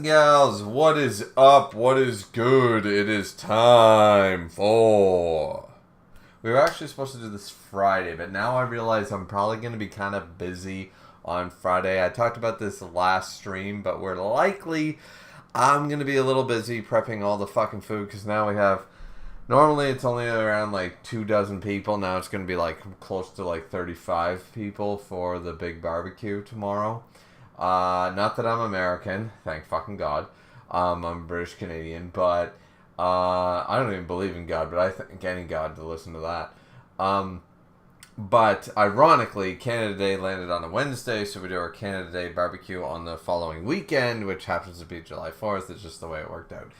and gals, what is up? What is good? It is time for... We were actually supposed to do this Friday, but now I realize I'm probably going to be kind of busy on Friday. I talked about this last stream, but we're likely... I'm going to be a little busy prepping all the fucking food, because now we have... Normally it's only around like 24 people. Now it's going to be like close to like 35 people for the big barbecue tomorrow. Not that I'm American, thank fucking God. I'm British Canadian, but I don't even believe in God, but I thank any God to listen to that. But ironically, Canada Day landed on a Wednesday, so we do our Canada Day barbecue on the following weekend, which happens to be July 4th. It's just the way it worked out.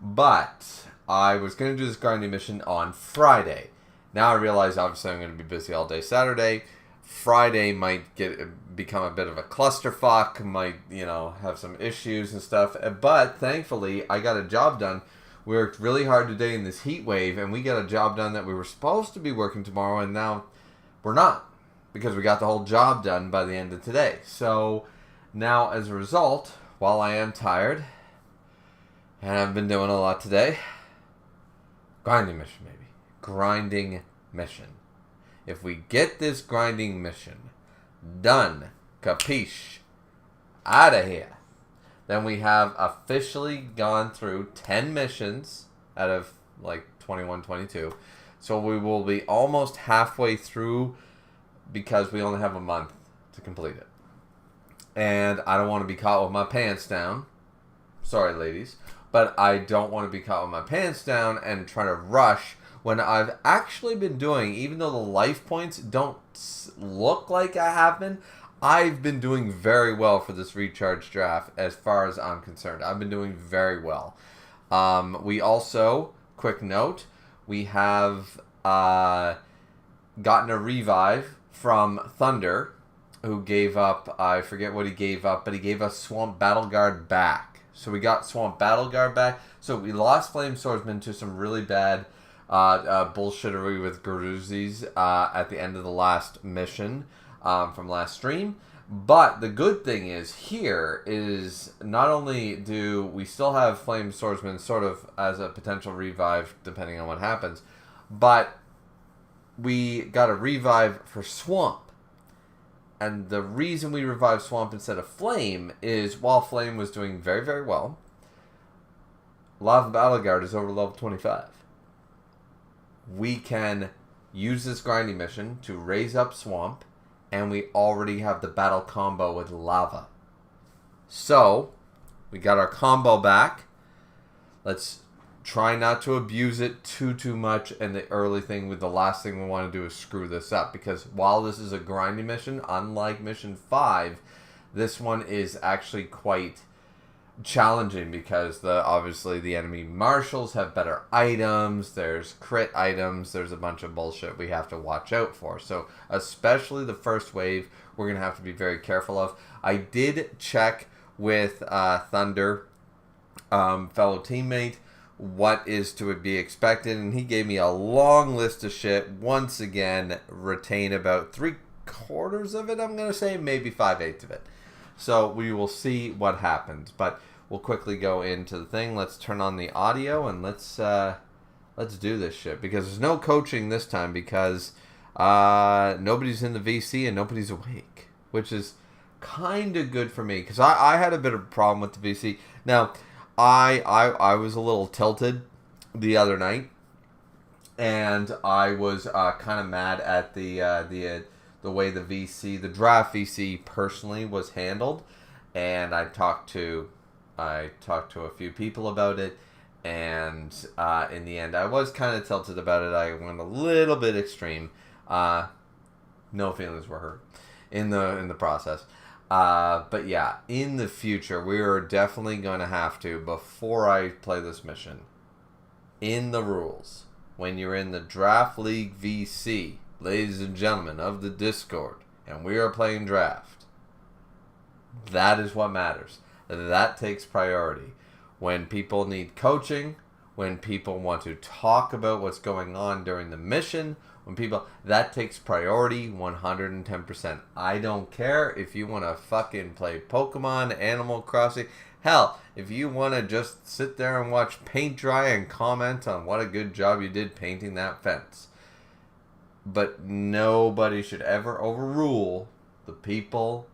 But I was going to do this grinding mission on Friday. Now I realize obviously I'm going to be busy all day Saturday. Friday might become a bit of a clusterfuck, might, have some issues and stuff. But thankfully, I got a job done. We worked really hard today in this heat wave, and we got a job done that we were supposed to be working tomorrow, and now we're not, because we got the whole job done by the end of today. So now, as a result, while I am tired, and I've been doing a lot today, grinding mission, baby. Grinding mission. If we get this grinding mission done, capiche, out of here, then we have officially gone through 10 missions out of like 21, 22. So we will be almost halfway through, because we only have a month to complete it. And I don't want to be caught with my pants down. Sorry, ladies. But I don't want to be caught with my pants down and try to rush when I've actually been doing, even though the life points don't look like I have been, I've been doing very well for this recharge draft as far as I'm concerned. I've been doing very well. We also, quick note, we have gotten a revive from Thunder, who gave up, I forget what he gave up, but he gave us Swamp Battle Guard back. So we got Swamp Battle Guard back. So we lost Flame Swordsman to some really bad bullshittery with Garuzis at the end of the last mission from last stream. But the good thing is here is not only do we still have Flame Swordsman sort of as a potential revive depending on what happens, but we got a revive for Swamp. And the reason we revived Swamp instead of Flame is while Flame was doing very, very well, Lava Battle Guard is over level 25. We can use this grinding mission to raise up Swamp, and we already have the battle combo with Lava. So, we got our combo back. Let's try not to abuse it too much, and the last thing we want to do is screw this up, because while this is a grinding mission, unlike mission 5, this one is actually quite challenging, because obviously the enemy marshals have better items, there's crit items, there's a bunch of bullshit we have to watch out for. So especially the first wave, we're going to have to be very careful of. I did check with Thunder, fellow teammate, what is to be expected, and he gave me a long list of shit. Once again, retain about 3/4 of it, I'm going to say, maybe 5/8 of it. So we will see what happens, but we'll quickly go into the thing. Let's turn on the audio and let's do this shit, because there's no coaching this time, because nobody's in the VC and nobody's awake, which is kind of good for me, because I had a bit of a problem with the VC. Now, I was a little tilted the other night, and I was kind of mad at the way the VC, the draft VC personally was handled, and I talked to a few people about it, and in the end I was kind of tilted about it. I went a little bit extreme. No feelings were hurt in the process. But yeah, in the future, we are definitely going to have to, before I play this mission, in the rules, when you're in the Draft League VC, ladies and gentlemen of the Discord, and we are playing draft, that is what matters. That takes priority. When people need coaching, when people want to talk about what's going on during the mission, that takes priority 110%. I don't care if you want to fucking play Pokemon, Animal Crossing. Hell, if you want to just sit there and watch paint dry and comment on what a good job you did painting that fence. But nobody should ever overrule the people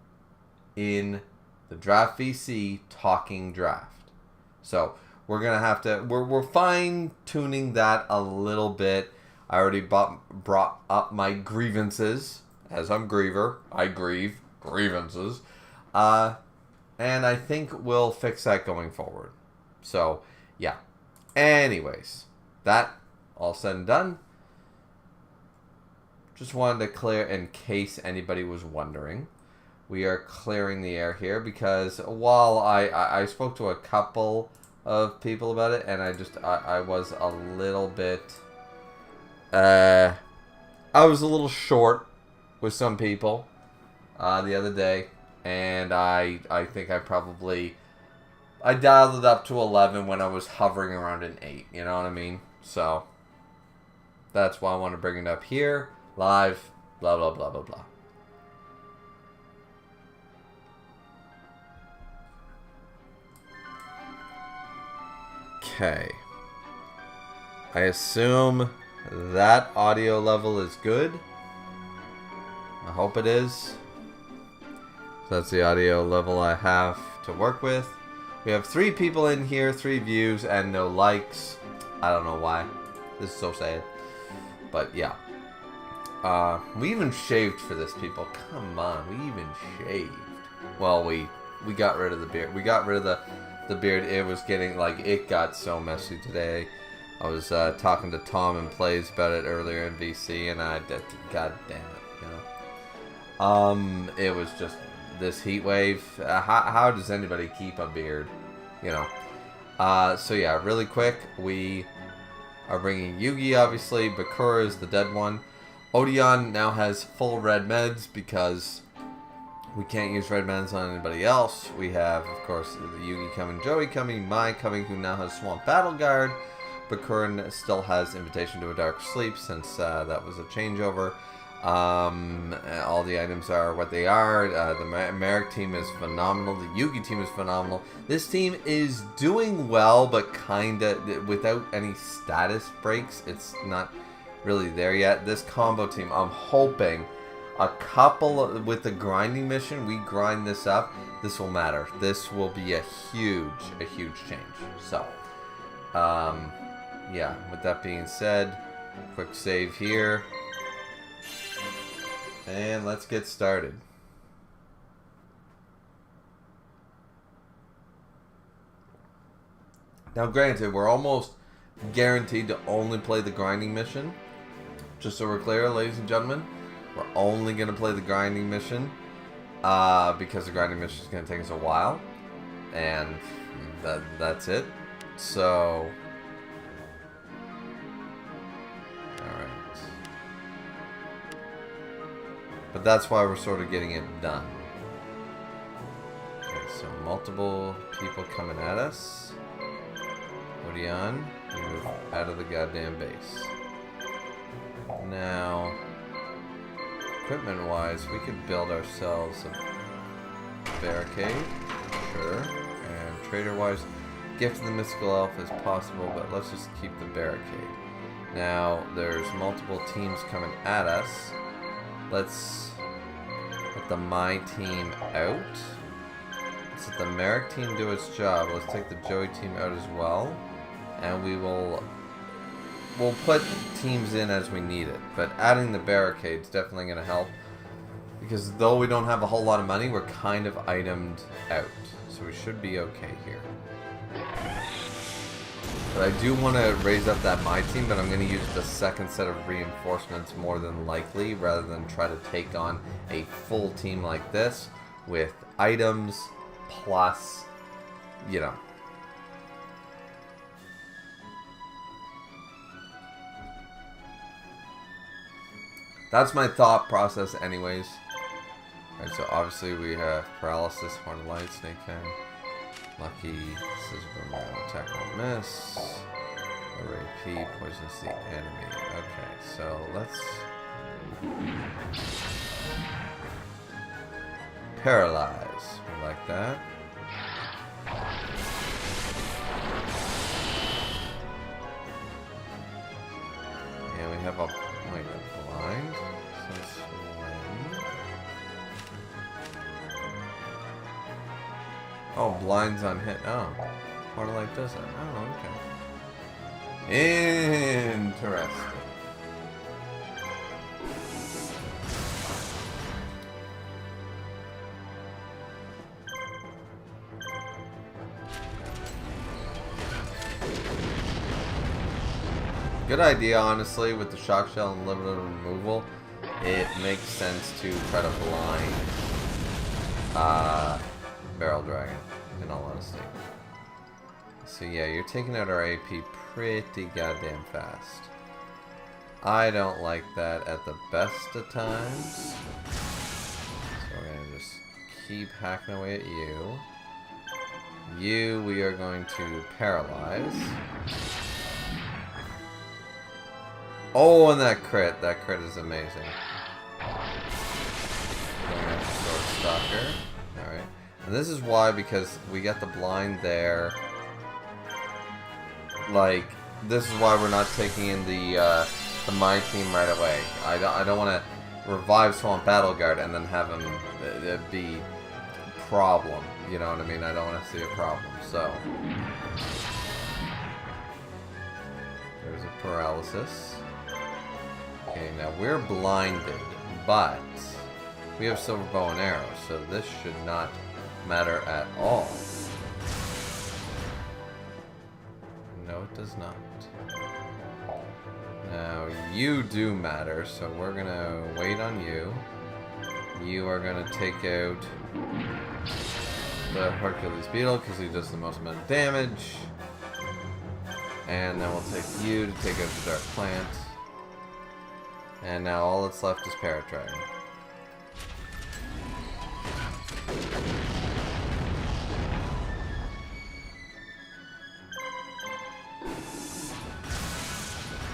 in the Draft VC talking draft. So we're going to have to, we're fine-tuning that a little bit. I already brought up my grievances. As I'm Griever, I grieve grievances. And I think we'll fix that going forward. So, yeah. Anyways, that all said and done. Just wanted to clear, in case anybody was wondering, we are clearing the air here because while I spoke to a couple of people about it, and I was a little bit, I was a little short with some people the other day, and I think I dialed it up to 11 when I was hovering around an 8, you know what I mean? So, that's why I want to bring it up here, live, blah, blah, blah, blah, blah. Okay. I assume that audio level is good. I hope it is. So that's the audio level I have to work with. We have 3 people in here, 3 views, and no likes. I don't know why. This is so sad. But yeah. We even shaved for this, people. Come on, we even shaved. Well, we got rid of the beard. We got rid of the beard. It was getting, like, it got so messy today. I was talking to Tom and Plays about it earlier in VC, and god damn it, you know. It was just this heat wave. How does anybody keep a beard, you know? So yeah, really quick, we are bringing Yugi, obviously. Bakura is the dead one. Odeon now has full red meds because we can't use red meds on anybody else. We have, of course, the Yugi coming, Joey coming, Mai coming, who now has Swamp Battle Guard. Bakura still has Invitation to a Dark Sleep since that was a changeover. All the items are what they are. The Merrick team is phenomenal. The Yugi team is phenomenal. This team is doing well, but kinda without any status breaks. It's not really there yet. This combo team, I'm hoping a couple with the grinding mission, we grind this up. This will matter. This will be a huge change. So, yeah. With that being said, quick save here. And let's get started. Now granted, we're almost guaranteed to only play the grinding mission. Just so we're clear, ladies and gentlemen, we're only going to play the grinding mission because the grinding mission is going to take us a while. And that's it. So, alright. But that's why we're sort of getting it done. Okay, so multiple people coming at us. Odeon, you move out of the goddamn base. Now, equipment-wise, we could build ourselves a barricade, sure. And trader-wise, gift to the mystical elf is possible, but let's just keep the barricade. Now, there's multiple teams coming at us. Let's let the My team out. Let's let the Merrick team do its job. Let's take the Joey team out as well. And we'll put teams in as we need it. But adding the barricade is definitely going to help. Because though we don't have a whole lot of money, we're kind of itemed out. So we should be okay here. But I do want to raise up that My team, but I'm going to use the second set of reinforcements more than likely, rather than try to take on a full team like this with items plus, you know. That's my thought process anyways. Alright, so obviously we have Paralysis, Horn of Light, Snake Hand, Lucky, Scissor Ball, Attack Won't Miss, Array P, Poisons the enemy. Okay, so let's paralyze. We like that. have a... Wait, a blind? Since when? Oh, blinds on hit. Oh. Water Light does that. Oh, okay. Interesting. Good idea, honestly, with the shock shell and limited removal. It makes sense to try to blind Barrel Dragon, in all honesty. So yeah, you're taking out our AP pretty goddamn fast. I don't like that at the best of times. So we're gonna just keep hacking away at you. You, we are going to paralyze. Oh, and that crit. That crit is amazing. Going after Sword Stalker. Alright. And this is why, because we got the blind there. Like, this is why we're not taking in the My Team right away. I don't want to revive Swamp Battle Guard and then have him be a problem. You know what I mean? I don't want to see a problem. So, there's a paralysis. Okay, now we're blinded, but we have Silver Bow and Arrow, so this should not matter at all. No, it does not. Now, you do matter, so we're gonna wait on you. You are gonna take out the Hercules Beetle, because he does the most amount of damage. And then we'll take you to take out the Dark Plant. And now all that's left is Parrot Dragon.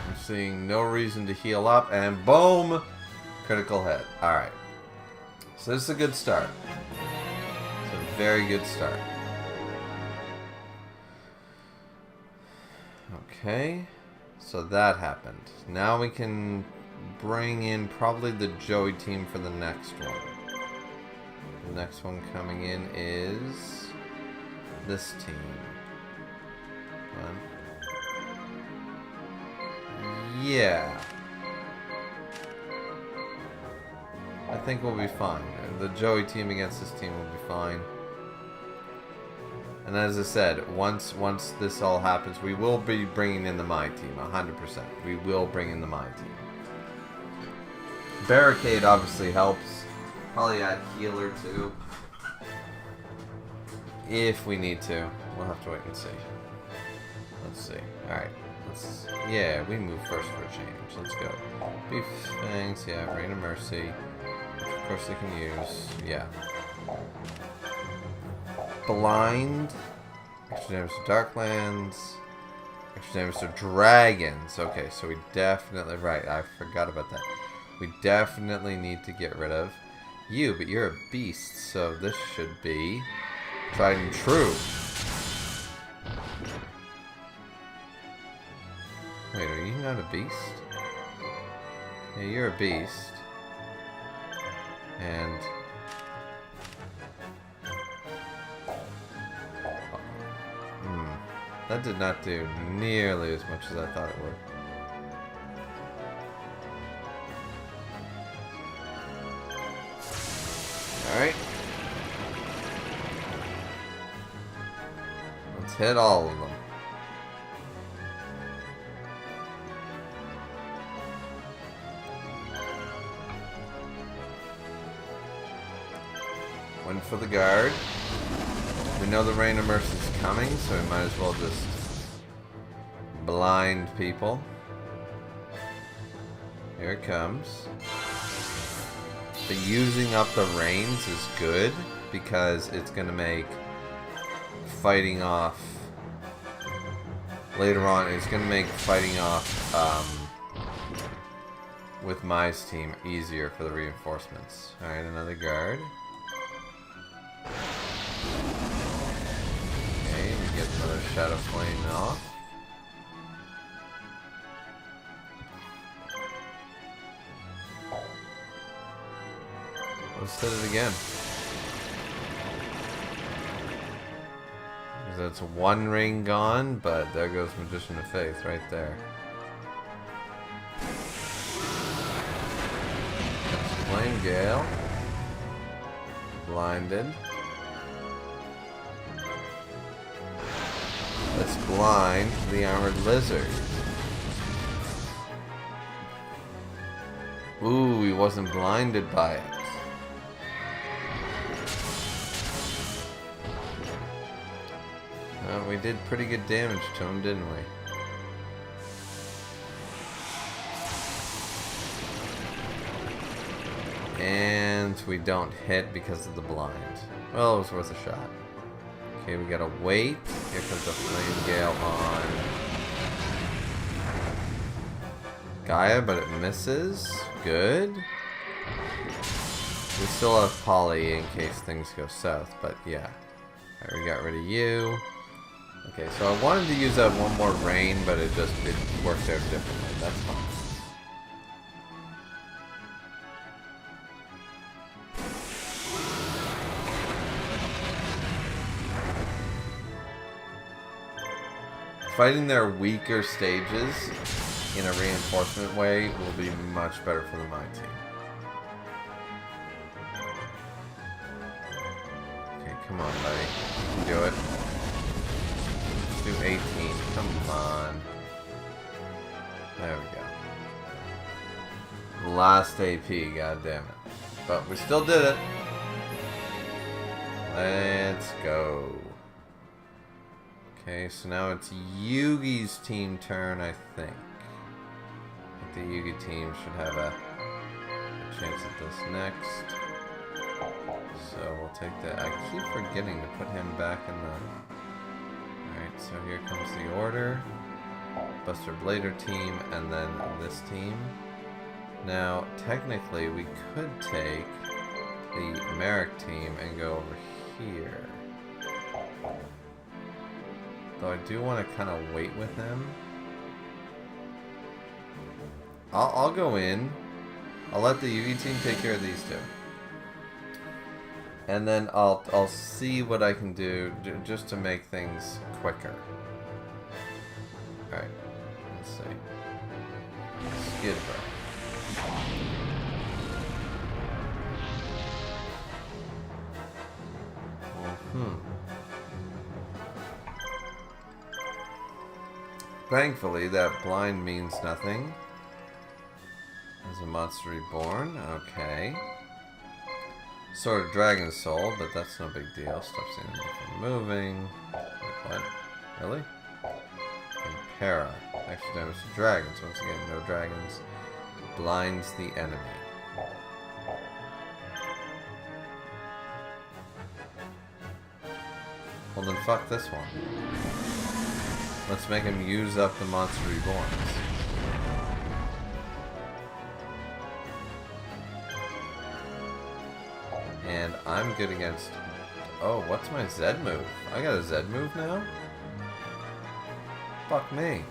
I'm seeing no reason to heal up, and boom! Critical hit. Alright. So this is a good start. It's a very good start. Okay. So that happened. Now we can bring in probably the Joey team for the next one. The next one coming in is this team. Yeah. I think we'll be fine. The Joey team against this team will be fine. And as I said, once this all happens, we will be bringing in the My team, 100%. We will bring in the My team. Barricade obviously helps. Probably add healer too. If we need to. We'll have to wait and see. Let's see. Alright. Yeah, we move first for a change. Let's go. Beef Fangs, yeah, Rain of Mercy. Which of course they can use. Yeah. Blind. Extra damage to Darklands. Extra damage to Dragons. Okay, so we definitely... Right, I forgot about that. We definitely need to get rid of you, but you're a beast, so this should be tried and true. Wait, are you not a beast? Yeah, you're a beast. And... that did not do nearly as much as I thought it would. Alright. Let's hit all of them. One for the guard. We know the Rain of Mercy is coming, so we might as well just blind people. Here it comes. But using up the rains is good because it's going to make fighting off later on. It's going to make fighting off with Mai's team easier for the reinforcements. Alright, another guard. Okay, we get another Shadow Flame off. Let's hit it again. That's one ring gone, but there goes Magician of Faith right there. Flame Gale. Blinded. Let's blind the Armored Lizard. Ooh, he wasn't blinded by it. Well, we did pretty good damage to him, didn't we? And we don't hit because of the blind. Well, it was worth a shot. Okay, we gotta wait. Here comes the Flame Gale on Gaia, but it misses. Good. We still have Poly in case things go south, but yeah. Alright, we got rid of you. Okay, so I wanted to use that one more rain, but it worked out differently. That's fine. Fighting their weaker stages in a reinforcement way will be much better for the mine team. Okay, come on, buddy. You can do it. Let's do 18. Come on. There we go. Last AP, goddammit. But we still did it. Let's go. Okay, so now it's Yugi's team turn, I think. I think the Yugi team should have a chance at this next. So we'll take that. I keep forgetting to put him back in the... Alright, so here comes the order. Buster Blader team, and then this team. Now, technically, we could take the Merrick team and go over here. Though I do want to kind of wait with him. I'll go in. I'll let the Yugi team take care of these two. And then I'll see what I can do just to make things quicker. Alright. Let's see. Skid Row. Thankfully, that blind means nothing. There's a monster reborn. Okay. Sort of Dragon Soul, but that's no big deal. Stops the enemy from moving. Wait, what? Really? Impera. Extra damage to dragons. Once again, no dragons. Blinds the enemy. Well then fuck this one. Let's make him use up the monster reborns. And I'm good against... Oh, what's my Z move? I got a Z move now? Fuck me.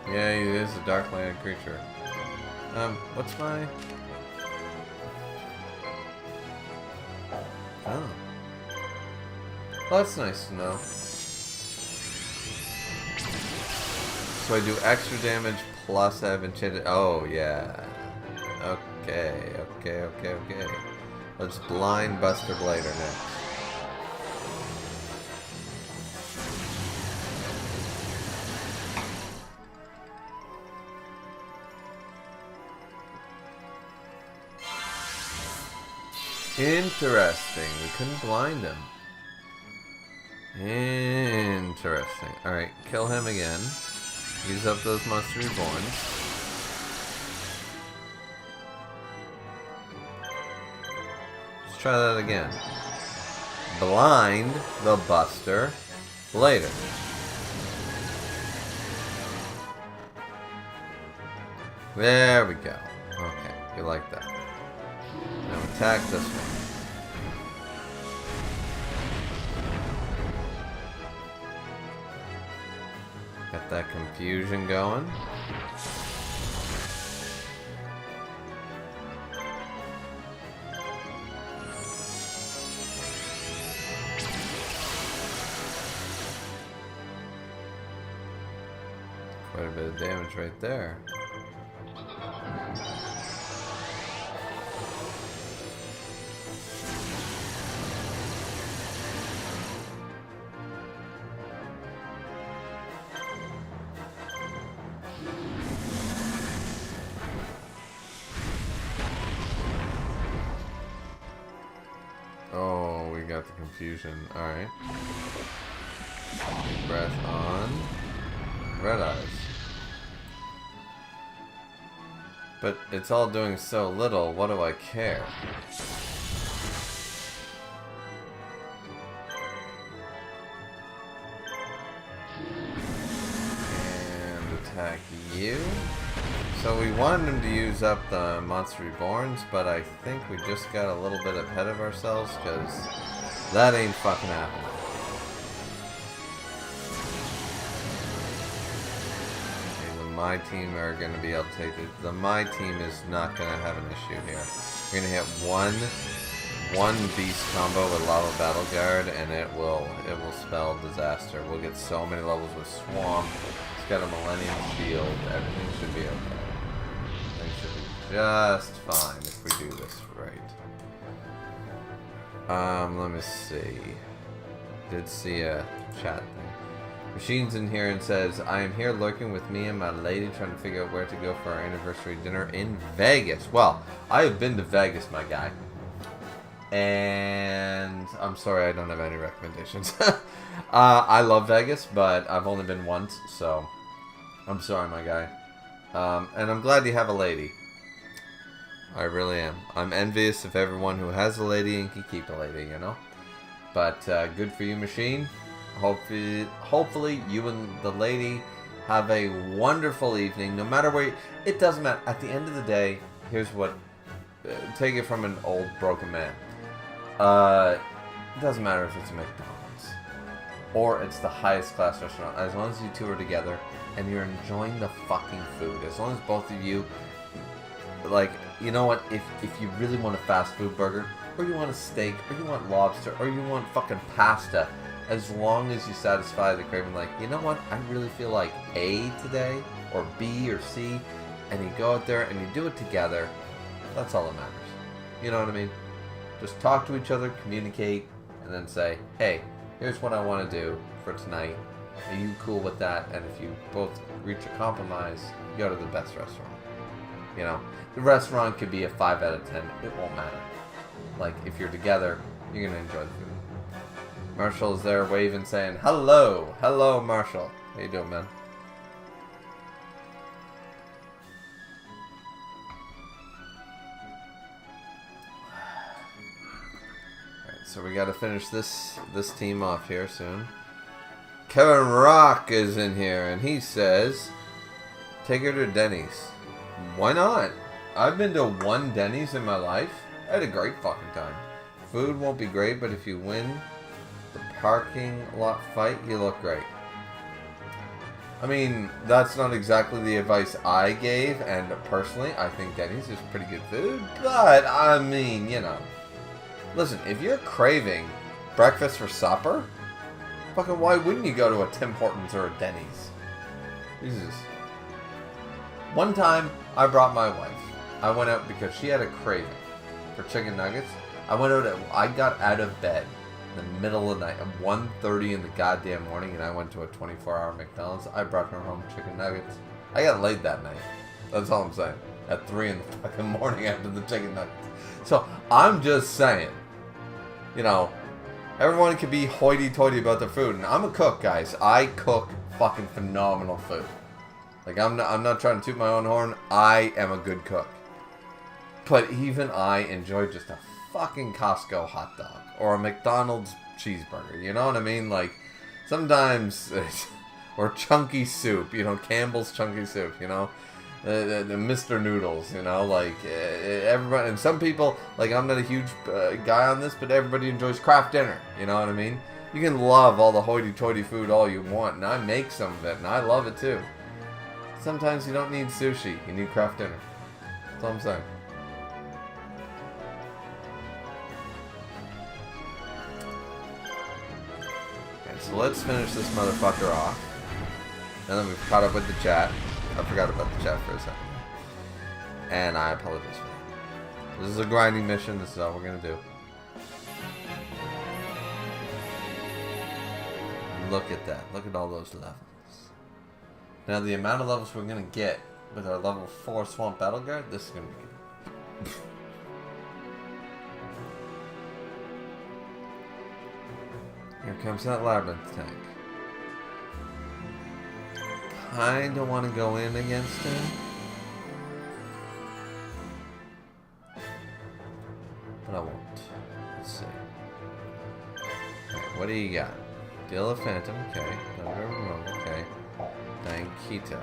Yeah, he is a Dark-Landed creature. What's my... Oh. Well, that's nice to know. So I do extra damage plus I have enchanted... Oh, yeah. Okay. Let's blind Buster Blader next. Interesting. We couldn't blind him. Interesting. Alright, kill him again. Use up those monster reborns. Let's try that again. Blind the Buster Blader. There we go. Okay, we like that. Now attack this one. Got that confusion going. Quite a bit of damage right there. Oh, we got the confusion. Alright. Deep breath on. Red eyes. But it's all doing so little, what do I care? And attack you. So we wanted him to use up the Monster Reborns, but I think we just got a little bit ahead of ourselves, because that ain't fucking happening. My team are going to be able to take it. My team is not going to have an issue here. We're going to hit one beast combo with Lava Battle Guard, and it will spell disaster. We'll get so many levels with Swamp. It's got a Millennium Shield. Everything should be okay. Everything should be just fine if we do this right. Let me see. Did see a chat thing. Machine's in here and says, I am here lurking with me and my lady trying to figure out where to go for our anniversary dinner in Vegas. Well, I have been to Vegas, my guy. And I'm sorry I don't have any recommendations. I love Vegas, but I've only been once, so I'm sorry, my guy. And I'm glad you have a lady. I really am. I'm envious of everyone who has a lady and can keep a lady, you know? But good for you, Machine. Hopefully you and the lady have a wonderful evening, no matter where it doesn't matter. At the end of the day, here's what, take it from an old broken man. It doesn't matter if it's a McDonald's or it's the highest class restaurant, as long as you two are together and you're enjoying the fucking food. As long as both of you, like, you know what, if you really want a fast food burger, or you want a steak, or you want lobster, or you want fucking pasta, as long as you satisfy the craving, like, you know what, I really feel like A today, or B or C, and you go out there and you do it together, that's all that matters. You know what I mean? Just talk to each other, communicate, and then say, hey, here's what I want to do for tonight. Are you cool with that? And if you both reach a compromise, you go to the best restaurant. You know, the restaurant could be a 5 out of 10. It won't matter. Like, if you're together, you're going to enjoy the food. Marshall's there waving, saying, hello. Hello, Marshall. How you doing, man? Alright, so we got to finish this team off here soon. Kevin Rock is in here, and he says, take her to Denny's. Why not? I've been to one Denny's in my life. I had a great fucking time. Food won't be great, but if you win the parking lot fight, you look great. I mean, that's not exactly the advice I gave, and personally, I think Denny's is pretty good food, but, I mean, you know. Listen, if you're craving breakfast for supper, fucking why wouldn't you go to a Tim Hortons or a Denny's? Jesus. One time, I brought my wife. I went out because she had a craving for chicken nuggets. I got out of bed in the middle of the night at 1:30 in the goddamn morning, and I went to a 24-hour McDonald's. I brought her home chicken nuggets. I got laid that night. That's all I'm saying. At 3 in the fucking morning after the chicken nuggets. So, I'm just saying, you know, everyone can be hoity-toity about their food, and I'm a cook, guys. I cook fucking phenomenal food. Like, I'm not trying to toot my own horn. I am a good cook. But even I enjoy just a fucking Costco hot dog or a McDonald's cheeseburger. You know what I mean? Like, sometimes, or chunky soup, you know, Campbell's chunky soup, you know, the Mr. Noodles, you know, like, everybody, and some people, like, I'm not a huge guy on this, but everybody enjoys Kraft Dinner, you know what I mean? You can love all the hoity-toity food all you want, and I make some of it, and I love it too. Sometimes you don't need sushi, you need Kraft Dinner. That's all I'm saying. So let's finish this motherfucker off. And then we've caught up with the chat. I forgot about the chat for a second. And I apologize for that. This is a grinding mission. This is all we're going to do. Look at that. Look at all those levels. Now the amount of levels we're going to get with our level 4 Swamp Battle Guard, this is going to be good. Here comes that Labyrinth tank. Kinda want to go in against him. But I won't. Let's see. Right, what do you got? Deal a Phantom, okay. Thunder Remote, okay. Dying Keto.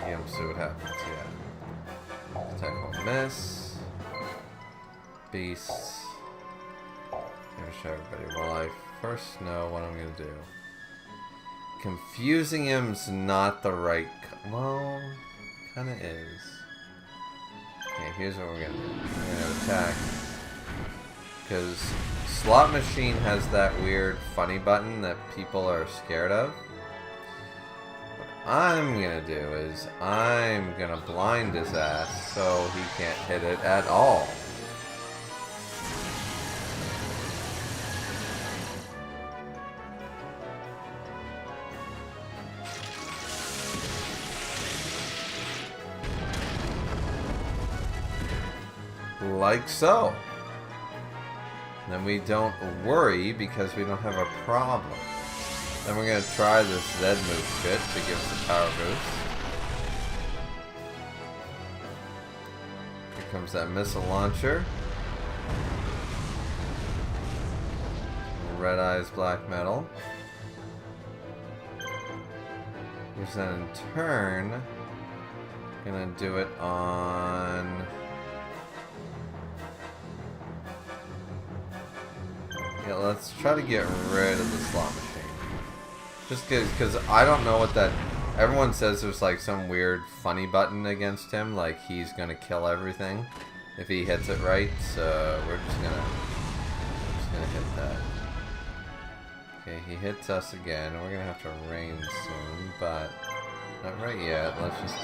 Yeah, we'll see what happens, yeah. Attack won't miss. Beasts. Gonna show everybody. Well, I first know what I'm gonna do. Confusing him's not the right... Well, kinda is. Okay, here's what we're gonna do. We're gonna attack. Because Slot Machine has that weird funny button that people are scared of. What I'm gonna do is I'm gonna blind his ass so he can't hit it at all. Like so. Then we don't worry because we don't have a problem. Then we're going to try this Z move shit to give us a power boost. Here comes that missile launcher. Red Eyes Black Metal. Which then in turn, going to do it on... Yeah, let's try to get rid of the slot machine. Just because I don't know what that... Everyone says there's like some weird funny button against him, like he's gonna kill everything if he hits it right, so we're just gonna hit that. Okay, he hits us again, and we're gonna have to rain soon, but not right yet. Let's just...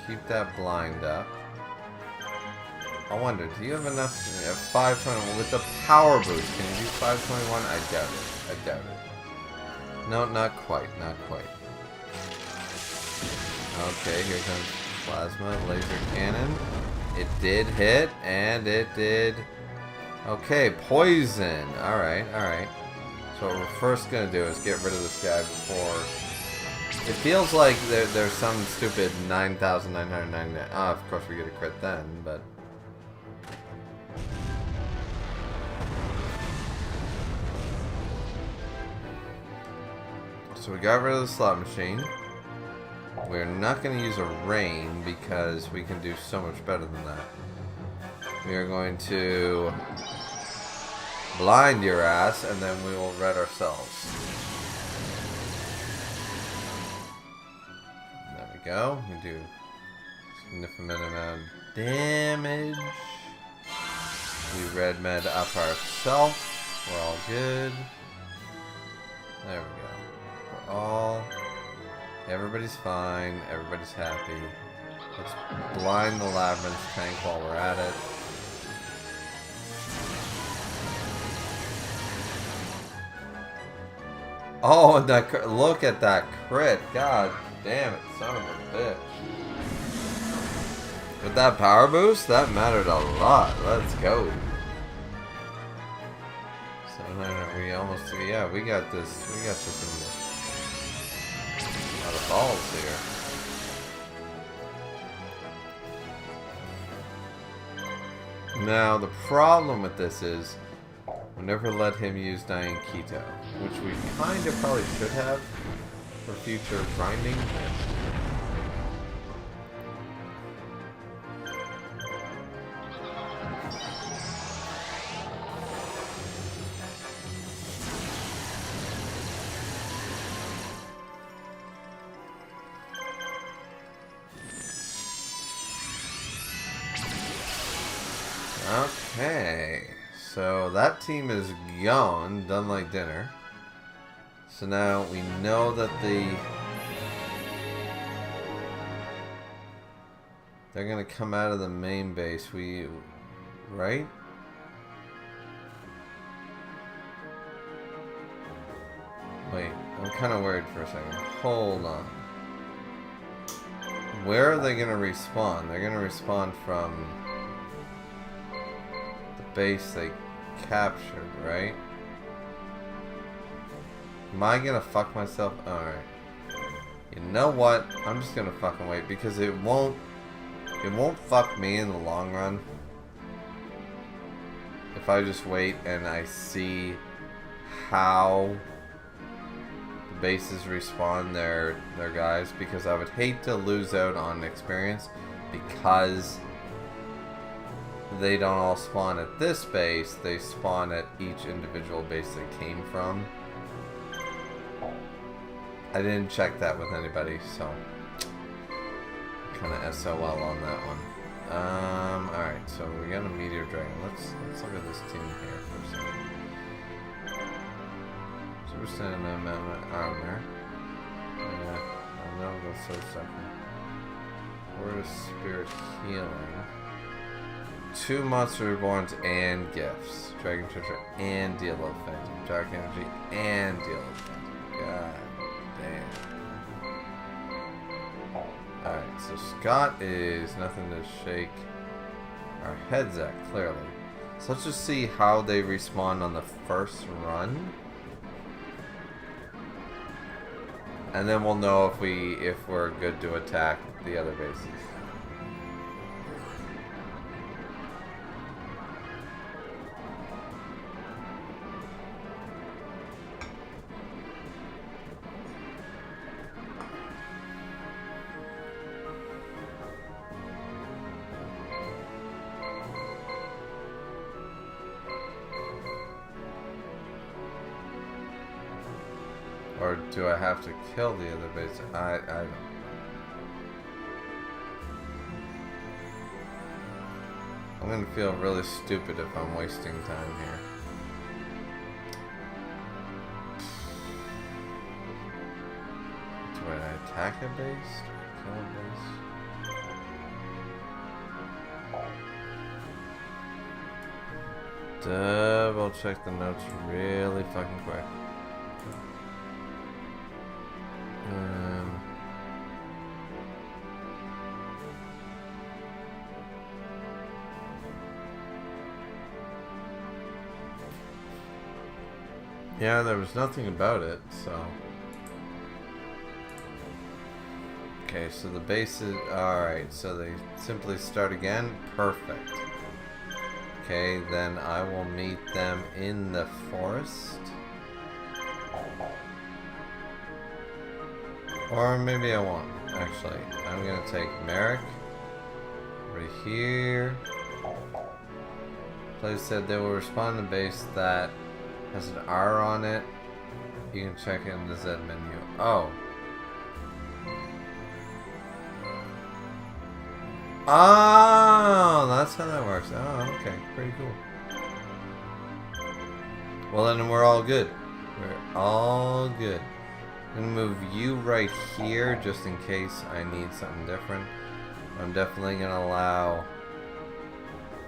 keep that blind up. I wonder, do you have enough? You have 521 with the power boost. Can you do 521? I doubt it. I doubt it. No, not quite. Not quite. Okay, here comes plasma laser cannon. It did hit, and it did. Okay, poison. All right, all right. So what we're first gonna do is get rid of this guy before. It feels like there's some stupid 9,999. Ah, of course we get a crit then, but... So we got rid of the slot machine. We're not going to use a rain because we can do so much better than that. We are going to blind your ass, and then we will red ourselves. Go. We do significant amount of damage. We red med up ourselves. We're all good. There we go. We're all... Everybody's fine. Everybody's happy. Let's blind the Labyrinth tank while we're at it. Oh, and that... Look at that crit. God damn it, son of a bitch. With that power boost, that mattered a lot. Let's go. 700, we almost, yeah, we got this in the, out of balls here. Now, the problem with this is, we never let him use Dying Keto, which we kind of probably should have for future grinding. Okay. So that team is gone, done like dinner. So now we know that they're gonna come out of the main base. Right? Wait, I'm kind of worried for a second. Hold on. Where are they gonna respawn? They're gonna respawn from the base they captured, right? Am I gonna fuck myself? Alright. You know what? I'm just gonna fucking wait because it won't fuck me in the long run. If I just wait and I see how the bases respawn their guys, because I would hate to lose out on experience because they don't all spawn at this base, they spawn at each individual base they came from. I didn't check that with anybody, so kind of SOL on that one. Alright, so we got a meteor dragon. Let's look at this team here for a second. Super Saiyan Amendment armor. Yeah, I know that's so second. Word of Spirit healing. 2 monster reborns and gifts. Dragon Treasure and Deal of Phantom. Dark Energy and Deal of Phantom. God damn. Alright, so Scott is nothing to shake our heads at, clearly. So let's just see how they respawn on the first run. And then we'll know if we're good to attack the other bases. Or do I have to kill the other base? I don't. I'm gonna feel really stupid if I'm wasting time here. Do I attack a base? Do I kill a base? Double check the notes really fucking quick. Yeah, there was nothing about it, so... Okay, so the base is... Alright, so they simply start again? Perfect. Okay, then I will meet them in the forest. Or maybe I won't, actually. I'm gonna take Merrick. Right here. Place said they will respond to base that has an R on it. You can check in the Z menu. Oh. Oh, that's how that works. Oh, okay. Pretty cool. Well, then we're all good. We're all good. I'm gonna move you right here just in case I need something different. I'm definitely gonna allow...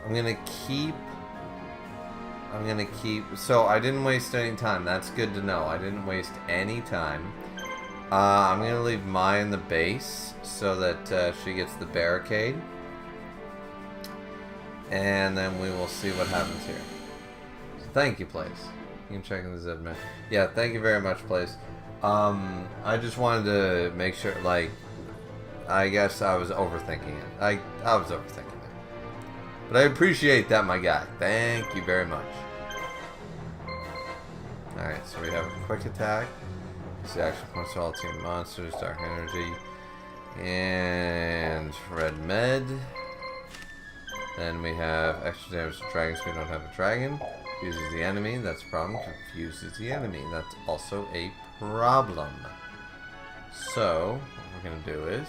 I'm gonna keep... So I didn't waste any time. That's good to know. I didn't waste any time. I'm gonna leave Maya in the base so that she gets the barricade. And then we will see what happens here. So thank you, place. You can check in the Z menu. Yeah, thank you very much, place. I just wanted to make sure, like, I guess I was overthinking it. I was overthinking it. But I appreciate that, my guy. Thank you very much. Alright, so we have a quick attack. See action points to all team monsters, dark energy, and red med. Then we have extra damage to dragons. We don't have a dragon. Confuses the enemy. That's a problem. Confuses the enemy. That's also a problem. So, what we're going to do is...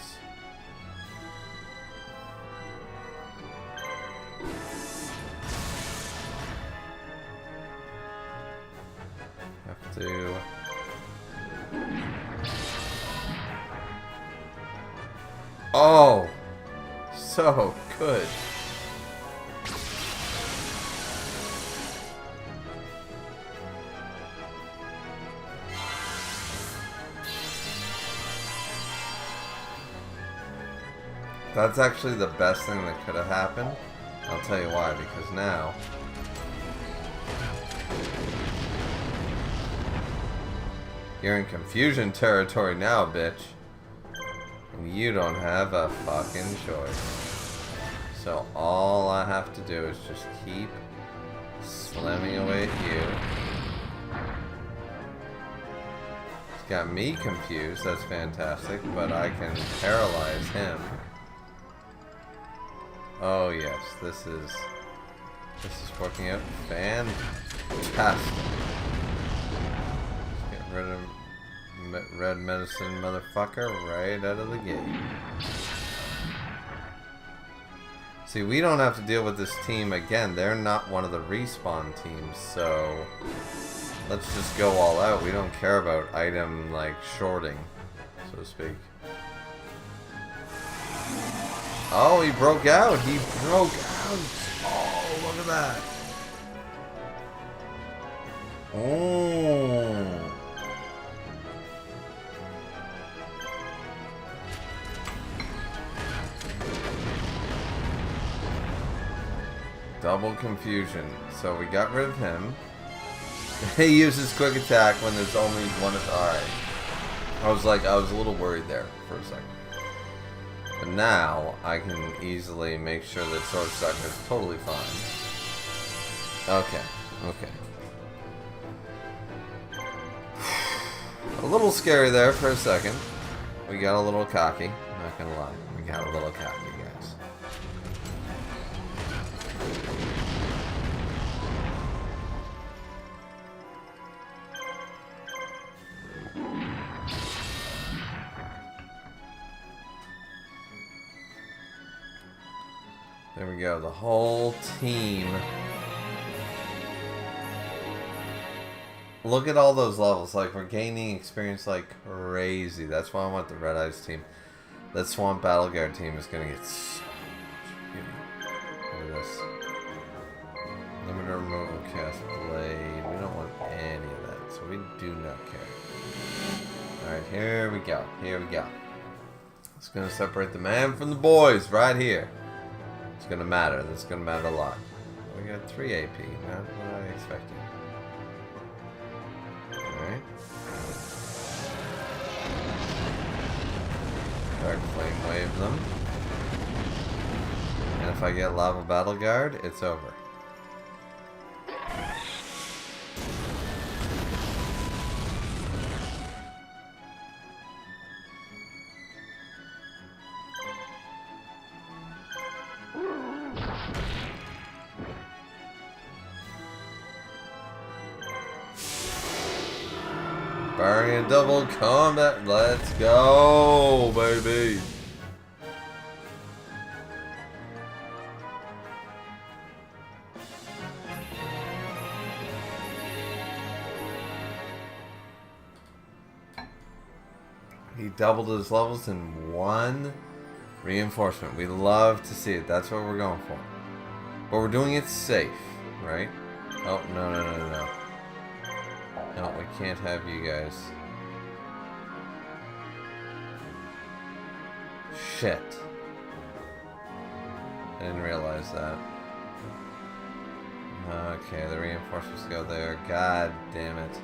do. Oh! So good. That's actually the best thing that could have happened. I'll tell you why, because now... You're in confusion territory now, bitch. And you don't have a fucking choice. So all I have to do is just keep slamming away at you. It's got me confused, that's fantastic, but I can paralyze him. Oh yes, this is working out fantastic. Get rid of red medicine motherfucker right out of the gate. See, we don't have to deal with this team again. They're not one of the respawn teams, so let's just go all out. We don't care about item like shorting, so to speak. Oh, he broke out. He broke out. Oh, look at that. Oh. Double confusion. So we got rid of him. He uses quick attack when there's only one. Alright. I was a little worried there for a second. But now I can easily make sure that Sword Sucker is totally fine. Okay. Okay. A little scary there for a second. We got a little cocky. Not gonna lie. We got a little cocky, guys. There we go, the whole team. Look at all those levels, like we're gaining experience like crazy. That's why I want the Red Eyes team. That Swamp Battle Guard team is gonna get so much. Look at this. Limiter removal cast blade. We don't want any of that, so we do not care. Alright, here we go. Here we go. It's gonna separate the man from the boys right here. It's gonna matter. That's gonna matter a lot. We got 3 AP. Not what I expected. Alright. Dark Flame Wave them. And if I get Lava Battle Guard, it's over. Barring a double combat, let's go, baby! He doubled his levels in one reinforcement. We love to see it. That's what we're going for. But we're doing it safe, right? Oh, no. No, we can't have you guys. Shit. I didn't realize that. Okay, the reinforcements go there. God damn it.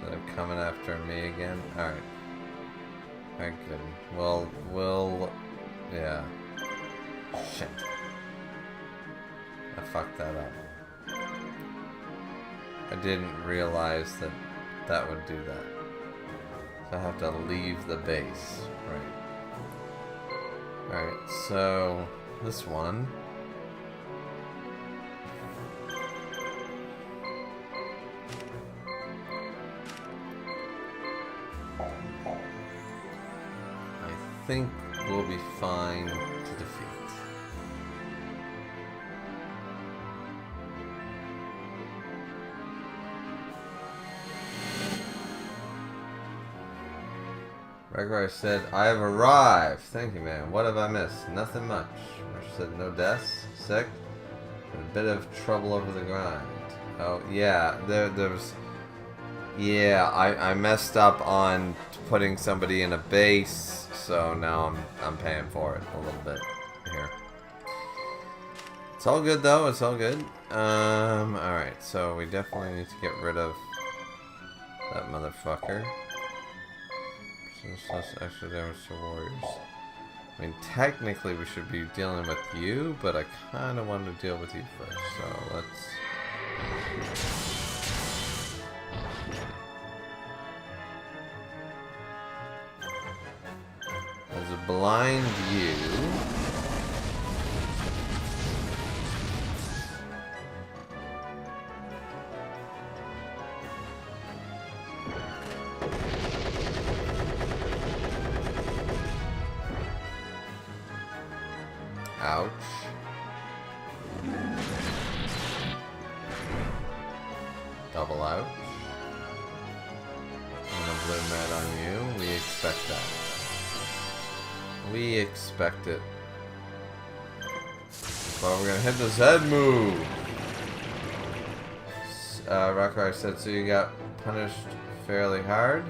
So they're coming after me again? Alright. Alright, good. Well, yeah. Shit. I fucked that up. I didn't realize that that would do that. So I have to leave the base. Right. Alright, so this one. think we'll be fine to defeat. Griever said, I have arrived. Thank you, man. What have I missed? Nothing much. Marsh said, no deaths, sick, and a bit of trouble over the grind. Oh, yeah, there's... Yeah, I messed up on putting somebody in a base, so now I'm paying for it a little bit here. It's all good, though. It's all good. Alright, so we definitely need to get rid of that motherfucker. So extra damage to warriors. I mean, technically we should be dealing with you, but I kind of wanted to deal with you first. So let's... As a blind you... Ouch. Double ouch. And a blue mat on you. We expect that. We expect it. But we're gonna hit the Z move. Rockrar said, so you got punished fairly hard?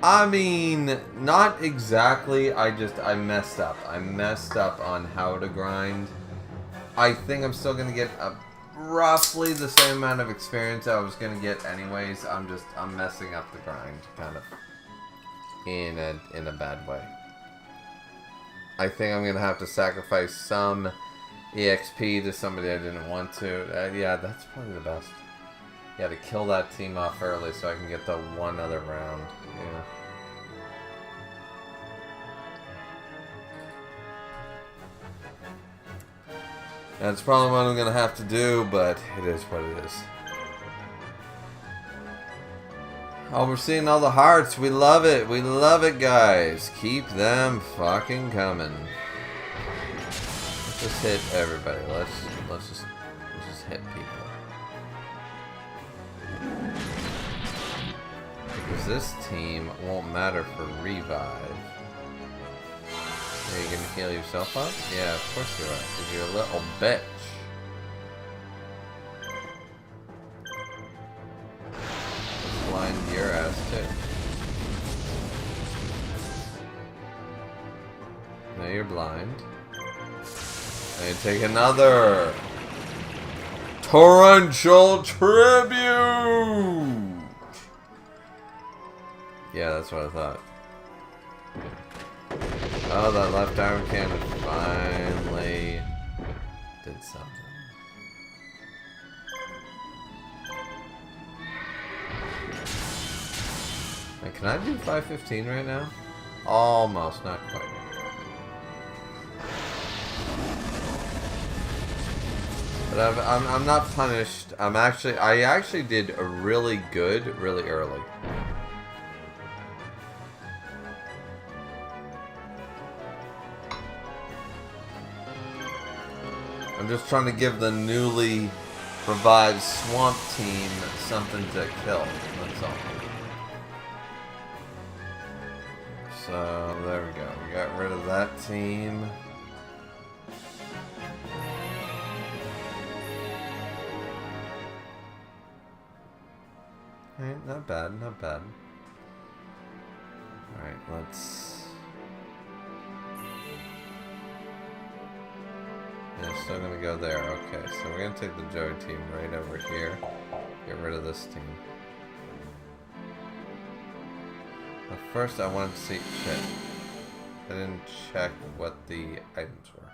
I mean, not exactly. I messed up. I messed up on how to grind. I think I'm still gonna get roughly the same amount of experience I was gonna get anyways. I'm messing up the grind, kind of, in a bad way. I think I'm gonna have to sacrifice some EXP to somebody I didn't want to. Yeah, that's probably the best. Yeah, to kill that team off early so I can get the one other round. Yeah. That's probably what I'm gonna have to do, but it is what it is. Oh, we're seeing all the hearts. We love it. We love it, guys. Keep them fucking coming. Let's just hit everybody. Let's just hit people. Because this team won't matter for revive. Are you gonna heal yourself up? Yeah, of course you are. Because you're a little bitch. Just blind your ass too. Now you're blind. Now you take another torrential tribute. Yeah, that's what I thought. Oh, that left arm cannon finally did something. And can I do 515 right now? Almost, not quite. But I'm not punished. I actually did a really good really early. I'm just trying to give the newly revived Swamp Team something to kill. That's all. So, there we go. We got rid of that team. Alright, not bad, not bad. Alright, let's... Yeah, still gonna go there. Okay, so we're gonna take the Joey team right over here. Get rid of this team. But first I wanted to see... Shit. I didn't check what the items were.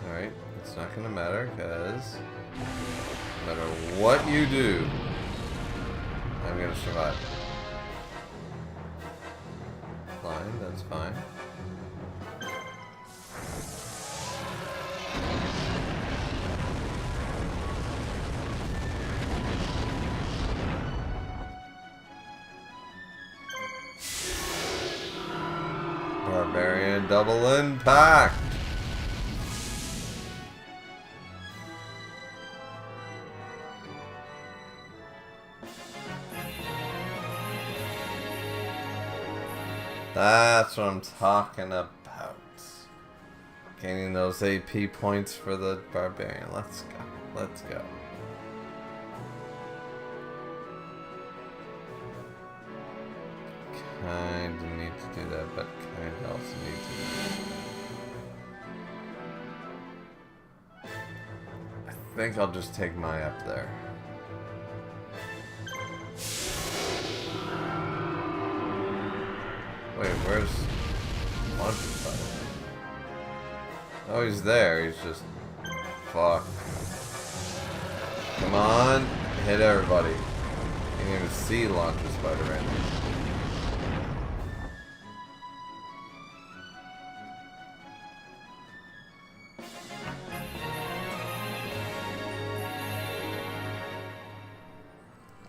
Alright, it's not gonna matter, because... no matter what you do, I'm gonna survive. Blind, that's fine. double impact. That's what I'm talking about. Gaining those AP points for the barbarian. Let's go. Let's go. Kinda need to do that, but kinda also need to. I think I'll just take my up there. Wait, where's Launcher Spider? Oh, he's there. He's just... Fuck. Come on. Hit everybody. You can't even see Launcher Spider right now.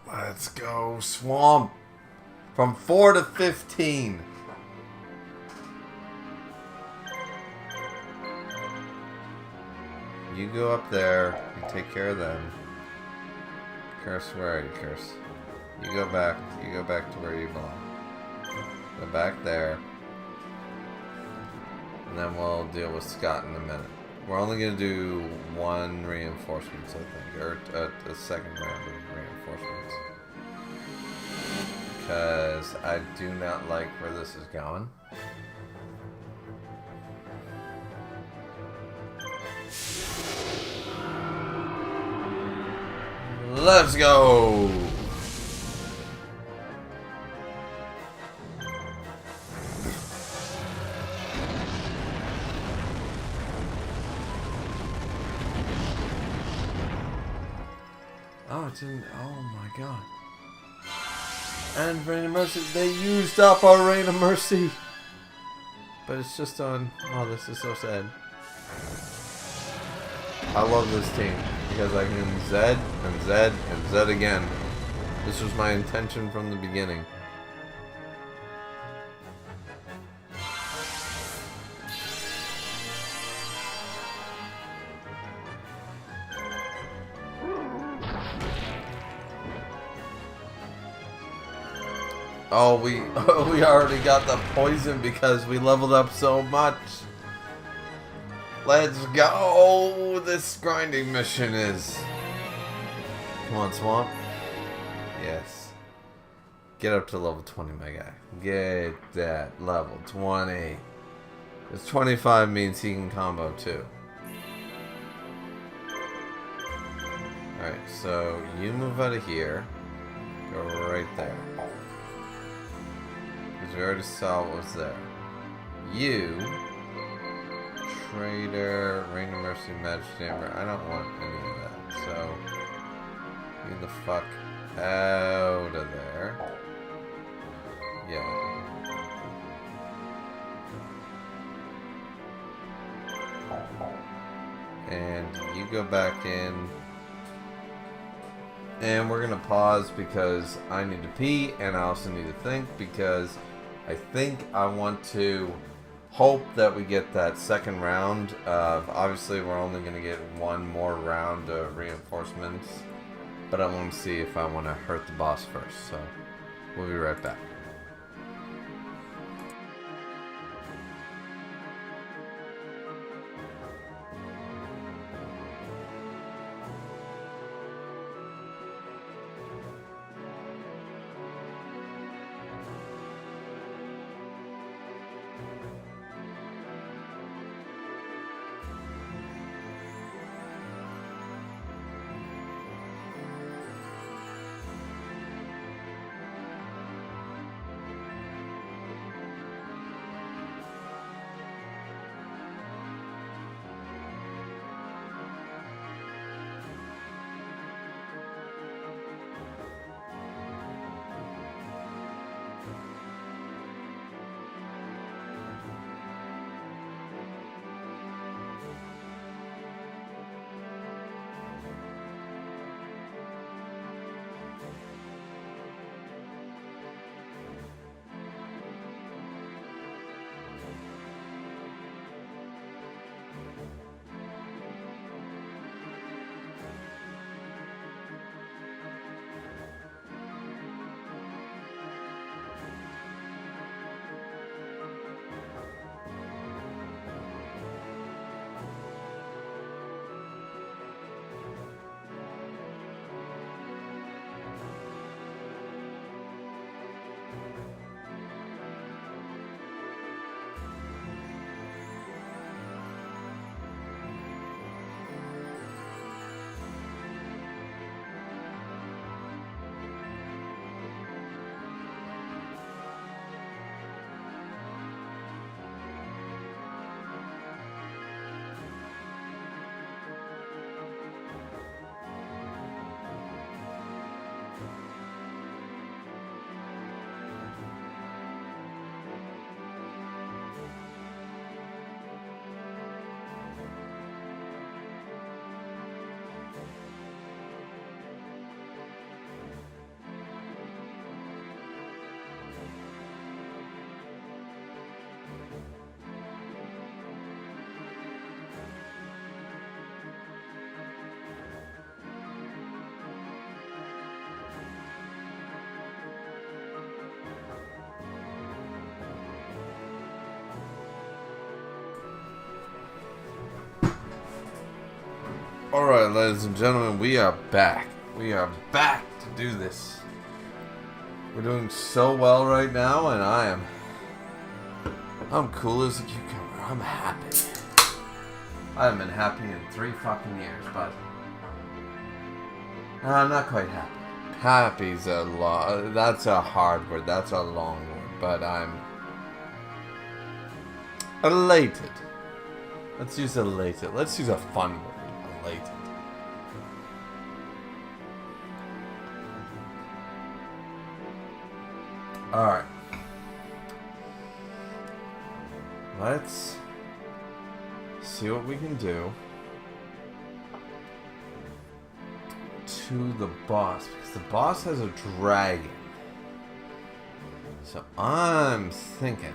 Let's go, Swamp! From 4 to 15. You go up there. You take care of them. Curse, where are you, Curse? You go back. You go back to where you belong. Go back there. And then we'll deal with Scott in a minute. We're only going to do one reinforcements, I think. Or a second round of reinforcements. Because I do not like where this is going. Let's go! Oh, it didn't. Oh my god. And Rain of Mercy. They used up our Rain of Mercy. But it's just on. Oh, this is so sad. I love this team. Because I can Z and Z and Z again. This was my intention from the beginning. Oh, we already got the poison because we leveled up so much. Let's go! This grinding mission is... Come on, Swamp. Yes. Get up to level 20, my guy. Get that level 20. Because 25 means he can combo too. Alright, so you move out of here. Go right there. Because we already saw what was there. You... Trader, Rain of Mercy, Magic Chamber. I don't want any of that, so get the fuck out of there. Yeah. And you go back in. And we're gonna pause because I need to pee and I also need to think because I think I want to hope that we get that second round of, obviously we're only going to get one more round of reinforcements, but I want to see if I want to hurt the boss first, so we'll be right back. Alright, ladies and gentlemen, we are back. We are back to do this. We're doing so well right now, and I'm cool as a cucumber. I'm happy. I haven't been happy in 3 fucking years, but I'm not quite happy. Happy's that's a hard word. That's a long word, but I'm elated. Let's use elated. Let's use a fun word. Elated. Alright. Let's see what we can do to the boss, because the boss has a dragon. So I'm thinking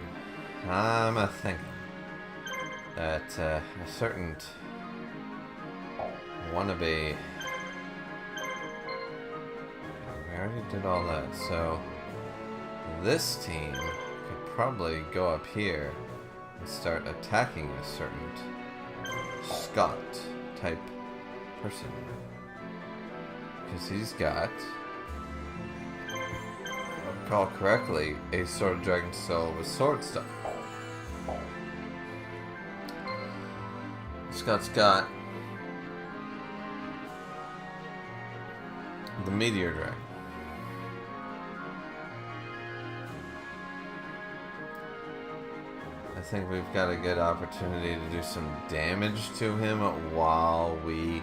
that a certain wannabe. We already did all that, so this team could probably go up here and start attacking a certain Scott type person. Because he's got, if I recall correctly, a sword of dragon soul with sword stuff. Scott's got the meteor dragon. I think we've got a good opportunity to do some damage to him while we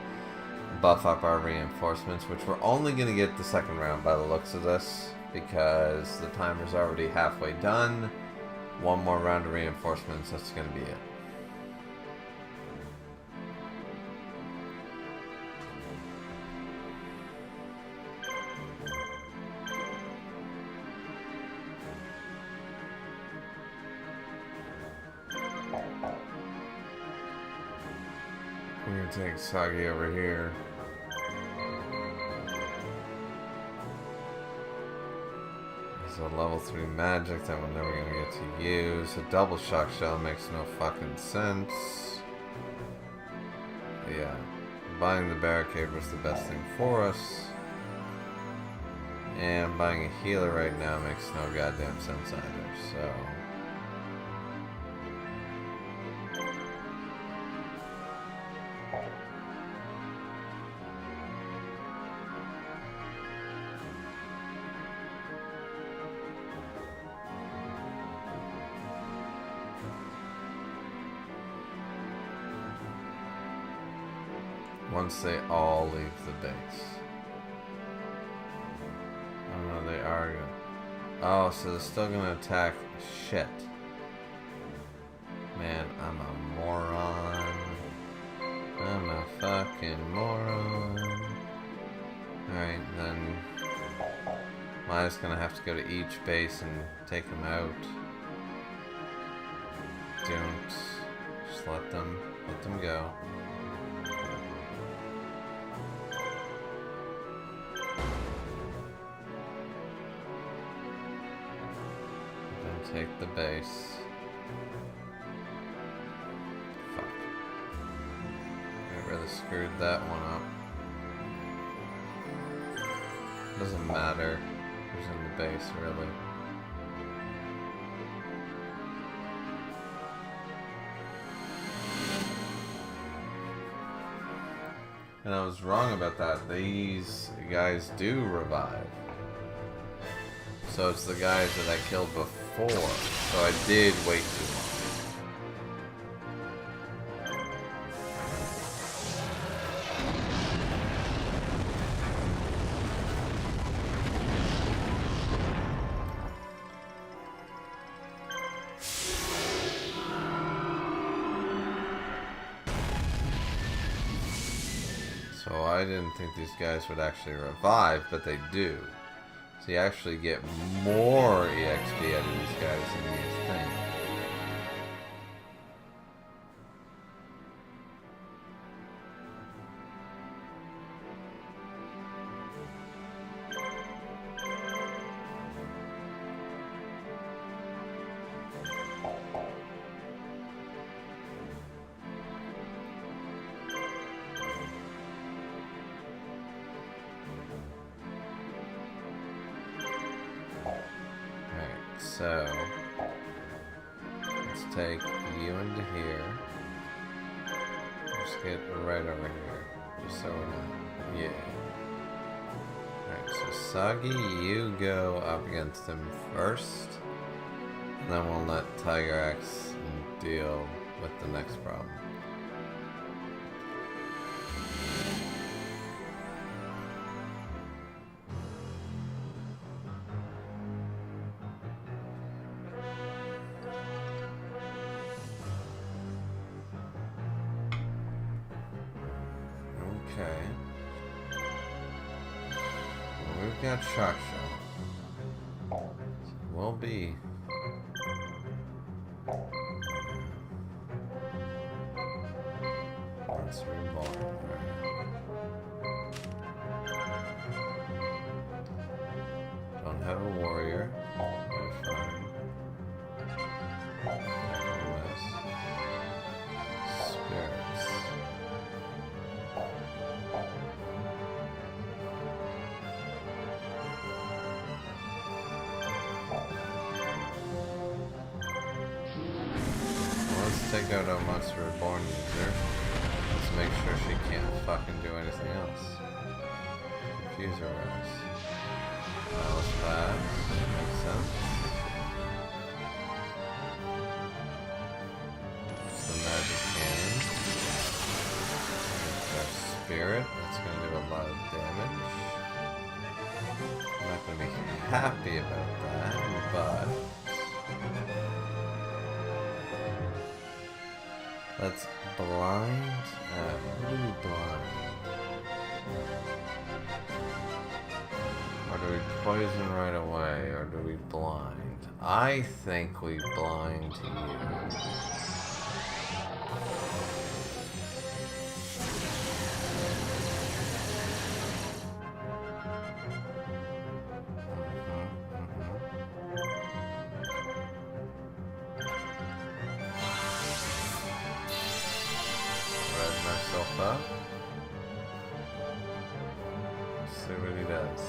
buff up our reinforcements, which we're only going to get the second round by the looks of this, because the timer's already halfway done. One more round of reinforcements, that's going to be it. We're going to take Sagi over here. It's a level 3 magic that we're never going to get to use. A double shock shell makes no fucking sense. But yeah, buying the barricade was the best thing for us. And buying a healer right now makes no goddamn sense either, so... Once they all leave the base. Oh no, they are gonna... Oh, so they're still gonna attack. Shit. Man, I'm a moron. I'm a fucking moron. Alright, then... Maya's gonna have to go to each base and take them out. Don't. Just let them go. Take the base. Fuck. I really screwed that one up. Doesn't matter who's in the base, really. And I was wrong about that. These guys do revive. So it's the guys that I killed before. So I did wait too long. So I didn't think these guys would actually revive, but they do. So you actually get more EXP out of these guys than you think. So let's take you into here. Just get right over here. Just so we're not. Yeah. Alright, so Soggy, you go up against him first. And then we'll let Tiger X deal with the next problem. Okay. Well, we've got Shock Shot. So we'll be. Let's revolve. Don't have a warrior. We're fine. Spirits. Let's take out our Monster Reborn user. Let's make sure she can't fucking do anything else. Confuse her ass. Alice Pass. Makes sense. It's the Magic Cannon. It's our Spirit. That's going to do a lot of damage. I'm not going to be happy about that, but let's blind. Who do we blind? Or do we poison right away, or do we blind? I think we blind you. Up. See what he does.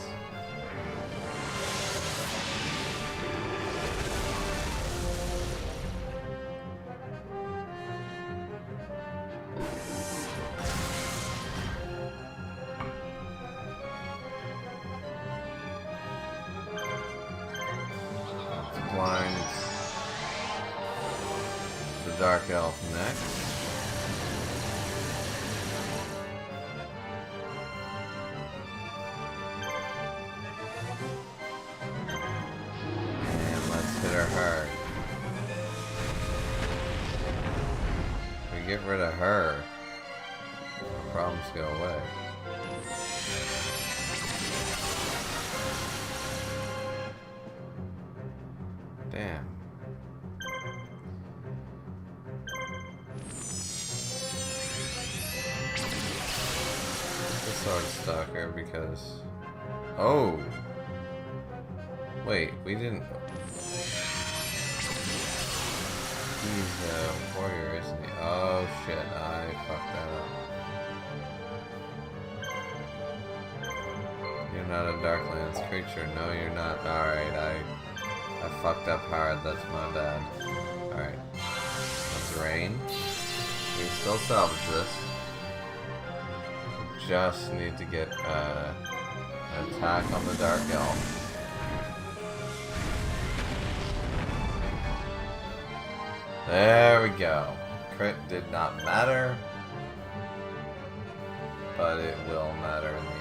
Let's blind the Dark Elf next. Hard. We get rid of her, problems go away. Damn. The Sword Stalker because. Oh! Wait, we didn't. He's a warrior, isn't he? Oh shit, I fucked that up. You're not a Darklands creature. No, you're not. Alright, I fucked up hard. That's my bad. Alright. Let's rain. We can still salvage this. We just need to get an attack on the Dark Elf. There we go. Crit did not matter, but it will matter in the end.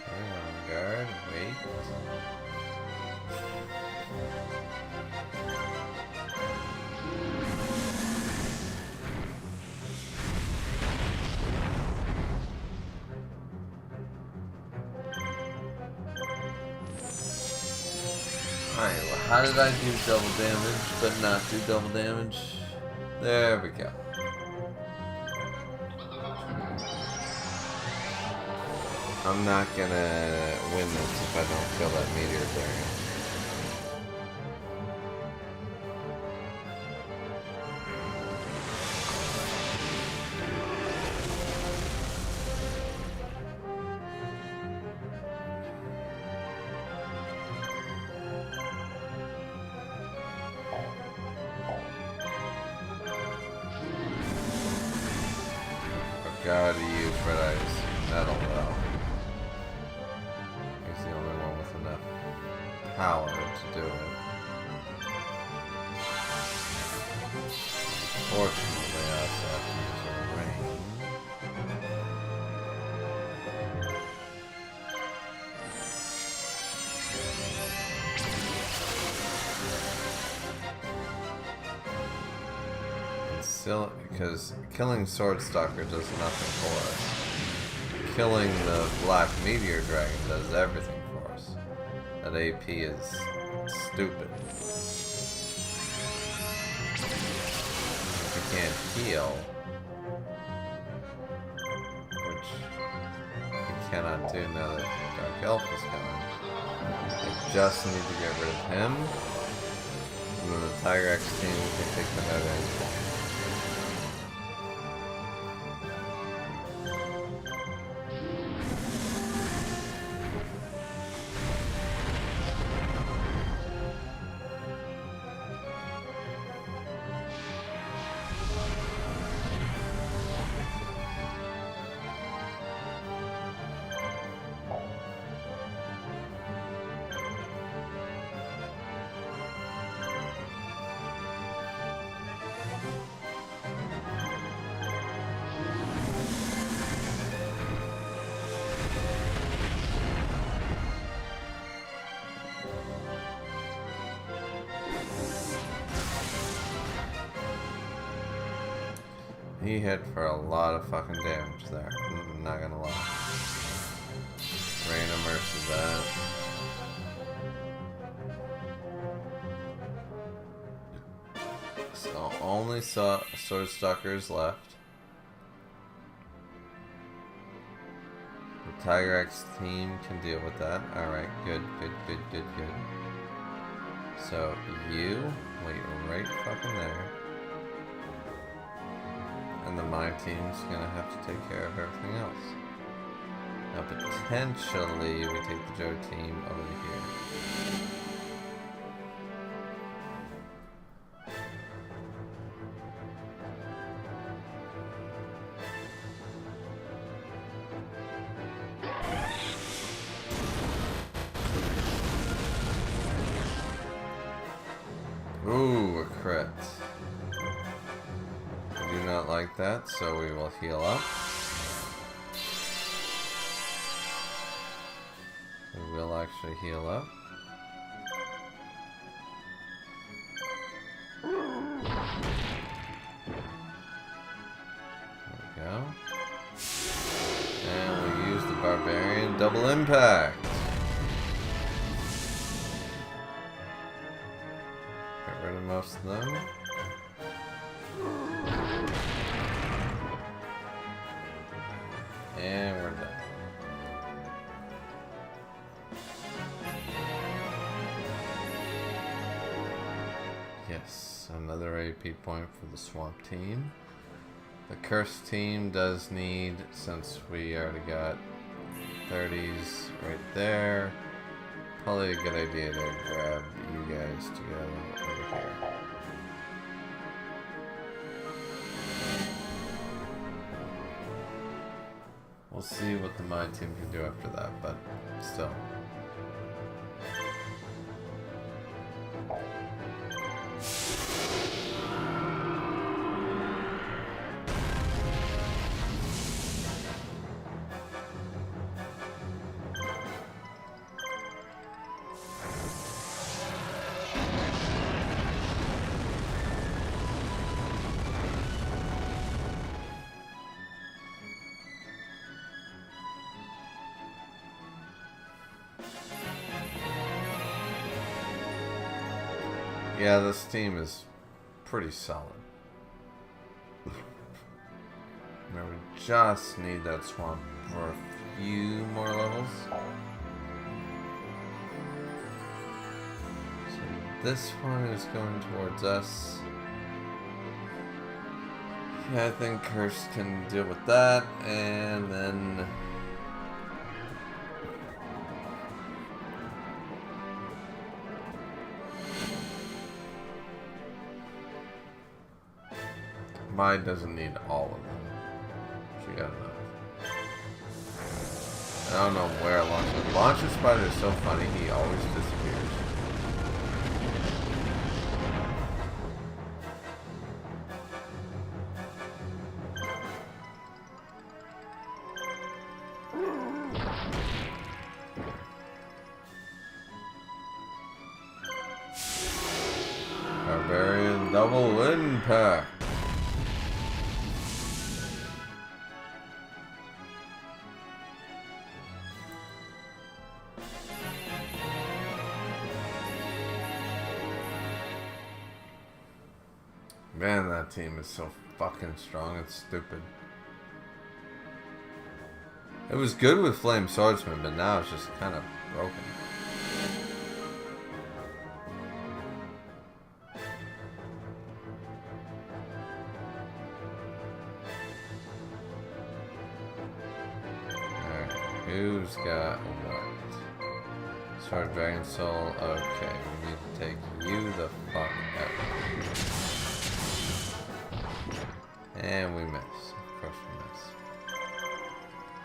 Hang on, guard, wait. Alright, well, how did I do double damage, but not do double damage? There we go. I'm not gonna win this if I don't kill that meteor variant. Gotta use Red Eye's metal though. He's the only one with enough power to do it. Fortunately, I also have to use a ring. Still, because killing Swordstalker does nothing for us. Killing the Black Meteor Dragon does everything for us. That AP is stupid. If we can't heal, which we cannot do now that Dark Elf is gone, we just need to get rid of him, and then the Tiger X team can take them out anyway. He hit for a lot of fucking damage there. I'm not gonna lie. Rain of Mercy that. So only Swordstalkers left. The Tiger X team can deal with that. Alright, good. So you wait right fucking there. And the Mine team's gonna have to take care of everything else. Now potentially we take the Joe team over here. Ooh, a crit. I do not like that, so we will heal up. We will actually heal up. There we go. And we use the Barbarian double impact. Get rid of most of them. And we're done. Yes, another AP point for the Swamp team. The Cursed team does need, since we already got 30s right there, probably a good idea to grab you guys to go over here. We'll see what the Mine team can do after that, but still. Yeah, this team is pretty solid. Now we just need that swamp for a few more levels. So this one is going towards us. Yeah, I think Curse can deal with that, and then Mine doesn't need all of them. She we got enough. I don't know where Launcher. Launcher Spider is so funny, he always disappears. Barbarian double impact. Man, that team is so fucking strong, it's stupid. It was good with Flame Swordsman, but now it's just kind of broken. Alright, who's got what? Sword Dragon Soul, okay, we need to take you the fuck out. And we miss. Of course we miss.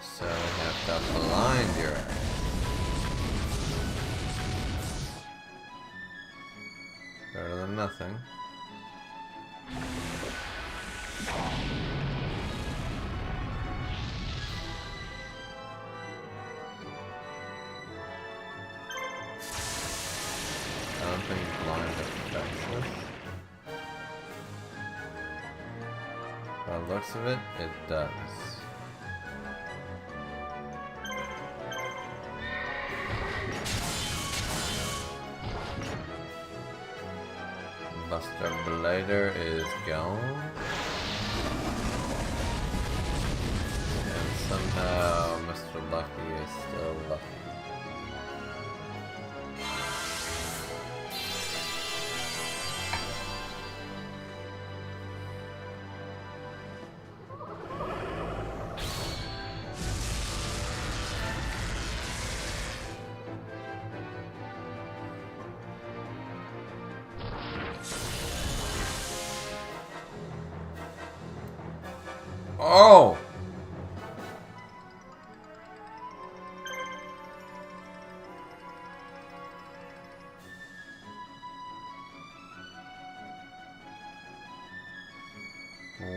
So we have to blind your ass. Better than nothing. I don't think blind affects this. By the looks of it, it does. Buster Blader is gone. And somehow Mr. Lucky is still lucky. Oh!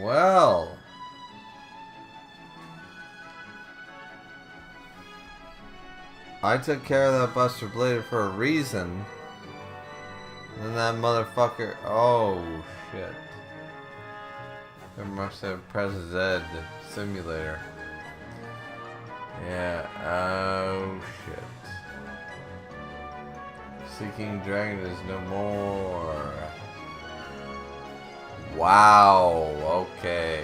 Well. I took care of that Buster Blader for a reason. And then that motherfucker. Oh, shit. Must have press Z simulator. Yeah, oh shit. Seeking Dragon is no more. Wow, okay.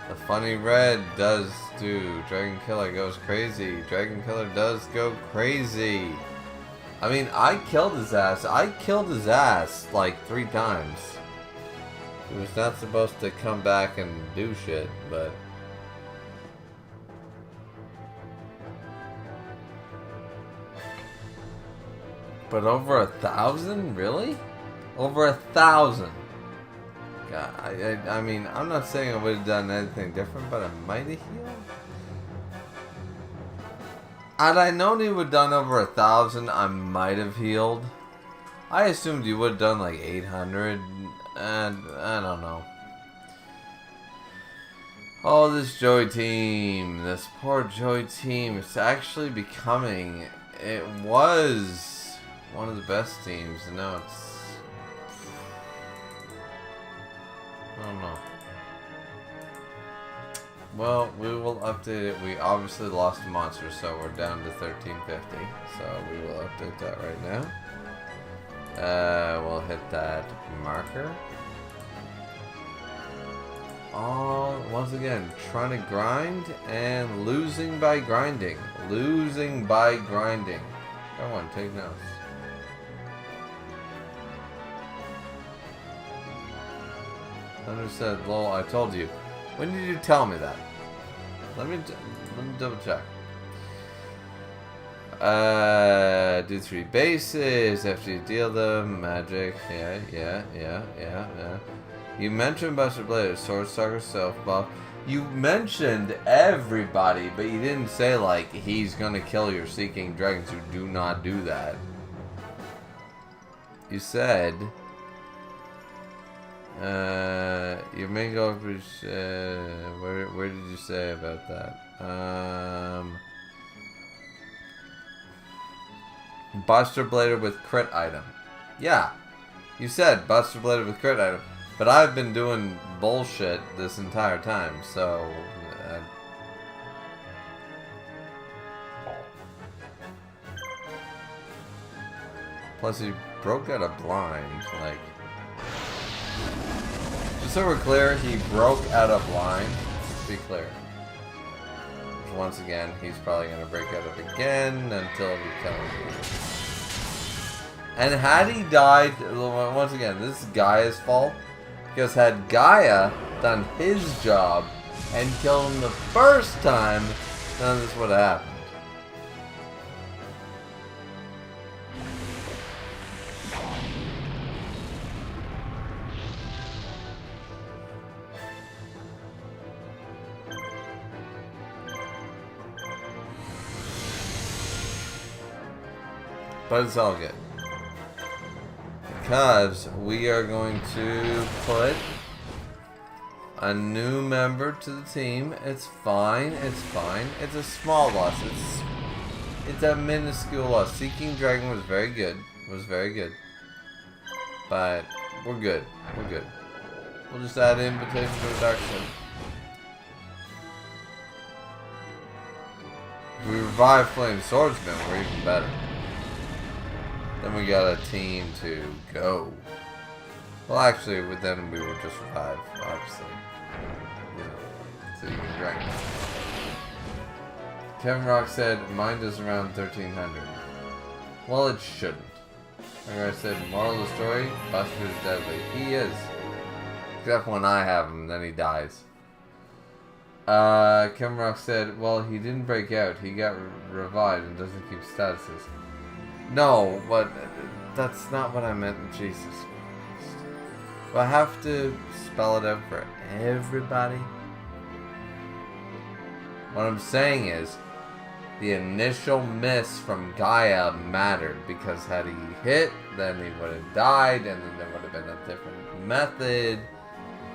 The funny red does do. Dragon Killer goes crazy. Dragon Killer does go crazy. I mean, I killed his ass. I killed his ass like 3 times. He was not supposed to come back and do shit, but... But over 1,000? Really? Over 1,000! God, I mean, I'm not saying I would have done anything different, but I might have healed. Had I known he would have done over 1,000, I might have healed. I assumed he would have done like 800. And I don't know. Oh, this Joey team. This poor Joey team. It's actually becoming... It was one of the best teams. And now it's... I don't know. Well, we will update it. We obviously lost a monster, so we're down to 1350. So we will update that right now. We'll hit that marker. Oh, once again, trying to grind and losing by grinding. Losing by grinding. Come on, take notes. Thunder said, lol, I told you. When did you tell me that? Let me double check. Do 3 bases after you deal them. Magic. Yeah. You mentioned Buster Blader, Sword Stalker, Self Buff. You mentioned everybody, but you didn't say, like, he's gonna kill your Seeking Dragons who do not do that. You said... your main goal is... where did you say about that? Buster Blader with crit item. Yeah. You said Buster Blader with crit item. But I've been doing bullshit this entire time, so... Plus he broke out a blind, like... Just so we're clear, he broke out a blind. Let's be clear. Once again, he's probably going to break out of it again until he kills me. And had he died... Once again, this is Gaia's fault. Because had Gaia done his job and killed him the first time, none of this would have happened. But it's all good. Because we are going to put a new member to the team. It's fine. It's fine. It's a small loss. It's a minuscule loss. Seeking Dragon was very good. But we're good. We're good. We'll just add Invitation to the Dark Side. If we revive Flame Swordsman, we're even better. Then we got a team to go. Well, actually, then we would just revive, obviously. You know, so you can drag it. Kevin Rock said, mine is around 1300. Well, it shouldn't. Like I said, moral of the story, Buster is deadly. He is. Except when I have him, then he dies. Kevin Rock said, well, he didn't break out. He got revived and doesn't keep statuses. No, but that's not what I meant. Jesus Christ. Do I have to spell it out for everybody? What I'm saying is, the initial miss from Gaia mattered, because had he hit, then he would have died, and then there would have been a different method.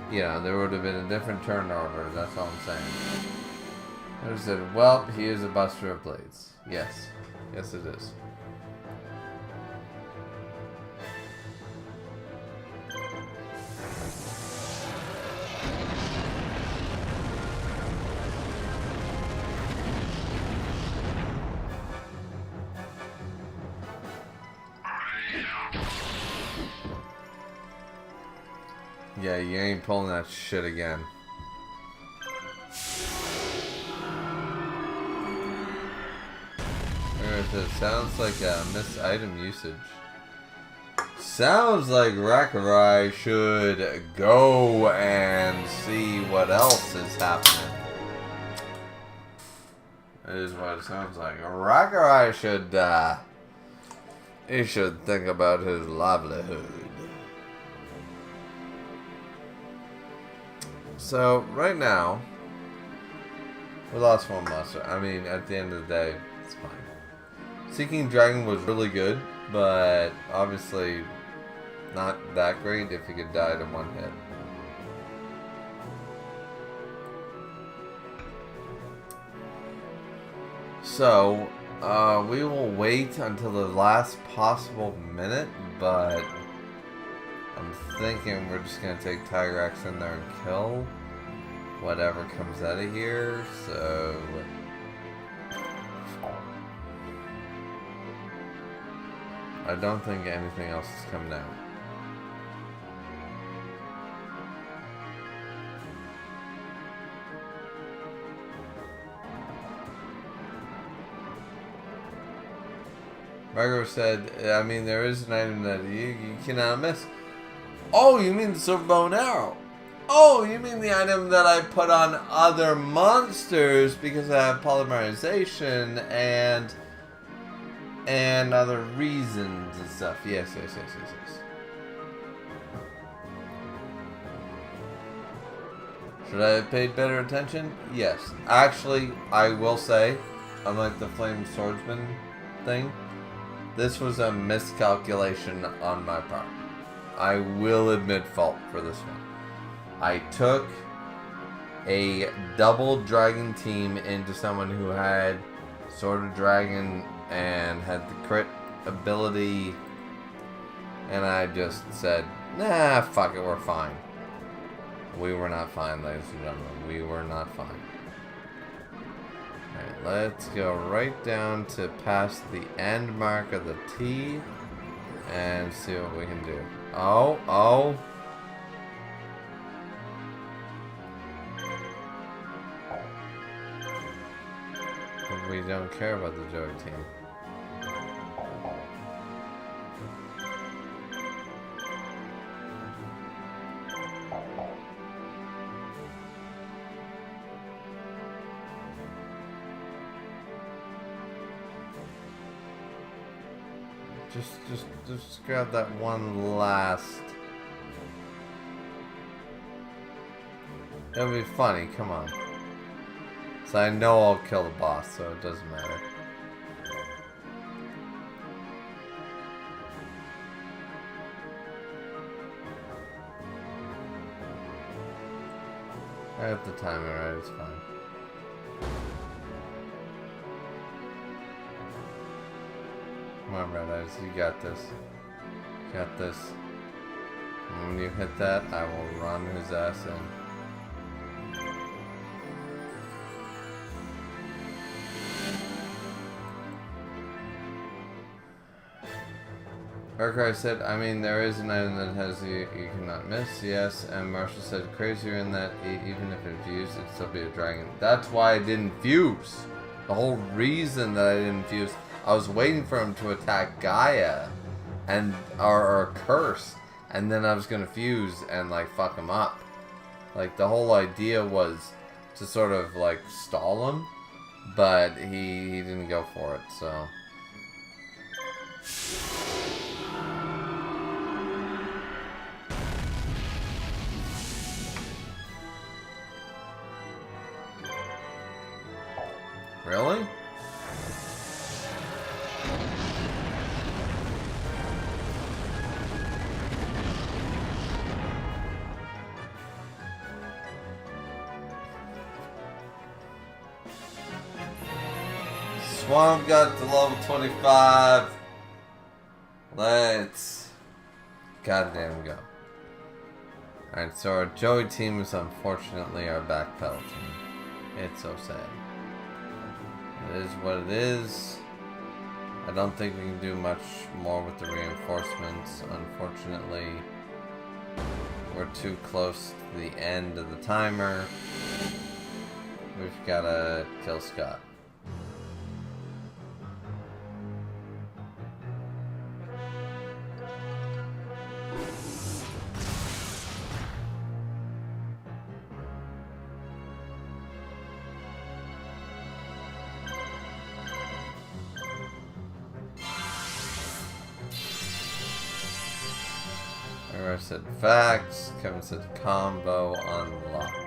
You know, there would have been a different turnover. That's all I'm saying. I said, well, he is a Buster of Blades. Yes. Yes, it is. Yeah, you ain't pulling that shit again. It sounds like a missed item usage. Sounds like Rakarai should go and see what else is happening. That is what it sounds like. Rakarai should, he should think about his livelihood. So, right now, we lost one monster. I mean, at the end of the day, it's fine. Seeking Dragon was really good, but obviously not that great if you could die to one hit. So, we will wait until the last possible minute, but I'm thinking we're just going to take Tigrex in there and kill whatever comes out of here, so... I don't think anything else is coming out. Margot said, I mean, there is an item that you cannot miss. Oh, you mean the silver bow and arrow? Oh, you mean the item that I put on other monsters because I have polymerization and and other reasons and stuff. Yes. Should I have paid better attention? Yes. Actually, I will say, unlike the Flame Swordsman thing, this was a miscalculation on my part. I will admit fault for this one. I took a double dragon team into someone who had Sword of Dragon and had the crit ability, and I just said, nah, fuck it, we're fine. We were not fine, ladies and gentlemen. We were not fine. Alright, let's go right down to past the end mark of the T and see what we can do. Oh. But we don't care about the Joey team. Just grab that one last. It'll be funny, come on. So I know I'll kill the boss, so it doesn't matter. I have the timer right, it's fine. Come on, Red Eyes, you got this. You got this. And when you hit that, I will run his ass in. Arcry said, I mean, there is an item that has you cannot miss, yes. And Marshall said, crazier in that even if it fused, it'd still be a dragon. That's why I didn't fuse. The whole reason that I didn't fuse, I was waiting for him to attack Gaia and or Curse, and then I was gonna fuse and like fuck him up. Like the whole idea was to sort of like stall him, but he didn't go for it, so. Really? Swamp got to level 25. Let's goddamn go. Alright, so our Joey team is unfortunately our backpedal team. It's so sad. It is what it is. I don't think we can do much more with the reinforcements. Unfortunately, we're too close to the end of the timer. We've gotta kill Scott. I said facts. Kevin said combo unlocked.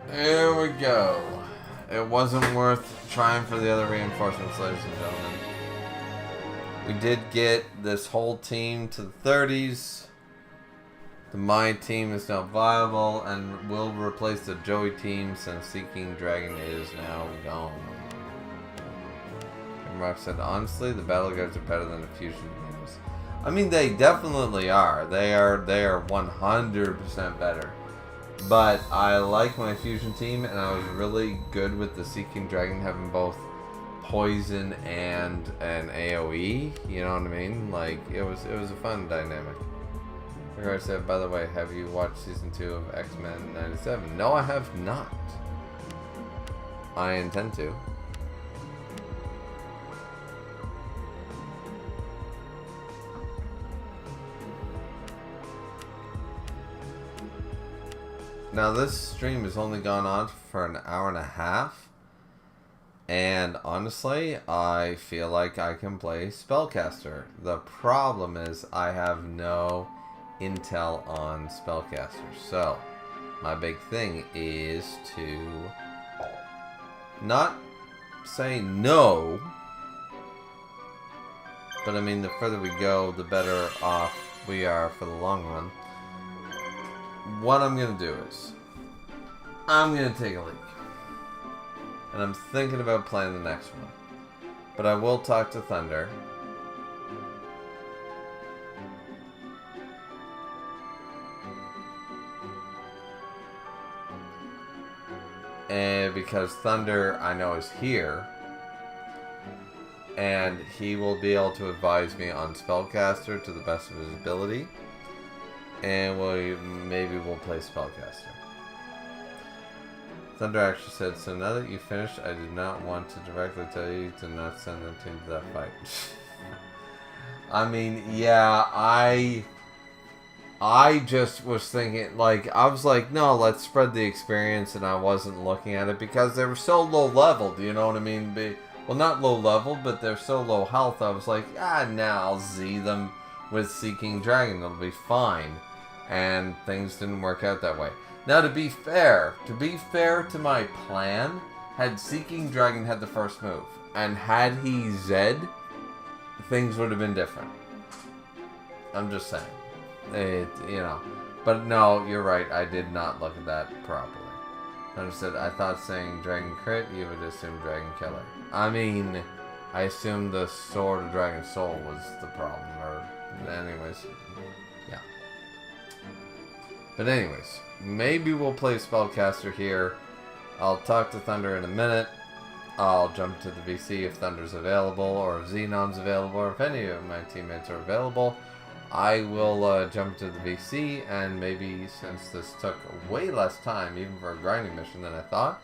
There we go. It wasn't worth trying for the other reinforcements, ladies and gentlemen. We did get this whole team to the 30s. The My team is now viable and will replace the Joey team since Seeking Dragon is now gone. And Rock said, honestly, the Battle Guards are better than the Fusion teams. I mean, they definitely are. They are 100% better. But I like my Fusion team, and I was really good with the Seeking Dragon having both poison and an AoE. You know what I mean? Like it was a fun dynamic. Ricardo said, by the way, have you watched season 2 of X-Men 97? No, I have not. I intend to. Now this stream has only gone on for an hour and a half. And honestly, I feel like I can play Spellcaster. The problem is I have no intel on Spellcaster. So, my big thing is to not say no, but I mean the further we go, the better off we are for the long run. What I'm going to do is, I'm going to take a leak. And I'm thinking about playing the next one. But I will talk to Thunder. And because Thunder, I know, is here. And he will be able to advise me on Spellcaster to the best of his ability. And maybe we'll play Spellcaster. Thunder actually said, so now that you finished, I did not want to directly tell you to not send them to that fight. I mean, yeah, I just was thinking, like, I was like, no, let's spread the experience, and I wasn't looking at it because they were so low level, do you know what I mean? Well, not low level, but they're so low health, I was like, now I'll Z them with Seeking Dragon, it'll be fine. And things didn't work out that way. Now, to be fair to my plan, had Seeking Dragon had the first move, and had he Zed, things would have been different. I'm just saying. But no, you're right, I did not look at that properly. I said, I thought saying Dragon Crit, you would assume Dragon Killer. I mean, I assumed the Sword of Dragon Soul was the problem, anyways. Yeah. But anyways, maybe we'll play Spellcaster here. I'll talk to Thunder in a minute. I'll jump to the VC if Thunder's available, or if Xenon's available, or if any of my teammates are available. I will jump to the VC, and maybe since this took way less time, even for a grinding mission than I thought,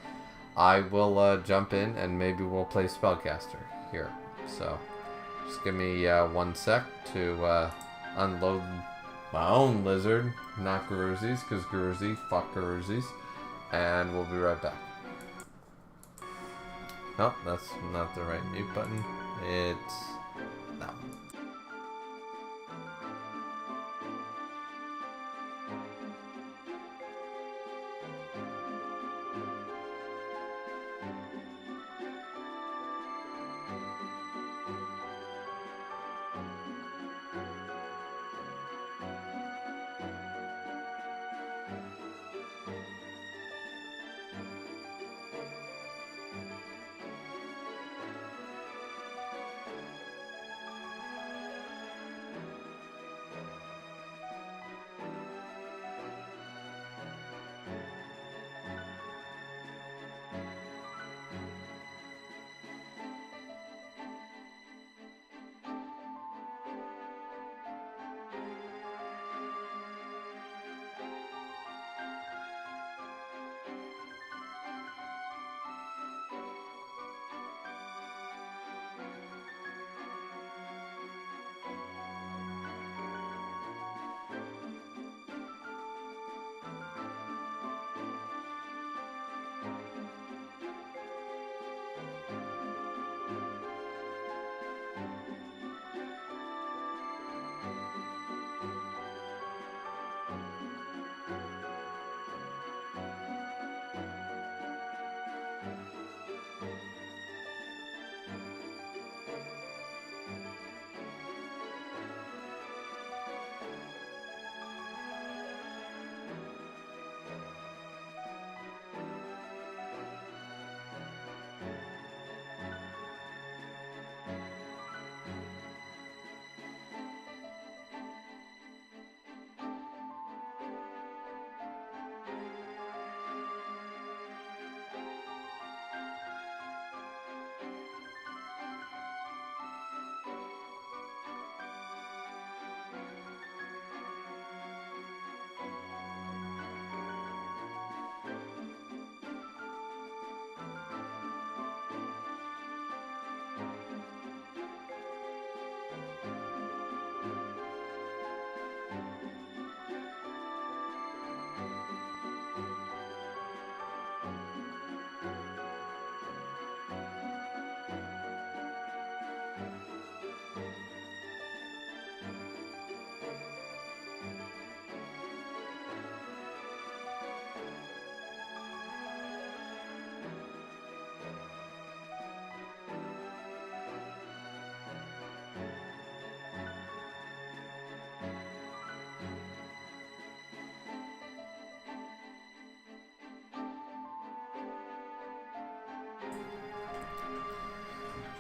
I will jump in and maybe we'll play Spellcaster here. So, just give me 1 sec to unload my own lizard, not Garuzi's, because Garuzi, fuck Garuzi's, and we'll be right back. Nope, that's not the right mute button. It's that one.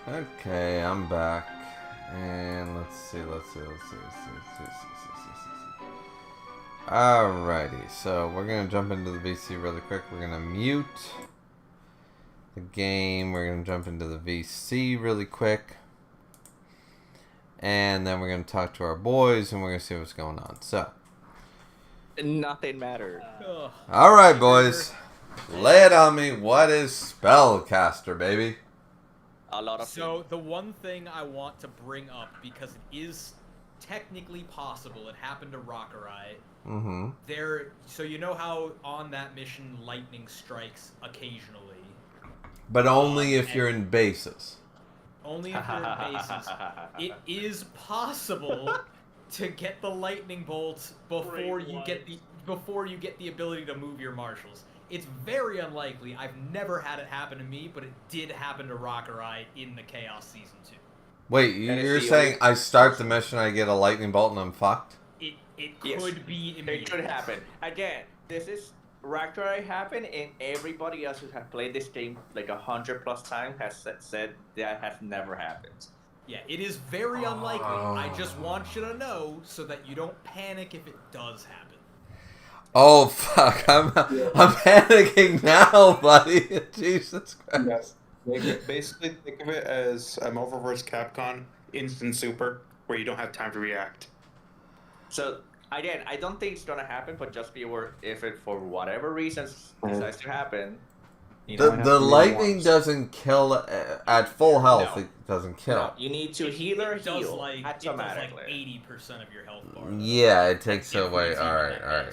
Okay, I'm back. And let's see. Alrighty, so we're going to jump into the VC really quick. We're going to mute the game. We're going to jump into the VC really quick. And then we're going to talk to our boys and we're going to see what's going on. So, nothing mattered. Alright, boys. Lay it on me. What is Spellcaster, baby? A lot of So the one thing I want to bring up, because it is technically possible, it happened to Rockerai. Mm-hmm. So you know how on that mission lightning strikes occasionally? But only if you're in bases. Only if you're in bases. It is possible to get the lightning bolts before you get the ability to move your marshals. It's very unlikely. I've never had it happen to me, but it did happen to Rockerai in the Chaos Season 2. Wait, you're saying I start the mission, I get a lightning bolt, and I'm fucked? It could be immediate. It could happen. Again, this is Ragdorai happened, and everybody else who has played this game like 100+ times has said that has never happened. Yeah, it is very unlikely. I just want you to know so that you don't panic if it does happen. Oh fuck! I'm panicking now, buddy. Jesus Christ. Yes. Basically, think of it as a Marvel vs. Capcom instant super, where you don't have time to react. So again, I don't think it's gonna happen, but just be aware if it for whatever reasons decides to happen. The lightning doesn't kill at full health. No. It doesn't kill. No, you need to heal It automatically. does like 80% of your health bar. Yeah, it takes away. All right.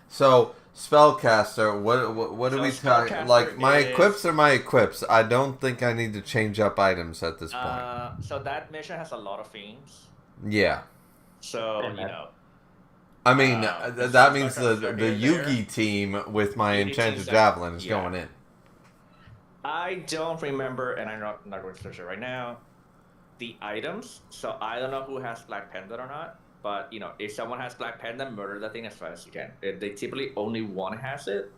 So Spellcaster, what do we talk? Like my equips are my equips. I don't think I need to change up items at this point. So that mission has a lot of themes. Yeah. So you know. I mean, that means the Yugi team with my Enchanted Javelin is going in. I don't remember, and I'm not going to search it right now, the items. So I don't know who has Black Pendant or not. But, you know, if someone has Black Pendant, murder that thing as fast as you can. They typically only one has it,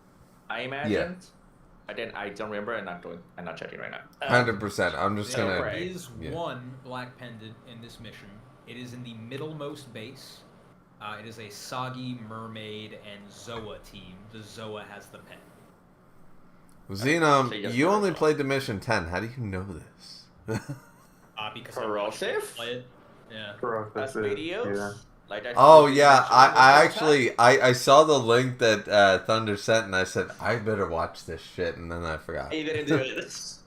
I imagine. Yeah. Again, I don't remember, and I'm not checking right now. 100%. I'm just gonna. There is one Black Pendant in this mission. It is in the middlemost base. It is a Sagi, Mermaid, and Zoa team. The Zoa has the pen. Xenom, you only played the mission 10. How do you know this? Because Corrosive? Yeah. That's videos? Yeah. Like I actually I saw the link that Thunder sent and I said I better watch this shit and then I forgot. He didn't do it.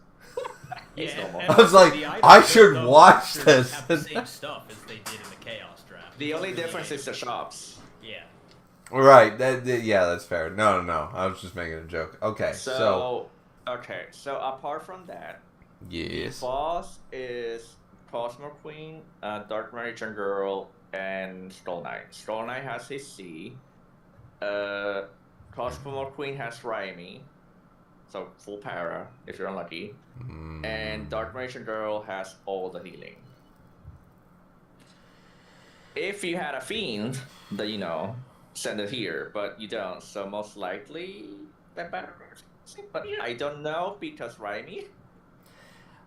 I was like, I should watch this. Have the same stuff as they did in the Chaos Draft. The only difference is the shops. Yeah. Right. Yeah, that's fair. No. I was just making a joke. Okay. So apart from that, yes. The boss is Cosmo Queen, Dark Merchant Girl, and Skull Knight. Skull Knight has his C. Cosmo Queen has Raimi, so full para if you're unlucky. And Dark Merchant Girl has all the healing. If you had a Fiend, then send it here, but you don't, so most likely that better. But I don't know because Raimi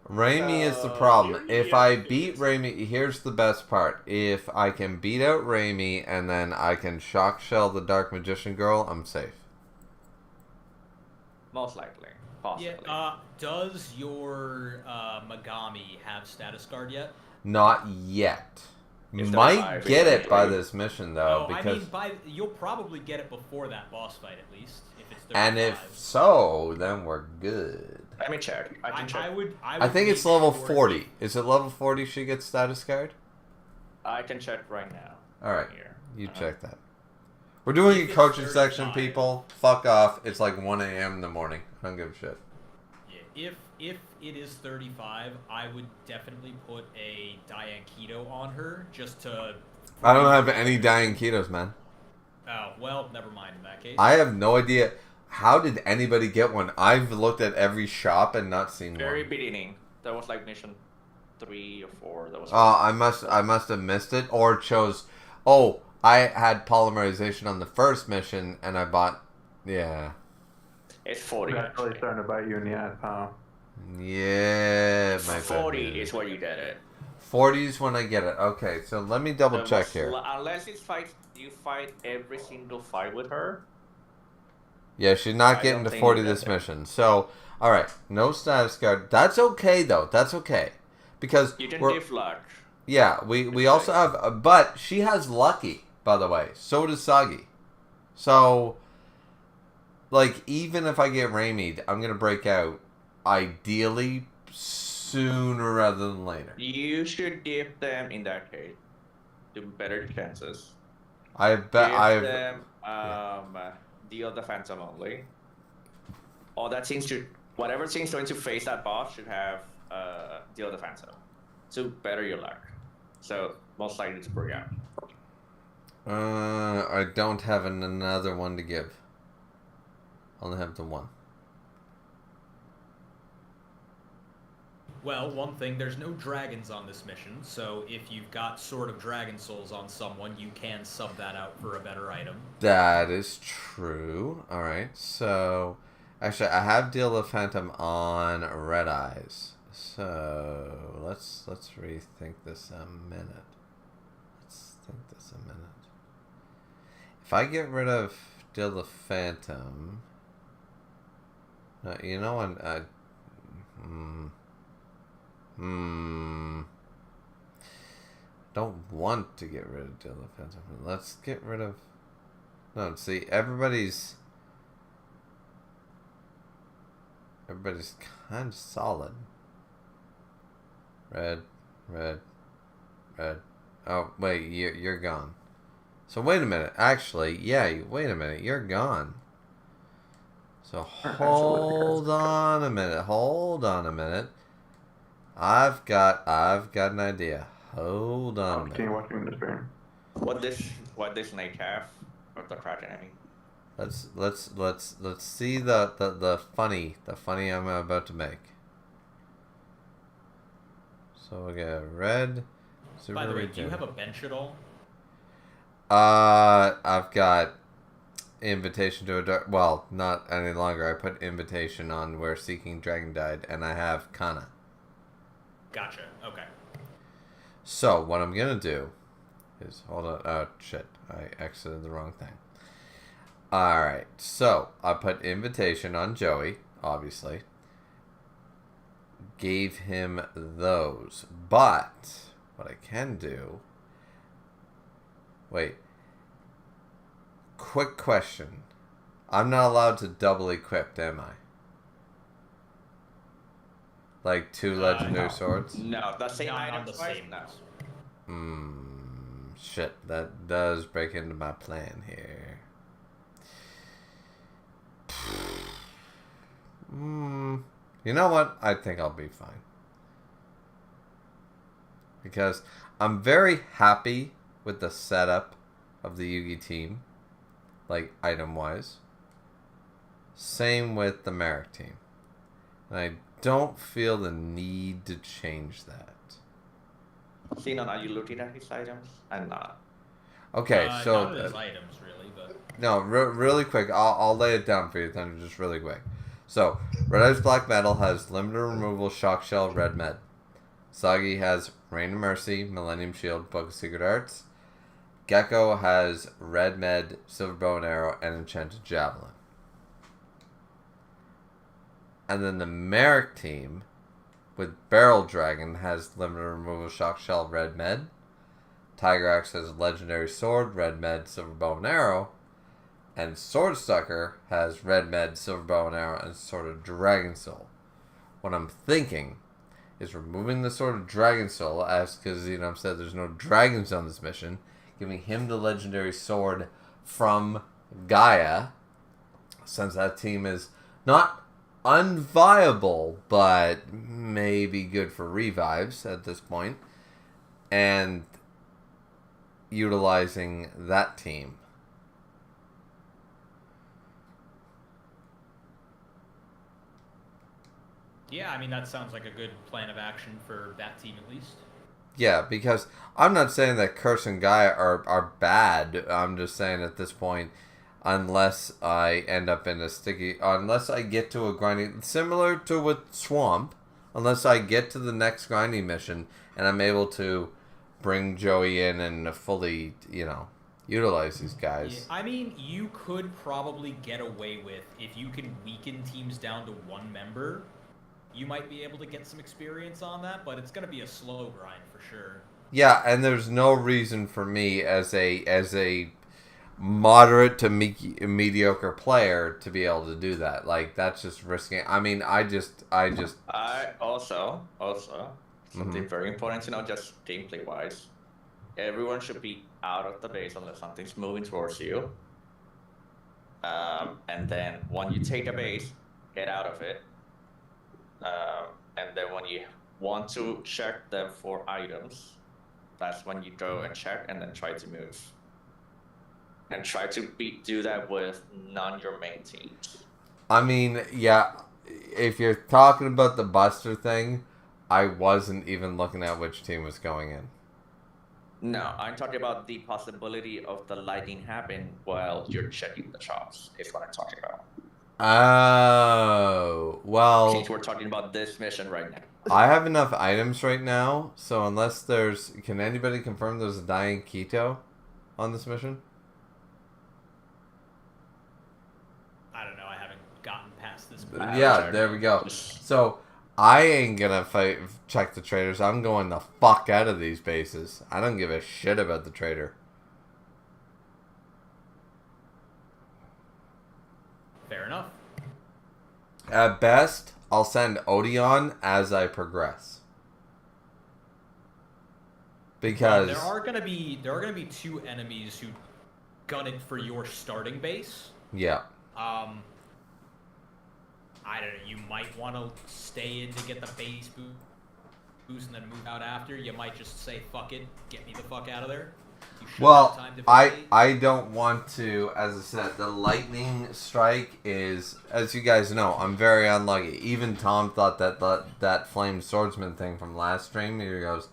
is the problem. If I beat Raimi, here's the best part. If I can beat out Raimi and then I can shock shell the Dark Magician Girl, I'm safe. Most likely. Possibly. Yeah, does your Megami have status guard yet? Not yet. Might get it by this mission though, because you'll probably get it before that boss fight at least. If it's 35. And if so, then we're good. Let me check. I can check. I think it's level 40. Is it level 40 she gets status guard? I can check right now. Alright, you check that. We're doing a coaching section, people. Fuck off. It's like 1 a.m. in the morning. I don't give a shit. Yeah, if it is 35, I would definitely put a Diane Keto on her just to... I don't have any Diane Ketos, man. Oh, well, never mind in that case. I have no idea. How did anybody get one? I've looked at every shop and not seen Very one. beginning. That was like mission 3 or 4. That was. I must have missed it or chose. Oh, I had polymerization on the first mission and I bought. Yeah. It's 40. That's really starting to bite you in the ass, pal. Yeah, my 40 bad. is where you get it. 40 is when I get it. Okay, so let me double check here. Unless you fight every single fight with her. Yeah, she's not I getting don't to think 40 you this get it. mission. So, alright, no status card. That's okay, though. That's okay. Because You can we're... give luck. Yeah, we also have... but she has Lucky, by the way. So does Sagi. So, like, even if I get Raimied, I'm going to break out, ideally, sooner rather than later. You should give them, in that case, to better chances. I bet Give them Deal the Phantom only. Or that seems to... Whatever seems going to face that boss should have Deal the Phantom. To better your luck. So, most likely to break out. I don't have another one to give. I only have the one. Well, one thing, there's no dragons on this mission, so if you've got Sword of Dragon Souls on someone, you can sub that out for a better item. That is true. Alright, so... Actually, I have Deal the Phantom on Red Eyes. So, let's rethink this a minute. Let's think this a minute. If I get rid of Deal the Phantom... you know what? Don't want to get rid of Deal the Phantom. Let's get rid of... No, see, everybody's kind of solid. Red. Oh, wait, you're gone. So wait a minute. Actually, yeah, wait a minute. You're gone. So hold on a minute. I've got an idea. Hold on a minute. Continue watching this turn. What this snake have? Or the Kraken, I mean. Let's see the funny I'm about to make. So we got red. Super By the way, regen. do you have a bench at all? I've got invitation to a dark. Well, not any longer. I put invitation on where Seeking Dragon died, and I have Kana. Gotcha. Okay. So what I'm gonna do is hold on. Oh shit! I exited the wrong thing. All right. So I put invitation on Joey, obviously. Gave him those, but what I can do. Wait. Quick question. I'm not allowed to double equip, am I? Like two legendary swords? No, the same Not item on the twice? same No. Shit. That does break into my plan here. You know what? I think I'll be fine. Because I'm very happy with the setup of the Yugi team. Like, item-wise. Same with the Merrick team. And I don't feel the need to change that. Sinon, are you looking at his items? I'm not. Okay, so... Not his items, really, but... No, really quick. I'll lay it down for you, Thunder, just really quick. So, Red Eyes Black Metal has limited removal, Shock Shell, Red Med. Sagi has Rain of Mercy, Millennium Shield, Book of Secret Arts. Gecko has Red Med, Silver Bow and Arrow, and Enchanted Javelin. And then the Merrick team, with Barrel Dragon, has limited removal, Shock Shell, Red Med. Tiger Axe has Legendary Sword, Red Med, Silver Bow and Arrow. And Sword Sucker has Red Med, Silver Bow and Arrow, and Sword of Dragon Soul. What I'm thinking is removing the Sword of Dragon Soul, as because said there's no dragons on this mission, giving him the Legendary Sword from Gaia, since that team is not unviable, but maybe good for revives at this point, and utilizing that team. Yeah, I mean, that sounds like a good plan of action for that team, at least. Yeah, because I'm not saying that Curse and Gaia are bad. I'm just saying at this point, unless I end up in a unless I get to a grinding, similar to with Swamp, unless I get to the next grinding mission and I'm able to bring Joey in and fully, utilize these guys. Yeah, I mean, you could probably get away with, if you can weaken teams down to one member, you might be able to get some experience on that, but it's going to be a slow grind for sure. Yeah, and there's no reason for me as a moderate to mediocre player to be able to do that. Like, that's just risking. I mean, I also something very important to know, just gameplay wise. Everyone should be out of the base unless something's moving towards you. And then when you take the base, get out of it. And then when you want to check them for items, that's when you go and check and then try to move. And try to do that with none your main teams. I mean, yeah, if you're talking about the Buster thing, I wasn't even looking at which team was going in. No, I'm talking about the possibility of the lightning happen while you're checking the shops, is what I'm talking about. Oh, well... Since we're talking about this mission right now. I have enough items right now, so unless there's... Can anybody confirm there's a dying Keto on this mission? I don't know, I haven't gotten past this point. Yeah, there we go. So, I ain't gonna check the traders. I'm going the fuck out of these bases. I don't give a shit about the trader. Fair enough. At best, I'll send Odeon as I progress. Because there are gonna be 2 enemies who gun it for your starting base. Yeah. I don't know. You might want to stay in to get the base boost and then move out after. You might just say fuck it, get me the fuck out of there. Well, I don't want to. As I said, the lightning strike is, as you guys know, I'm very unlucky. Even Tom thought that flame swordsman thing from last stream. He goes,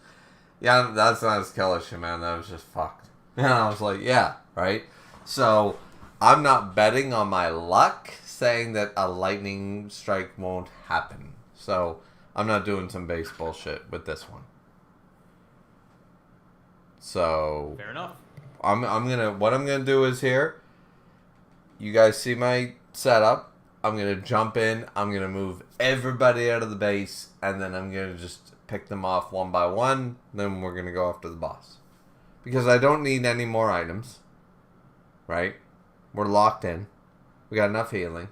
"Yeah, that's not as killer shit, man. That was just fucked." And I was like, "Yeah, right." So I'm not betting on my luck, saying that a lightning strike won't happen. So I'm not doing some base bullshit with this one. So fair enough. What I'm gonna do is here. You guys see my setup. I'm gonna jump in. I'm gonna move everybody out of the base, and then I'm gonna just pick them off one by one. Then we're gonna go after the boss, because I don't need any more items. Right? We're locked in. We got enough healing.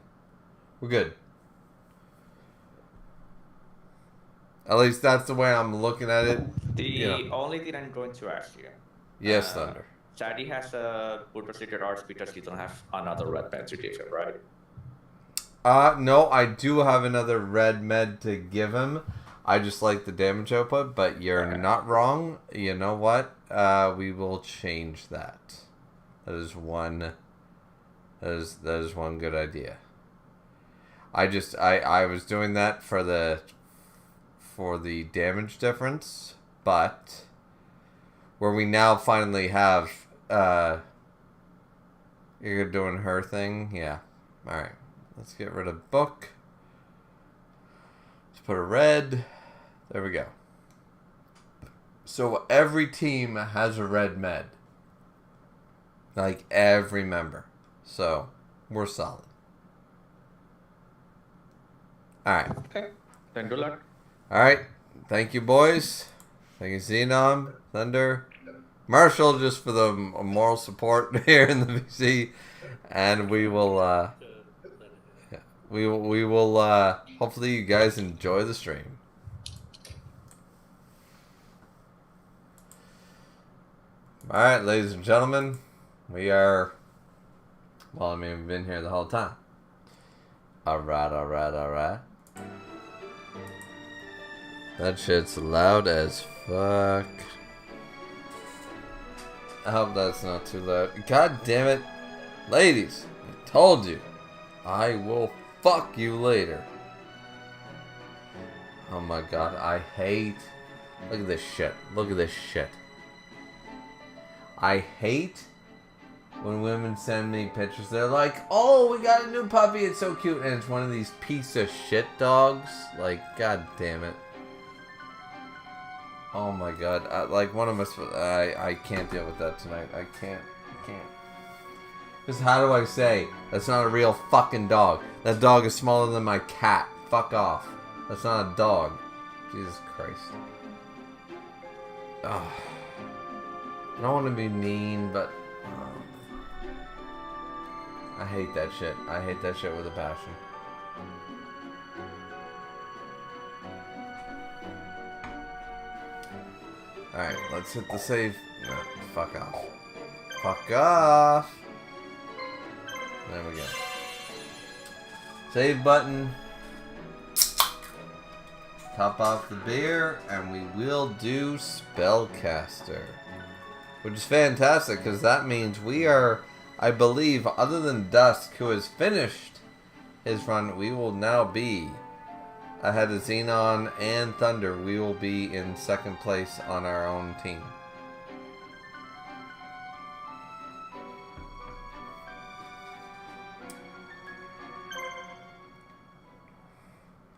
We're good. At least that's the way I'm looking at it. The only thing I'm going to ask you. Yes, Thunder. Sadie has a good procedure arts because you don't have another red band to give him, right? No, I do have another red med to give him. I just like the damage output, but you're not wrong. You know what? We will change that. That is one good idea. I was doing that for the damage difference, but where we now finally have you're doing her thing, yeah. Alright. Let's get rid of book. Let's put a red. There we go. So every team has a red med. Like every member. So we're solid. Alright. Okay. Then good luck. Alright. Thank you, boys. Thank you, Xenom, Thunder, Marshall, just for the moral support here in the VC. And we will hopefully you guys enjoy the stream. Alright, ladies and gentlemen, we are, well, I mean, we've been here the whole time. Alright. That shit's loud as fuck. I hope that's not too loud. God damn it. Ladies, I told you. I will fuck you later. Oh my god, I hate... Look at this shit. I hate when women send me pictures, they're like, "Oh, we got a new puppy. It's so cute," and it's one of these piece of shit dogs. Like, god damn it. Oh my god. Like, one of us. I can't deal with that tonight. I can't. Because how do I say that's not a real fucking dog? That dog is smaller than my cat. Fuck off. That's not a dog. Jesus Christ. Oh. I don't want to be mean, but I hate that shit. I hate that shit with a passion. Alright, let's hit the save. No, fuck off. Fuck off! There we go. Save button. Top off the beer, and we will do Spellcaster. Which is fantastic, because that means we are, I believe, other than Dusk, who has finished his run, we will now be ahead of Xenon and Thunder. We will be in second place on our own team.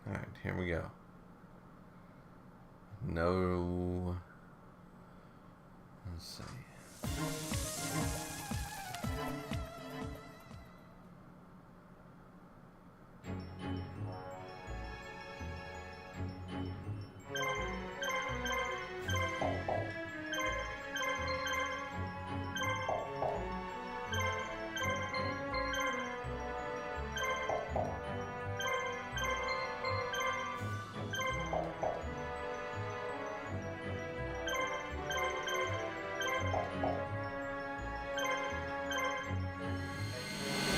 Alright, here we go. No. Let's see.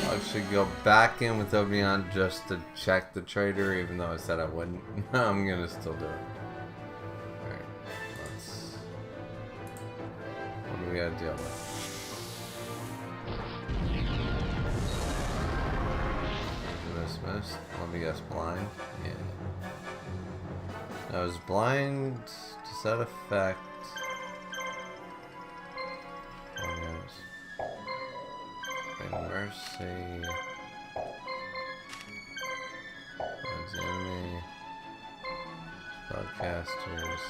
I should go back in with Obion just to check the trader, even though I said I wouldn't. I'm gonna still do it. Alright, let's... What do we gotta deal with? Dismissed. Let me guess, blind? Yeah. I was blind to set effect. Mercy. That's enemy. Spellcasters.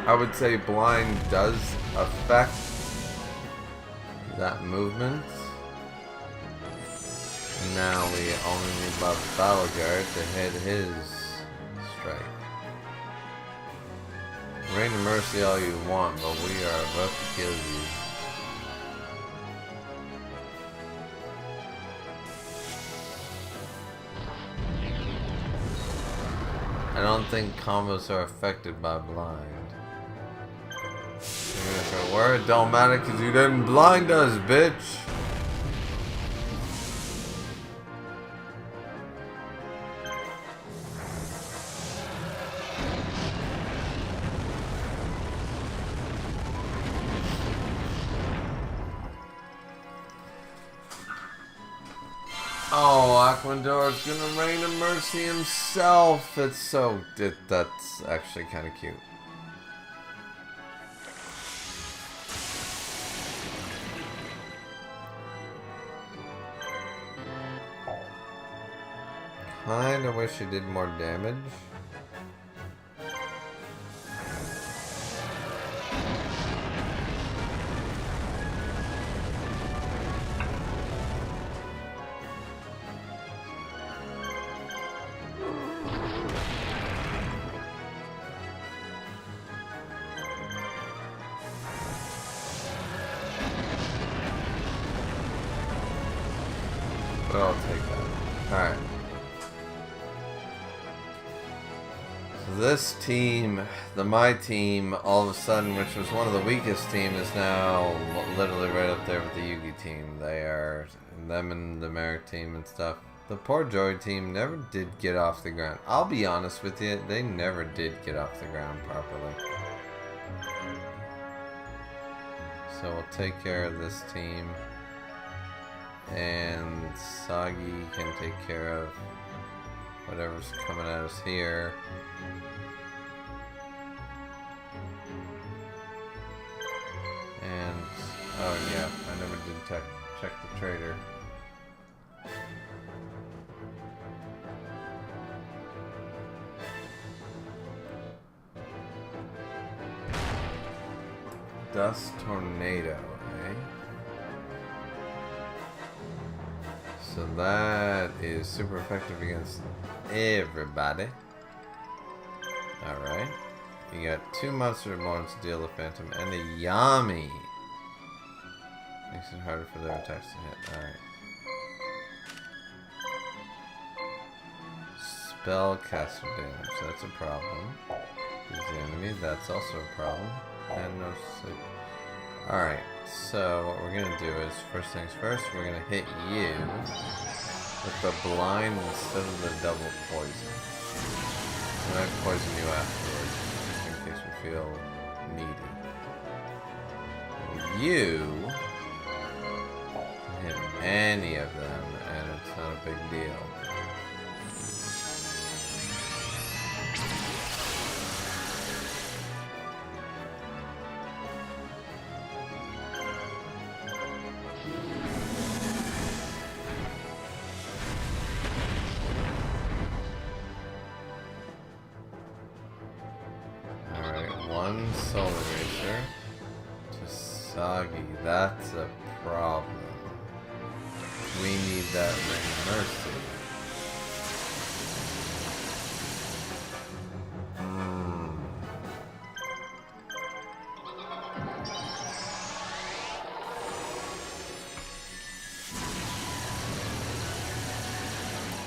I would say blind does affect that movement. Now we only need Bob Balagard to hit his strike. Rain of Mercy all you want, but we are about to kill you. I don't think combos are affected by blind. Word don't matter because you didn't blind us, bitch. Oh, Aquandor's gonna rain of mercy himself. It's so... that's actually kind of cute. Kinda wish he did more damage. But I'll take that. Alright. This team, my team, all of a sudden, which was one of the weakest teams, is now literally right up there with the Yugi team. They are, them and the Merrick team and stuff. The poor Joy team never did get off the ground. I'll be honest with you, they never did get off the ground properly. So we'll take care of this team. And Sagi can take care of whatever's coming at us here. And, oh yeah, I never did check the trader. Dust Tornado, eh? So that is super effective against everybody. Alright. You got 2 monster morons to deal with Phantom and a Yami. Makes it harder for their attacks to hit. Alright. Spellcaster damage, that's a problem. Use the enemy, that's also a problem. And no sleep. Alright, so what we're gonna do is, first things first, we're gonna hit you with the blind instead of the double poison. And I poison you afterwards, just in case we feel needy. You can hit any of them, and it's not a big deal. One Solar Racer to Sagi. That's a problem. We need that Ring of Mercy.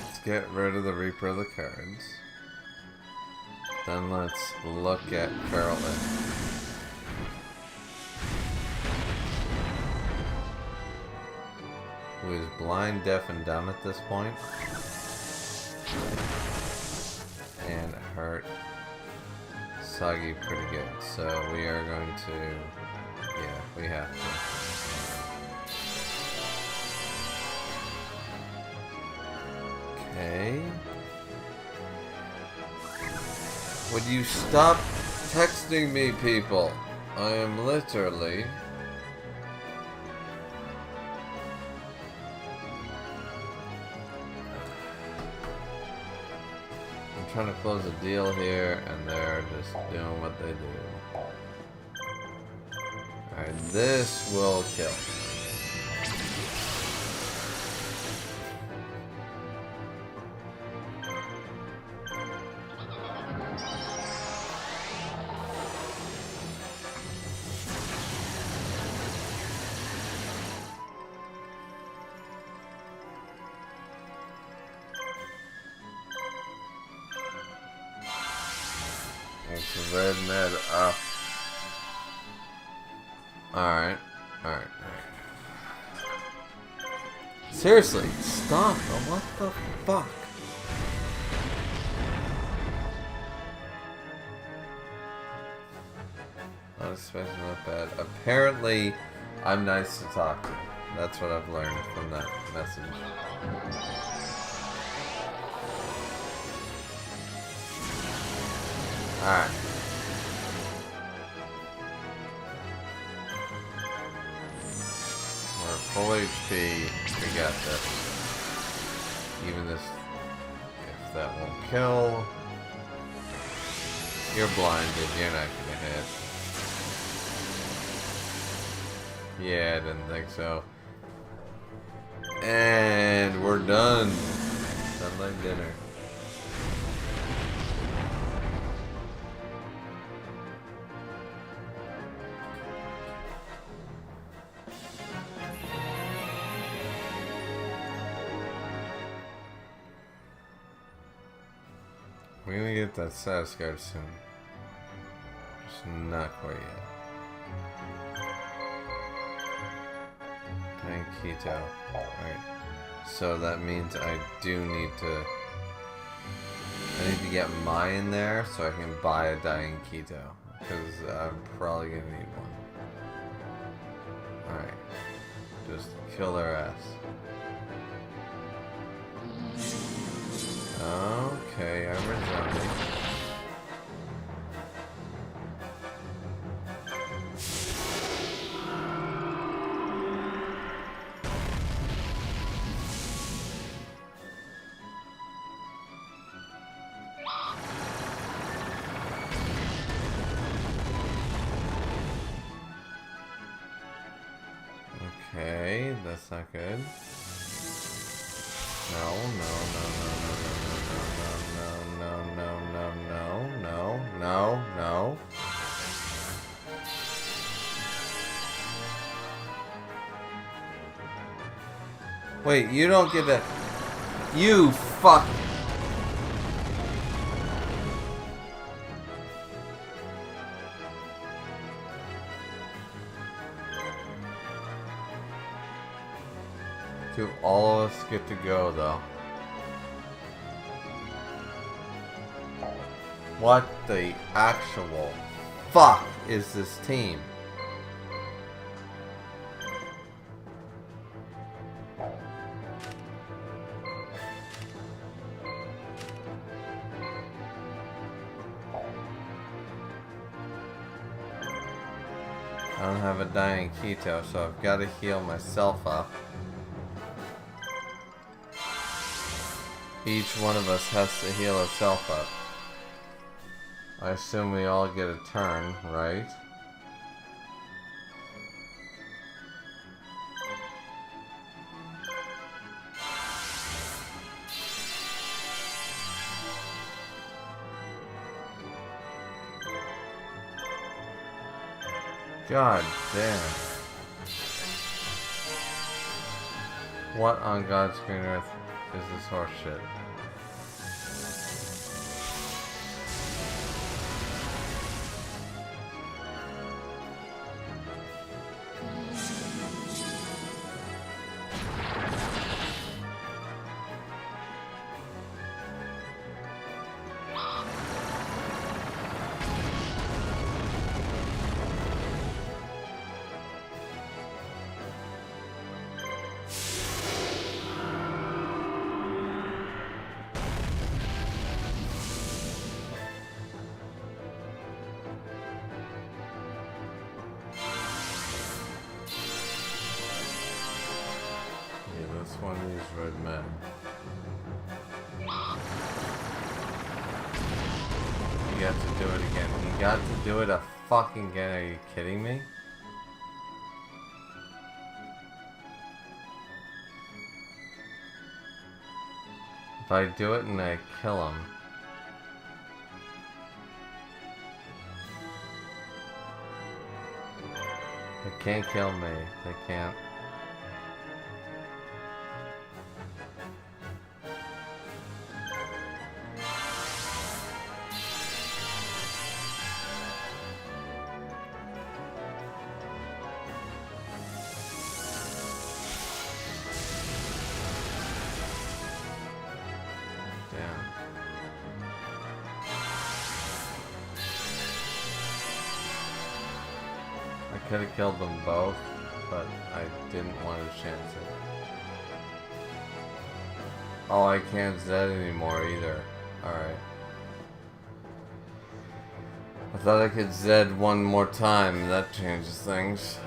Let's get rid of the Reaper of the cards. Then let's look at Carolyn. Who is blind, deaf, and dumb at this point. And hurt Sagi pretty good. So we are going to... yeah, we have to. Okay. Would you stop texting me, people? I am literally... I'm trying to close a deal here, and they're just doing what they do. Alright, this will kill. It's a red med up. Alright. Seriously, stop. What the fuck? Not expecting that bad. Apparently, I'm nice to talk to. That's what I've learned from that message. Alright. We're at full HP. We got this. Even this, if that won't kill, you're blinded. You're not gonna hit. Yeah, I didn't think so. And we're done. Done like dinner. We're gonna get that status card soon. Just not quite yet. Dying Keto. Alright. So that means I do need to... I need to get Mai in there so I can buy a Dying Keto. Because I'm probably gonna need one. kill their ass. Okay, I'm a zombie. Okay, that's not good. No, no, no, no, no, no, no, no, no, no, no, no, no. Wait, you don't get that. You fuck. Do all of us get to go, though? What the actual fuck is this team? I don't have a dying keto, so I've got to heal myself up. Each one of us has to heal herself up. I assume we all get a turn, right? God damn. What on God's green earth is this horse shit? One of these red men. He got to do it again. He got to do it fucking again. Are you kidding me? If I do it and I kill him. They can't kill me. They can't. I could have killed them both, but I didn't want to chance it. Oh, I can't Zed anymore either. Alright. I thought I could Zed one more time. That changes things.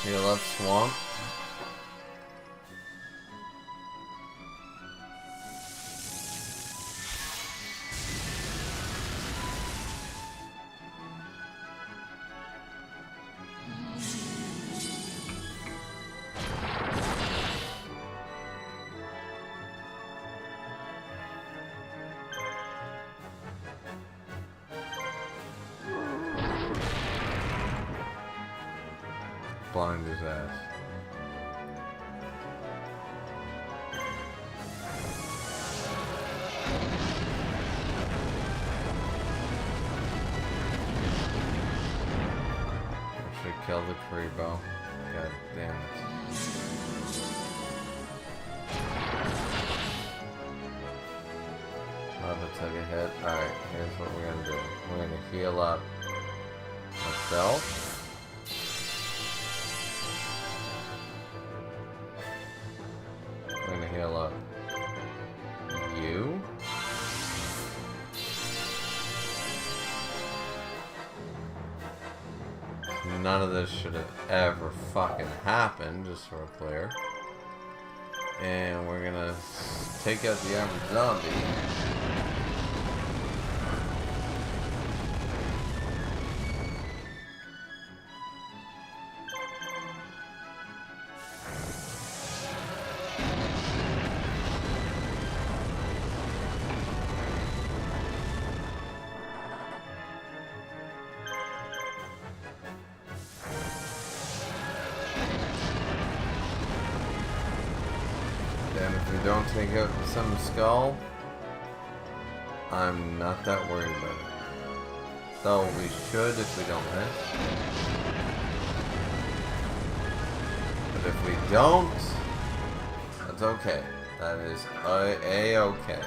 Heal up swamp. Blind his ass. I should kill the Griever. God damn it. took a hit. Alright, here's what we're gonna do. We're gonna heal up myself. We're gonna heal up you. None of this should have ever fucking happened, just so we're clear. And we're gonna take out the armored zombie. And if we don't take out some skull, I'm not that worried about it. Though we should if we don't miss. But if we don't, that's okay. That is A-okay.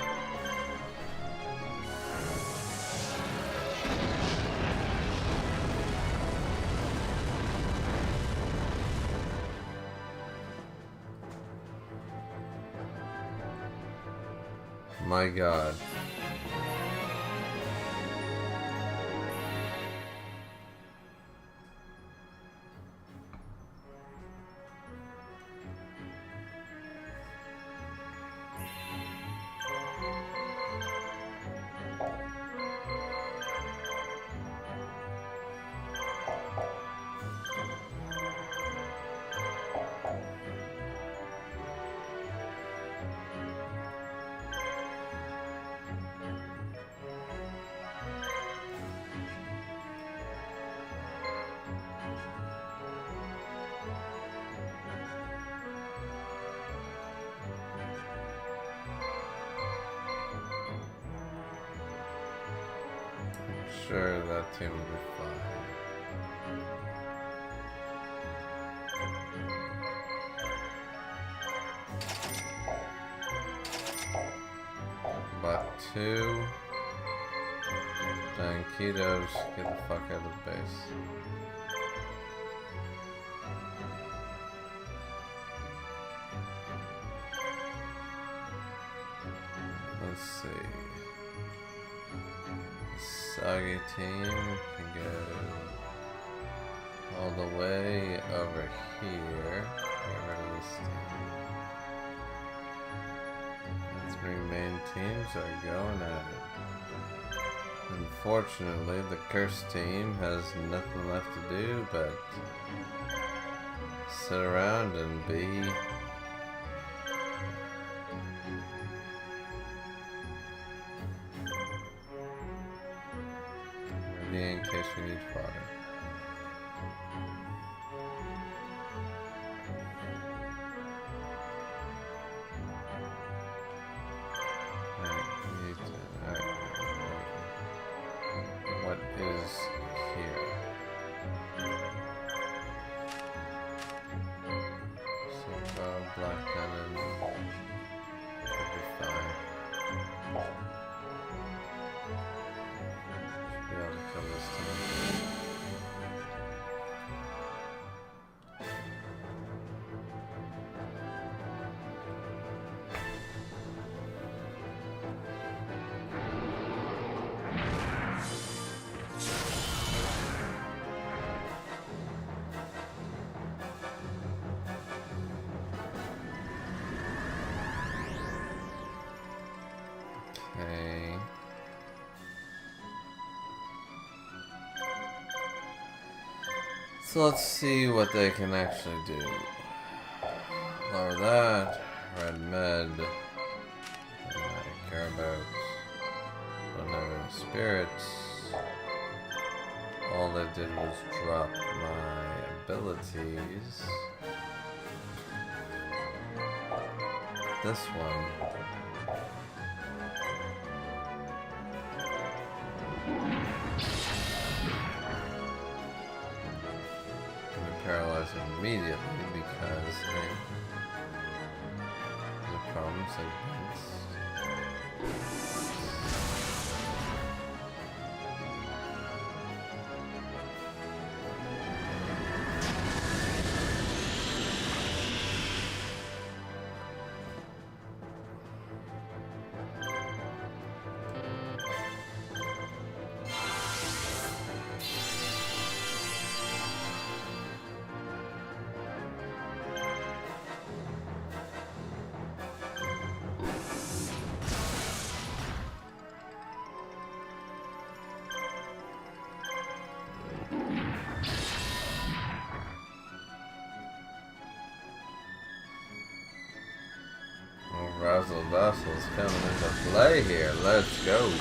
My God. Sure, that team will be fine. But two Dankitos, get the fuck out of the base. Let's see. Sagi team can go all the way over here. Get rid of this team. These three main teams are going at it. Unfortunately, the cursed team has nothing left to do but sit around and be in case we need fodder. Alright, we need to, alright. What is here? So, black cannon should be fine. Should be able to kill this team. Okay. So let's see what they can actually do. Lower that. Red med. I care about. Don't have any spirits. All they did was drop my abilities. This one. Paralyze immediately because the problems against Razzle Dazzle's coming into play here. Let's go.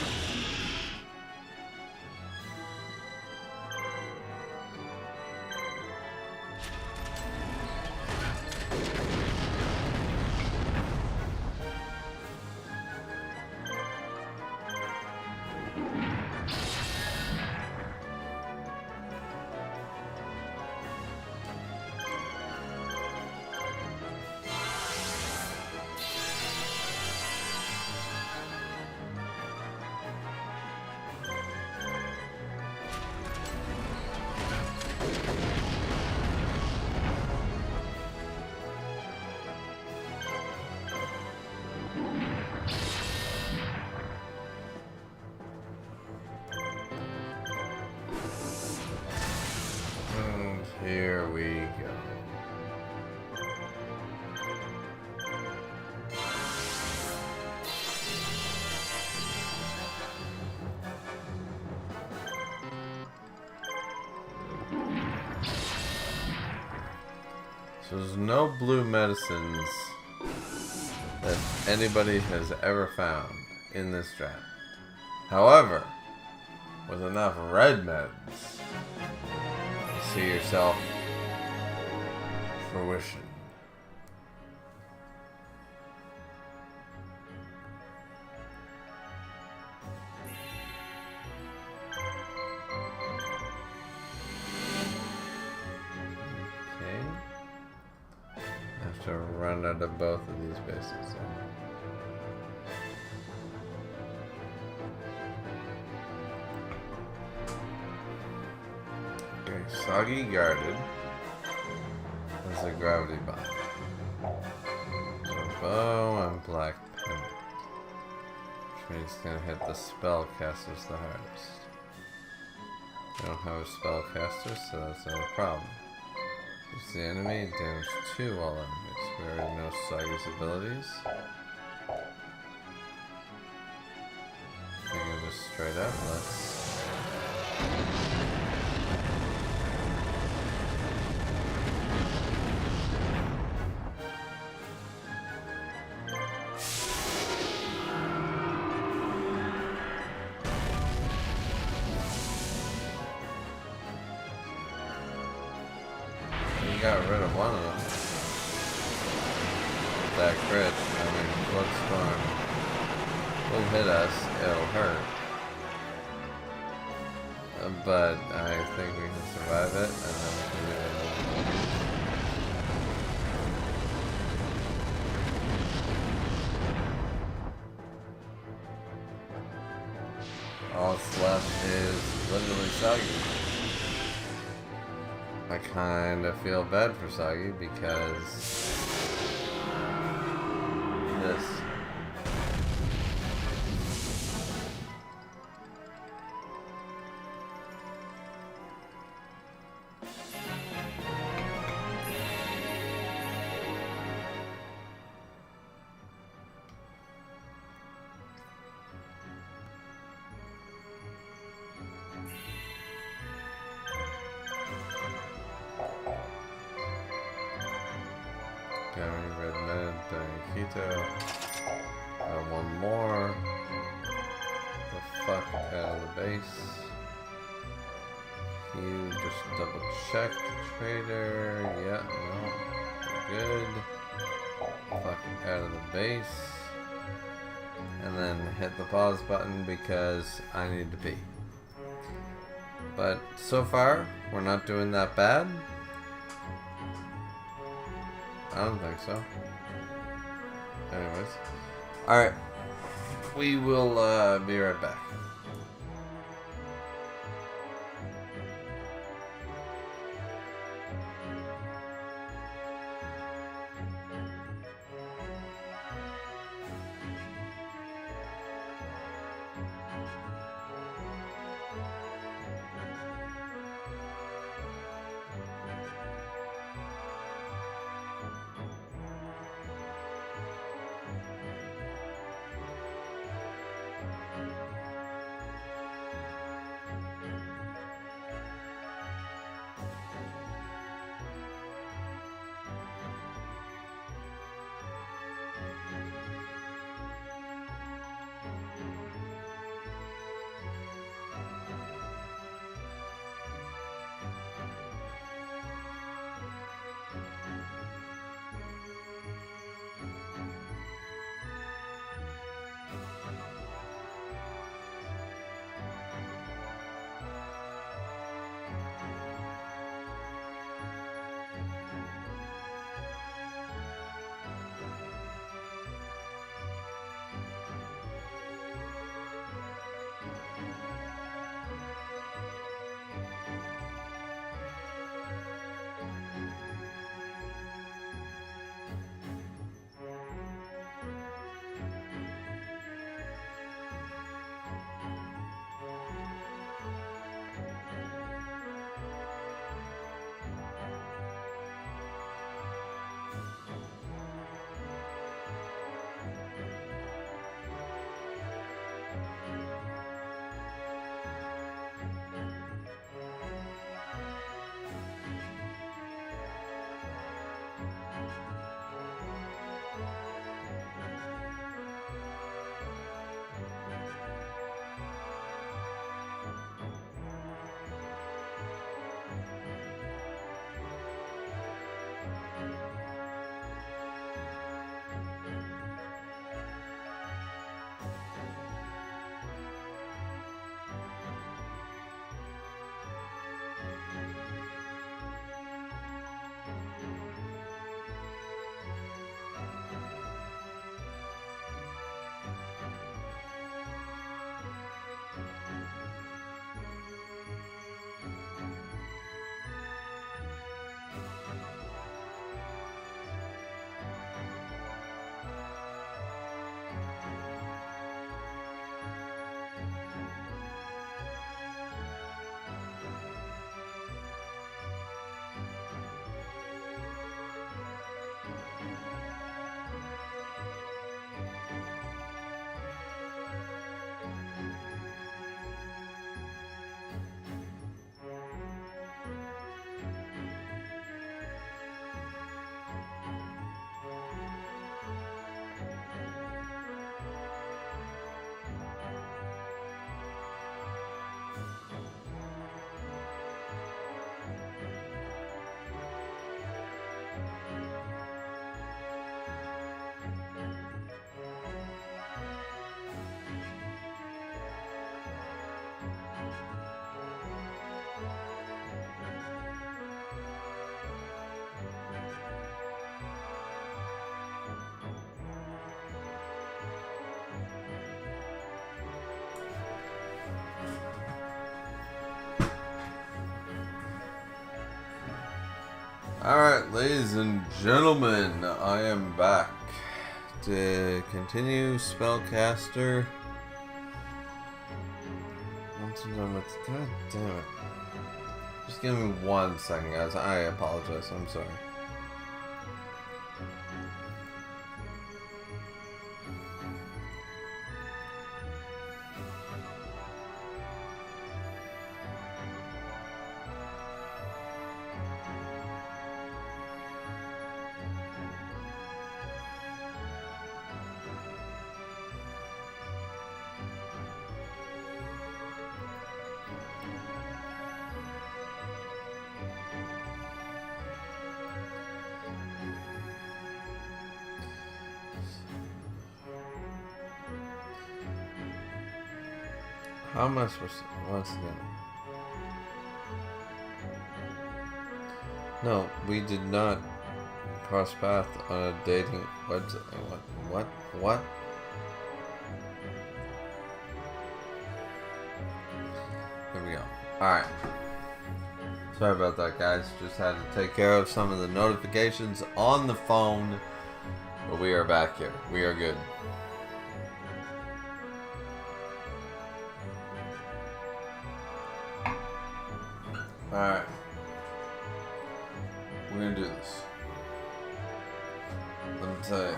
And here we go. So there's no blue medicines that anybody has ever found in this draft. However, with enough red meds, you see yourself fruition. To run out of both of these bases. Okay, Soggy guarded as a gravity bomb. So bow and black pennant. Which means it's gonna hit the spellcasters the hardest. I don't have a spellcaster, so that's no problem. Use the enemy, damage 2 all enemies. We already know Saga's abilities. I think just straight up, let's... We got rid of one of them. That crit, I mean, what's going will hit us, it'll hurt. But I think we can survive it, and then we can do it. All that's left is literally Soggy. I kinda feel bad for Soggy because this. Gary, Red Med, Keto. One more. The fuck out of the base. You just double check the trader. Yeah, no. Good. Fuck out of the base. And then hit the pause button because I need to pee. But so far, we're not doing that bad. I don't think so. Anyways. Alright. We will be right back. Alright, ladies and gentlemen, I am back to continue Spellcaster. Once I'm done with... God damn it. Just give me 1 second, guys. I apologize. I'm sorry. How am I supposed to... Once again. No, we did not cross path on a dating website. What? Here we go. Alright. Sorry about that, guys. Just had to take care of some of the notifications on the phone. But we are back here. We are good. Alright. We're gonna do this. Let me tell you.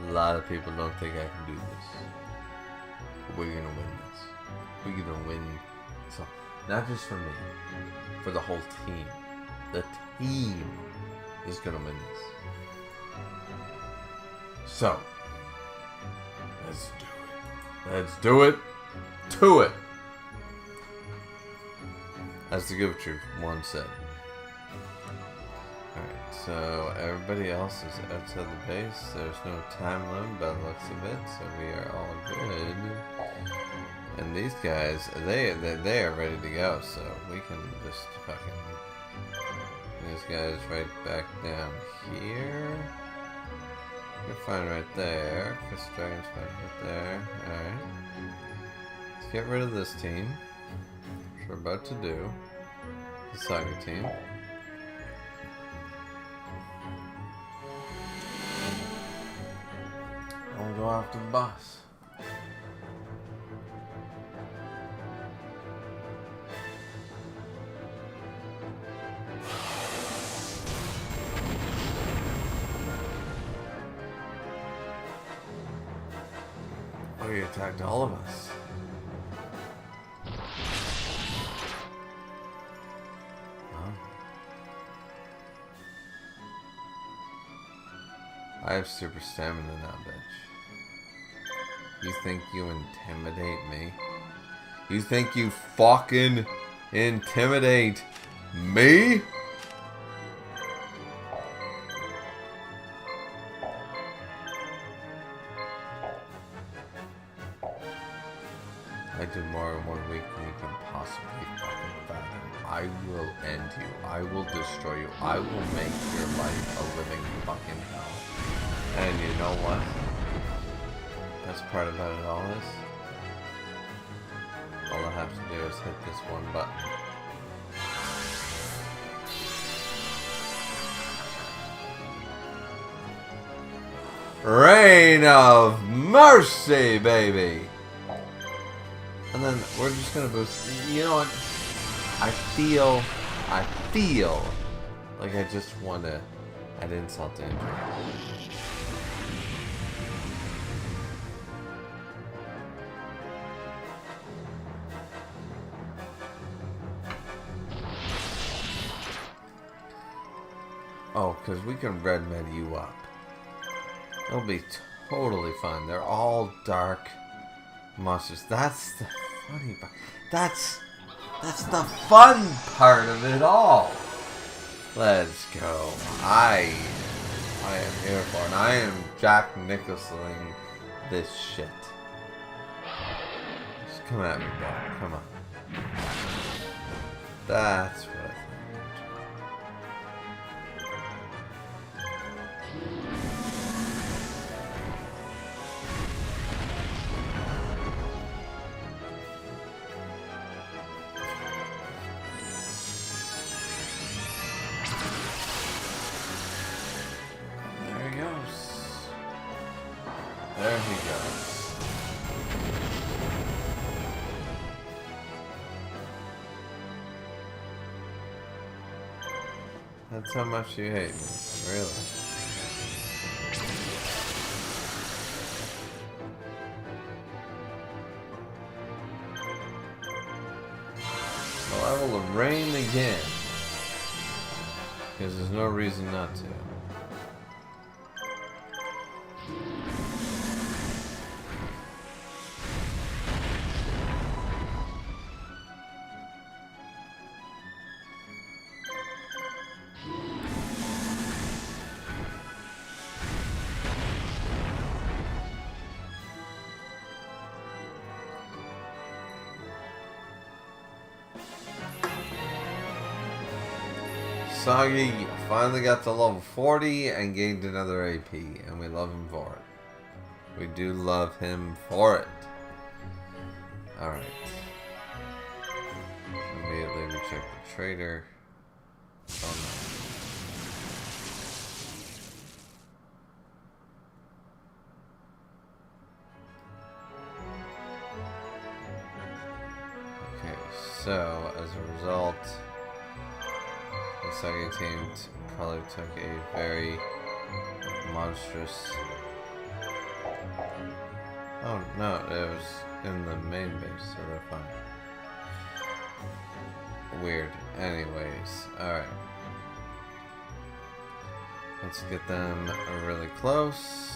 A lot of people don't think I can do this. But we're gonna win this. We're gonna win. So, not just for me. For the whole team. The team is gonna win this. So, let's do it. Let's do it. To it. As the Give Truth once said. Alright, so everybody else is outside the base. There's no time limit by the looks of it, so we are all good. And these guys, they are ready to go, so we can just fucking... These guys right back down here. You're fine right there. Chris Dragon's fine right there. Alright. Let's get rid of this team. We're about to do the Saga team. I'll go after the boss. Oh, he attacked all of us. I have super stamina now, bitch. You think you intimidate me? You think you fucking intimidate me? I do more in 1 week than you can possibly fucking fathom. I will end you. I will destroy you. I will make your life a living fucking hell. And you know what? Best part about it all is, all I have to do is hit this one button. Reign of Mercy, baby! And then we're just gonna boost. You know what? I feel like I just want to add insult to injury. Oh, because we can red med you up. It'll be totally fun. They're all dark monsters. That's the funny part. That's the fun part of it all. Let's go. I am here for it. I am Jack Nicholsoning this shit. Just come at me, bro. Come on. That's what I think. There he goes. That's how much you hate me, really. Well, I will rain again. Because there's no reason not to. Soggy finally got to level 40 and gained another AP, and we love him for it. We do love him for it. Alright. Immediately we check the trader. Oh no. Okay, so as a result, the second team probably took a very monstrous... Oh no, it was in the main base, so they're fine. Weird. Anyways, alright. Let's get them really close.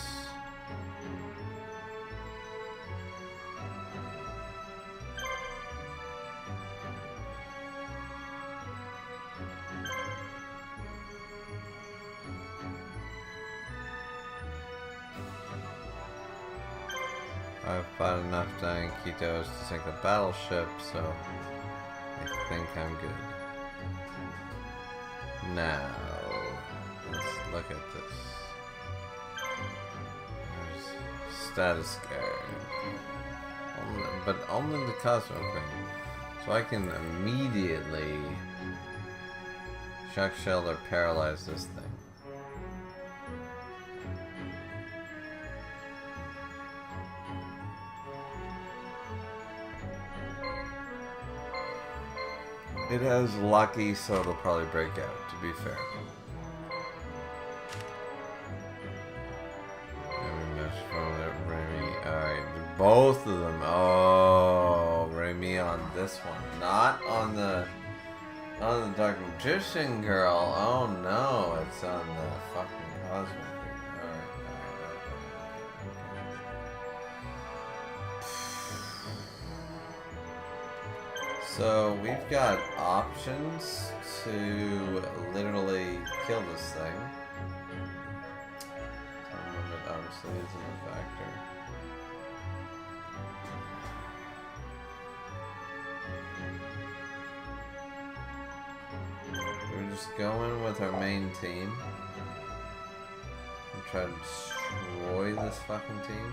I've fought enough dying Kitos to sink a battleship, so I think I'm good. Now, let's look at this. There's status guard. But only the Cosmo thing. So I can immediately shock shell or paralyze this thing. It has lucky, so it'll probably break out, to be fair. Alright, both of them. Oh, Remy on this one. Not on the Dark Magician girl. Oh no, it's on the fucking Cosmic. So we've got options to literally kill this thing. Some of it obviously isn't a factor. We're just going with our main team and try to destroy this fucking team.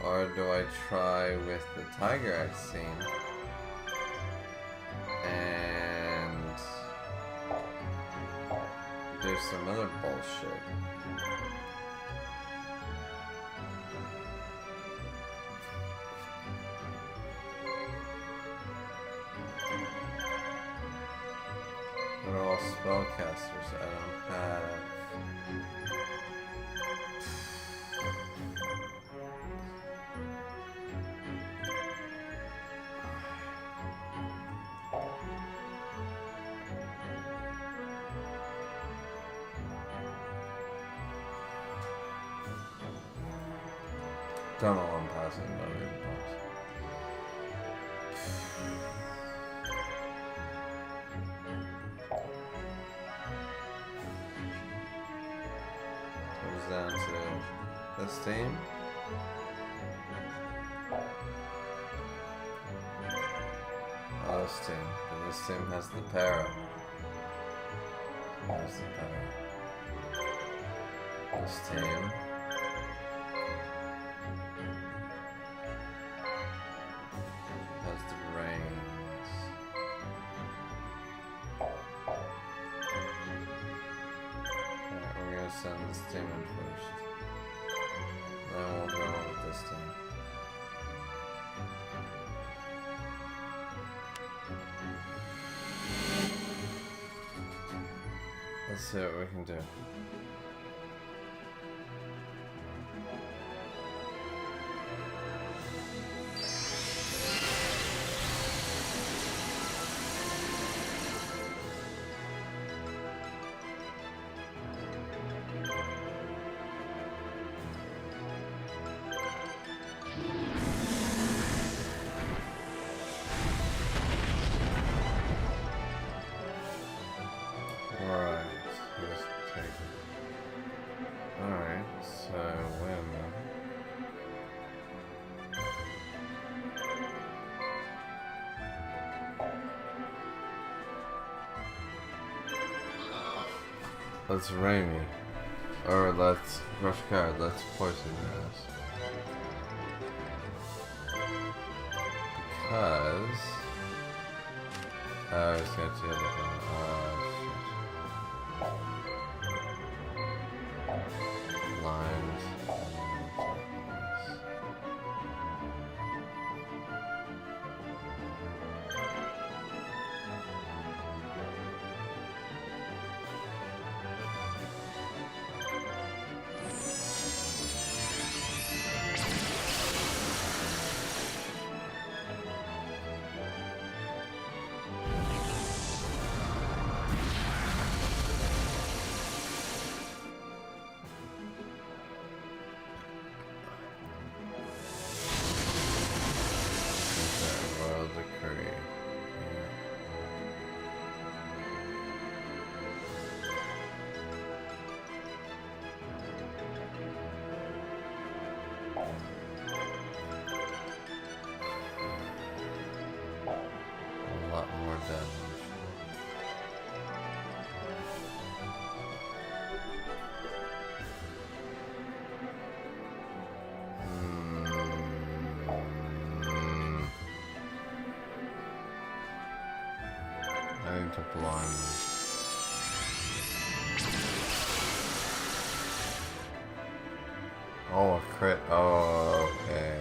Or do I try with the Tiger I've seen and do some other bullshit? What are all spellcasters I don't have? Don't know what I'm passing, but I didn't pass. Comes down to this team. Oh, this team. And this team has the para. There's the para. This team. me send this demon first. Then we'll go on with this thing. Let's see what we can do. Let's rainy. Or let's rush card, let's poison your ass. Because I was gonna do that. Shit. Lines. To blind. Oh, a crit. Oh, okay.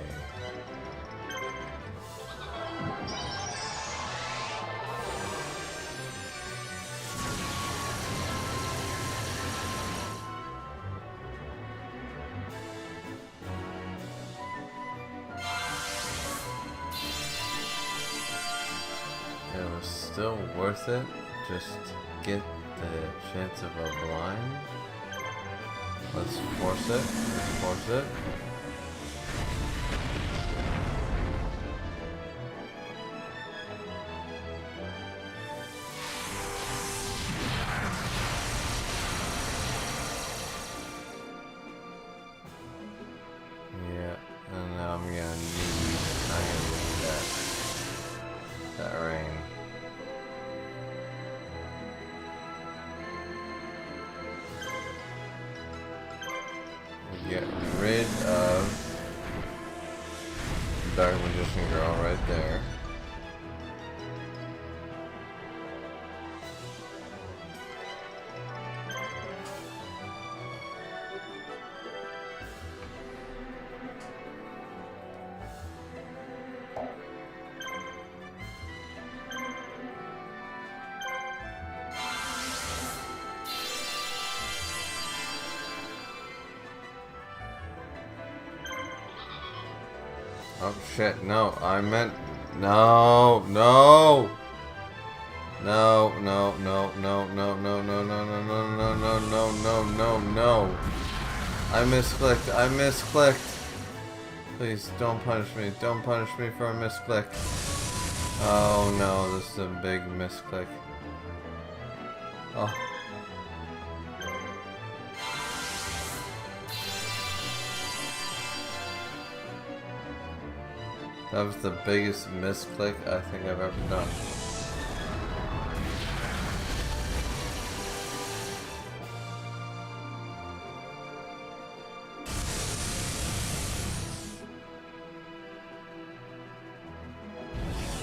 It was still worth it just to get the chance of a blind. Let's force it. Let's force it. Yeah, and now I'm gonna need that rain. Get rid of Dark Magician Girl right there. Oh shit, no, I meant no. No, no, no, no, no, no, no, no, no, no, no, no, no, no, no, no. I misclicked. Please don't punish me. Don't punish me for a misclick. Oh no, this is a big misclick. Oh. That was the biggest misclick I think I've ever done.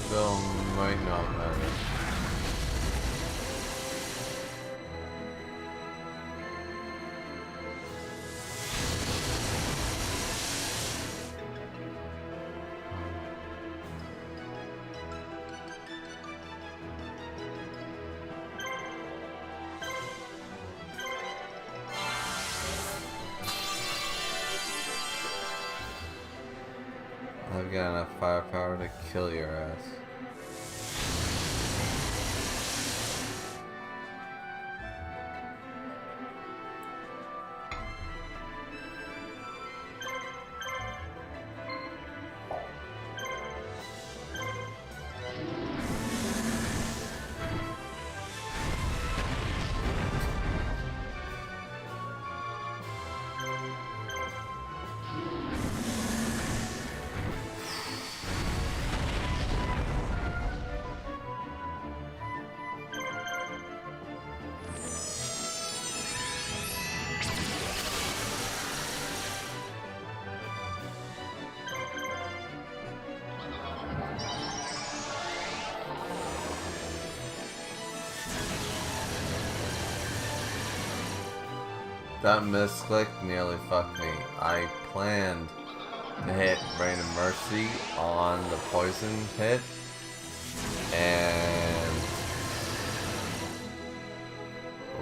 Still might not matter. I've got enough firepower to kill your ass. That misclick nearly fucked me. I planned to hit Rain of Mercy on the poison hit, and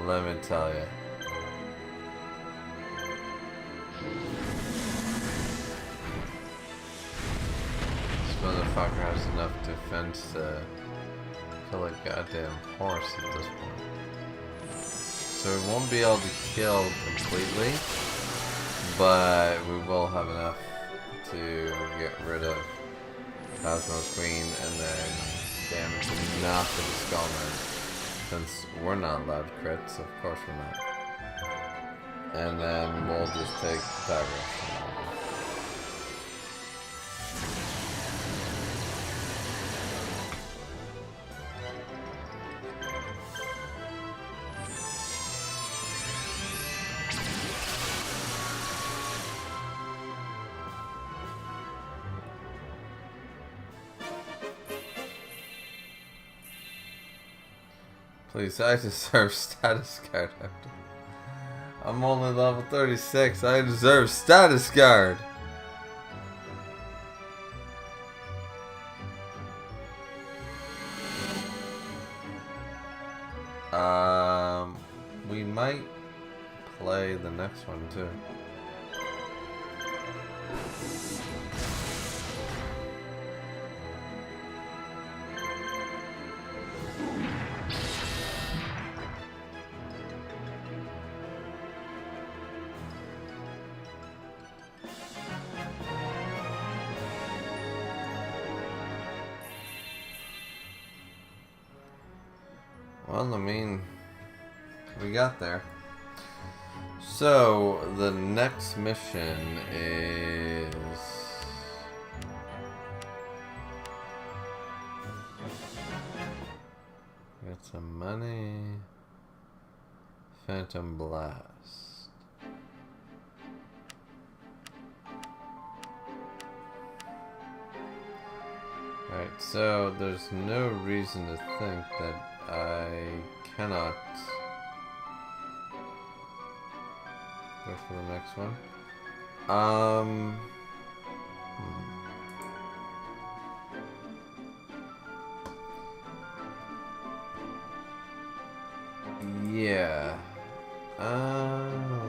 let me tell you, this motherfucker has enough defense to kill a goddamn horse at this point. So we won't be able to kill completely, but we will have enough to get rid of Cosmos Queen and then damage enough of the Skullman. Since we're not allowed crits, of course we're not. And then we'll just take Tigers. Please, I deserve status guard. I'm only level 36. I deserve status guard. We might play the next one too. Well, I mean, we got there. So, the next mission is... Got some money. Phantom Blast. Alright, so there's no reason to think that I cannot go for the next one. Yeah.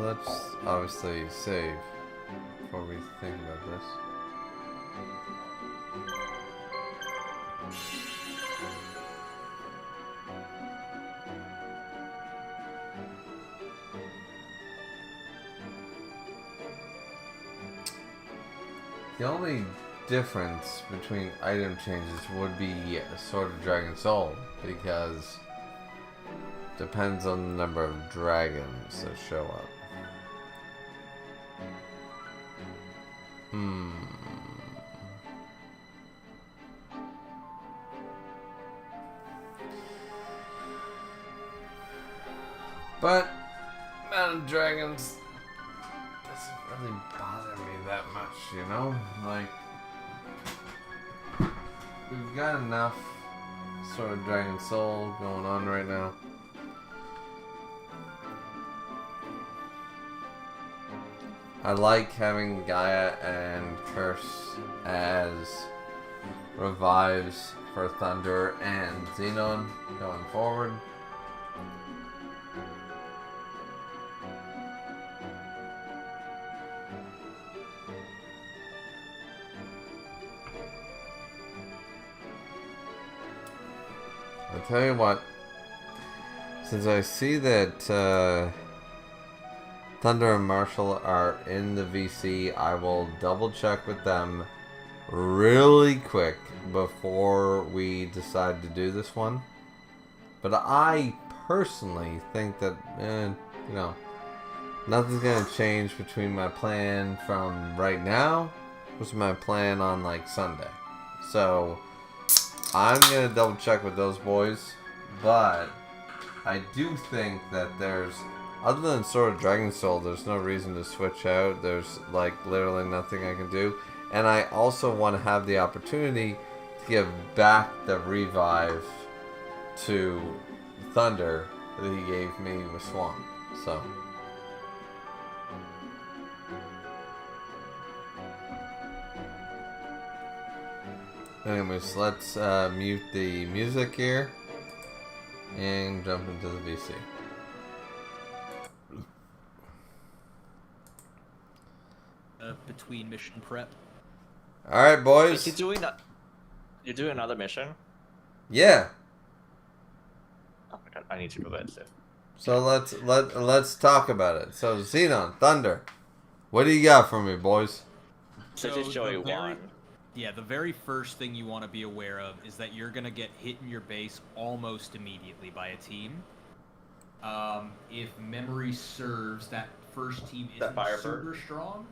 Let's obviously save before we think about this. The only difference between item changes would be Sword of Dragon Soul, because depends on the number of dragons that show up. But amount of dragons doesn't really bother me that much, you know? Like, we've got enough sort of Dragon Soul going on right now. I like having Gaia and Curse as revives for Thunder and Xenon going forward. tell you what. Since I see that Thunder and Marshall are in the VC, I will double check with them really quick before we decide to do this one. But I personally think that, nothing's gonna change between my plan from right now versus my plan on like Sunday. So I'm gonna double check with those boys, but I do think that there's, other than Sword of Dragon Soul, there's no reason to switch out. There's like literally nothing I can do. And I also want to have the opportunity to give back the revive to Thunder that he gave me with Swan. So. Anyways, let's mute the music here and jump into the VC. Between mission prep. All right, boys. You're doing another mission? Yeah. Oh my god, I need to go bed soon. So let's talk about it. So Xenon, Thunder, what do you got for me, boys? So just show you one. Yeah, the very first thing you want to be aware of is that you're gonna get hit in your base almost immediately by a team. If memory serves, that first team isn't super strong.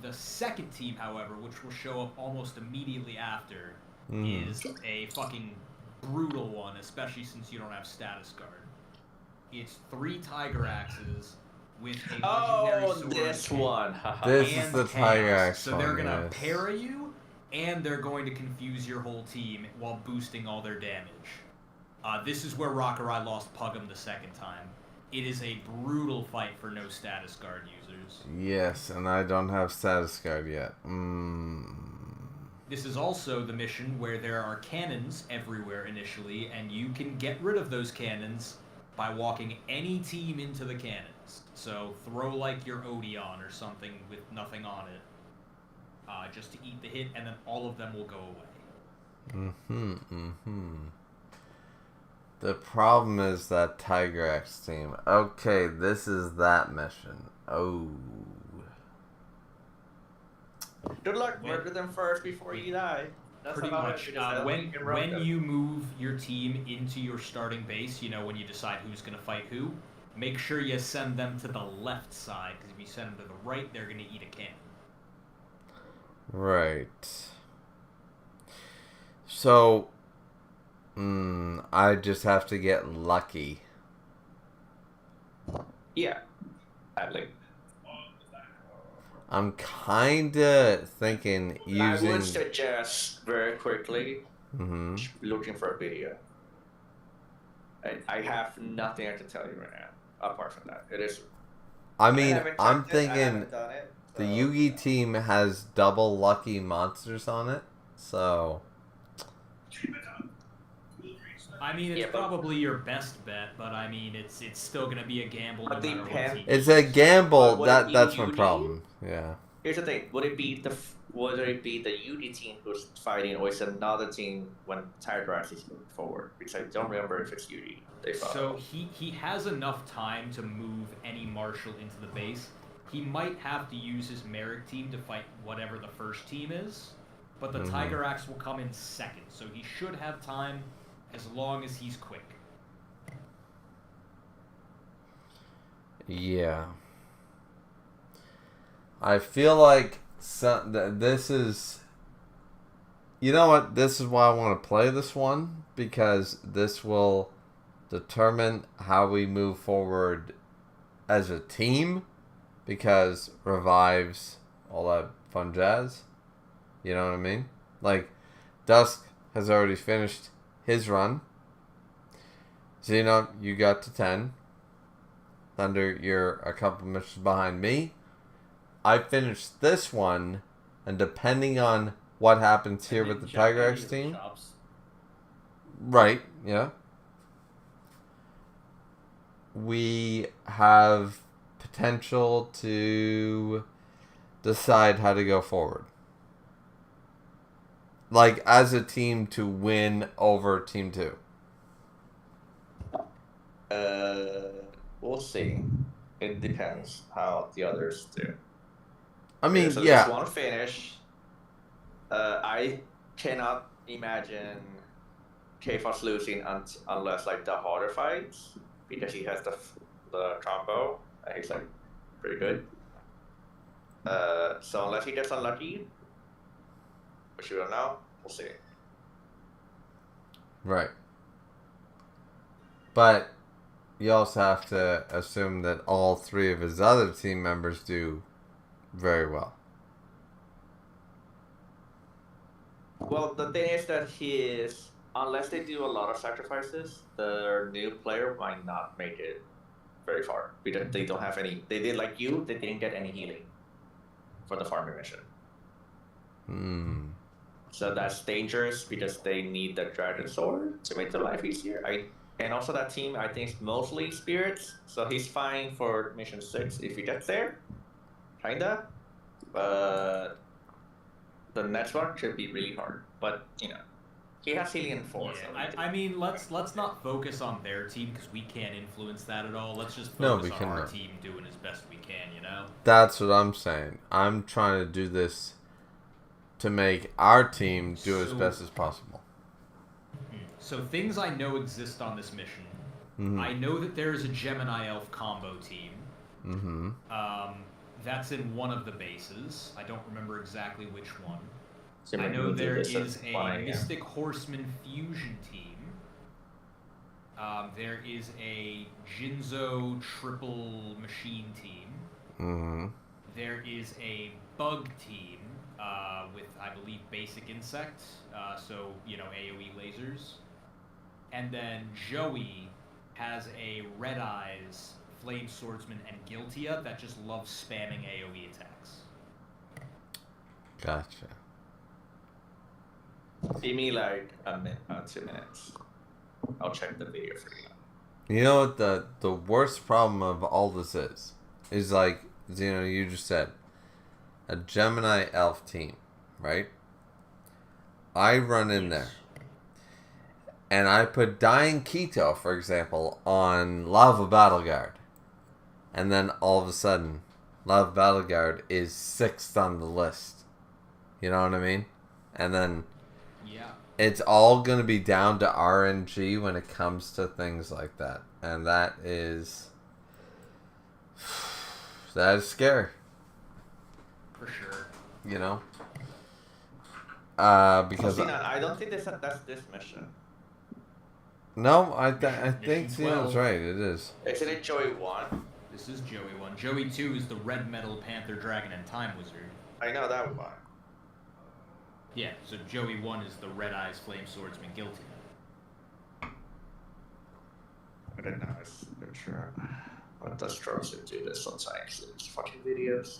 The second team, however, which will show up almost immediately after, is a fucking brutal one, especially since you don't have status guard. It's 3 Tiger Axes with a legendary sword. This one. This is the Tiger Axe. So they're gonna parry you, and they're going to confuse your whole team while boosting all their damage. This is where Rockerai lost Pugum the second time. It is a brutal fight for no status guard users. Yes, and I don't have status guard yet. This is also the mission where there are cannons everywhere initially, and you can get rid of those cannons by walking any team into the cannons. So throw like your Odeon or something with nothing on it, just to eat the hit, and then all of them will go away. The problem is that Tiger X team. Okay, this is that mission. Oh. Good luck. Murder them first before you die. That's Pretty much. When you move your team into your starting base, when you decide who's going to fight who, make sure you send them to the left side, because if you send them to the right, they're going to eat a cannon. Right. So, I just have to get lucky. Yeah. Sadly. I'm kinda thinking using. I would suggest very quickly looking for a video. I have nothing I can tell you right now apart from that. It is. I mean, I'm thinking the Yugi team has double lucky monsters on it, so. I mean, it's probably your best bet, but I mean, it's still gonna be a gamble. No matter what team. It's a gamble. That's my problem. Yeah. Here's the thing: would it be the UD team who's fighting, or is it another team when Tiger Axe is moving forward? Because I don't remember if it's UD. So he has enough time to move any marshal into the base. He might have to use his Merrick team to fight whatever the first team is, but the Tiger Axe will come in second, so he should have time as long as he's quick. Yeah. I feel like this is... You know what? This is why I want to play this one, because this will determine how we move forward as a team, because revives, all that fun jazz. You know what I mean? Like, Dusk has already finished his run. Xenon, you got to 10. Thunder, you're a couple missions behind me. I finished this one, and depending on what happens here with the Tiger X team... Right, yeah. We have potential to decide how to go forward. Like, as a team to win over Team 2? We'll see. It depends how the others do. I mean, There's at yeah. least one finish. I cannot imagine K-Foss losing unless like the harder fights, because he has the combo and he's like pretty good. So unless he gets unlucky, which we don't know, we'll see. Right. But you also have to assume that all 3 of his other team members do very well. Well, the thing is that unless they do a lot of sacrifices, the new player might not make it very far because they don't have any. They did like you, they didn't get any healing for the farming mission. So that's dangerous because they need the dragon sword to make their life easier. And also that team, I think, is mostly spirits, so he's fine for mission 6 if he gets there, kinda. But the next one should be really hard. But he has healing in 4. Yeah, so I mean, let's not focus on their team because we can't influence that at all. Let's just No, focus we on our cannot. team doing as best we can, you know? That's what I'm saying. I'm trying to do this to make our team do as best as possible. So things I know exist on this mission. I know that there is a Gemini Elf combo team. That's in one of the bases. I don't remember exactly which one. I know there is a Mystic Horseman fusion team. There is a Jinzo triple machine team. There is a bug team with, I believe, basic insect, so, AoE lasers. And then Joey has a Red Eyes, Flame Swordsman, and Guiltia that just loves spamming AoE attacks. Gotcha. Give me like a minute, 2 minutes. I'll check the video for you. You know what the worst problem of all this is like, you just said, a Gemini Elf team, right? I run in there, and I put Dying Keto, for example, on Lava Battle Guard, and then all of a sudden, Lava Battle Guard is 6th on the list. You know what I mean? And then it's all going to be down to RNG when it comes to things like that. And that is scary. For sure. Because I don't think that's this mission. No, I think Mission Xeno's 12. right. It is. Isn't it Joey 1? This is Joey 1. Joey 2 is the Red Metal Panther Dragon and Time Wizard. I know that one. Yeah, so Joey 1 is the Red Eyes Flame Swordsman Guilty. I don't know if sure. But that's true to do this sometimes. It's fucking videos.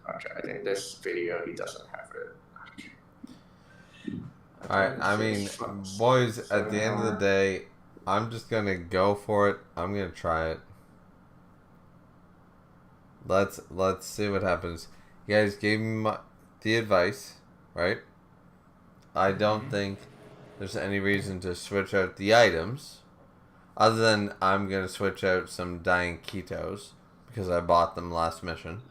Okay, I think this video he doesn't have it. Alright, I mean, boys, at the end of the day, I'm just gonna go for it. I'm gonna try it. Let's see what happens. You guys gave me the advice, right? I don't think there's any reason to switch out the items, other than I'm gonna switch out some Dying Ketos because I bought them last mission.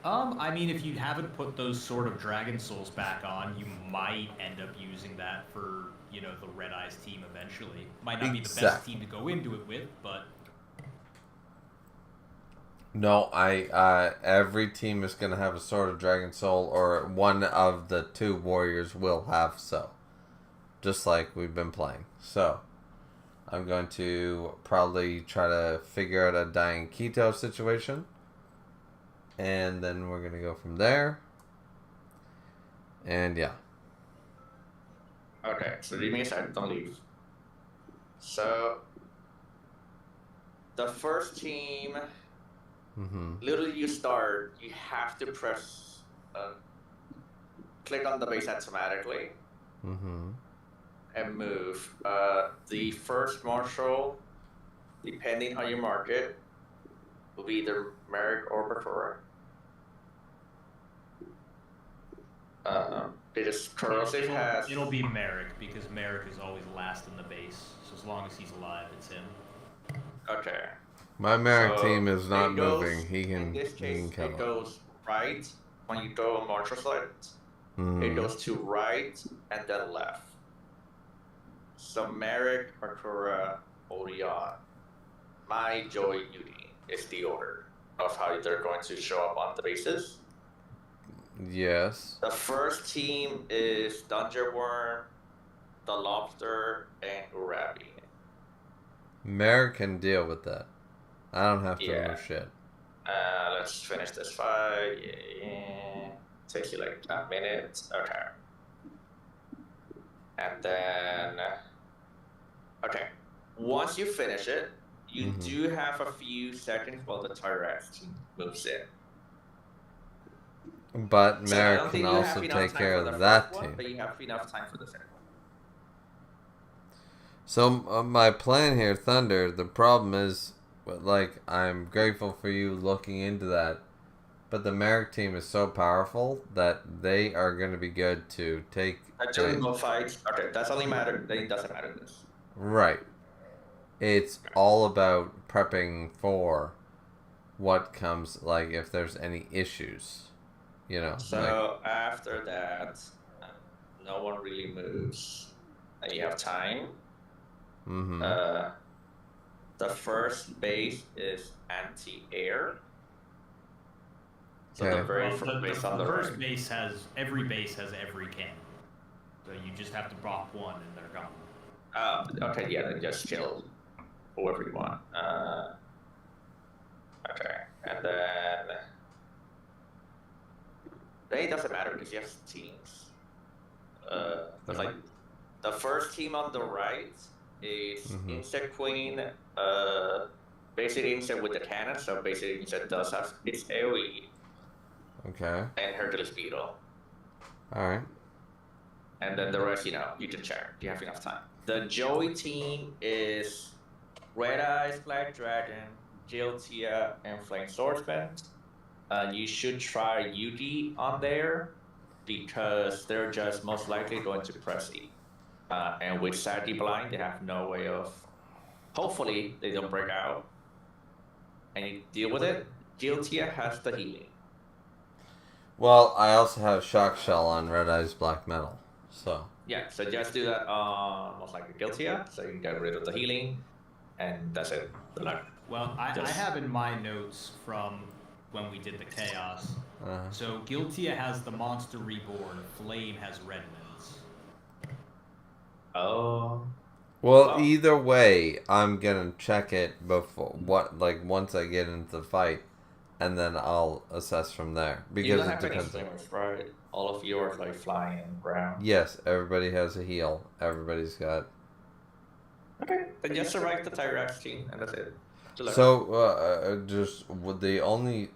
I mean, if you haven't put those sort of Dragon Souls back on, you might end up using that for, the Red Eyes team eventually. Might not be the best team to go into it with, but... No, every team is going to have a Sword of Dragon Soul, or one of the 2 warriors will have so. Just like we've been playing. So, I'm going to probably try to figure out a Dying Keto situation. And then we're going to go from there. And yeah. Okay, so give me a second, don't leave. So, the first team, literally you start, you have to press, click on the base automatically, and move. The first marshal depending on your market, will be either Merrick or Bertora. Because Corrosive has. It'll be Merrick because Merrick is always last in the base. So as long as he's alive, it's him. Okay. My Merrick So team is not it goes- moving. He In can. this He case, can kill it it. goes right when you throw a martial select. It Mhm. goes to right and then left. So Merrick, Bakura, Orion, my Joy Yudi is the order of how they're going to show up on the bases. Yes. The first team is Dungeon Worm, the Lobster, and Urabi. Merrick can deal with that. I don't have to Yeah. move shit. Let's finish this fight. Yeah. Takes you like a minute. Okay. And then, okay. Once you finish it, you Mhm. do have a few seconds while the Tyrex team moves in. But So I Merrick don't can think you have also enough take time care for the of that first one, team. but you have enough time for the second one. So my plan here, Thunder, the problem is, like, I'm grateful for you looking into that, but the Merrick team is so powerful that they are going to be good to take. During both fights, okay, that's only matter. Then it doesn't matter this. Right. It's all about prepping for what comes, like, if there's any issues, you know. So after that, no one really moves, and you have time. Mm-hmm. The first base is anti-air. So Okay. the very first base on the first right. base has every cannon. So you just have to drop one and they're gone. Okay, yeah, then just kill whoever you want. Okay, and then it doesn't matter because you have teams. But like the first team on the right is Insect Queen. Basically Insect with the cannon. So basically Insect does have its AOE. Okay. And Hercules Beetle. All right. And then the rest, you can check. You have enough time. The Joey team is Red Eyes, Black Dragon, Jiltia, and Flame Swordsman. You should try UD on there because they're just most likely going to press E. And with Sadly Blind, they have no way of. Hopefully, they don't break out. And you deal with it. Jiltia has the healing. Well, I also have Shock Shell on Red Eyes Black Metal, so. Yeah, so just do that on most likely Jiltia, so you can get rid of the healing, and that's it. Good luck. Well, I have in my notes from when we did the Chaos. So Guiltia has the Monster Reborn, Flame has Redmond's. Oh. Well, either way, I'm gonna check it before once I get into the fight, and then I'll assess from there because you don't it have any depends. streamers, right? All of you are like flying ground. Yes, everybody has a heal. Everybody's got. Okay, then just survive the Tyrax team, and that's it. So, just the only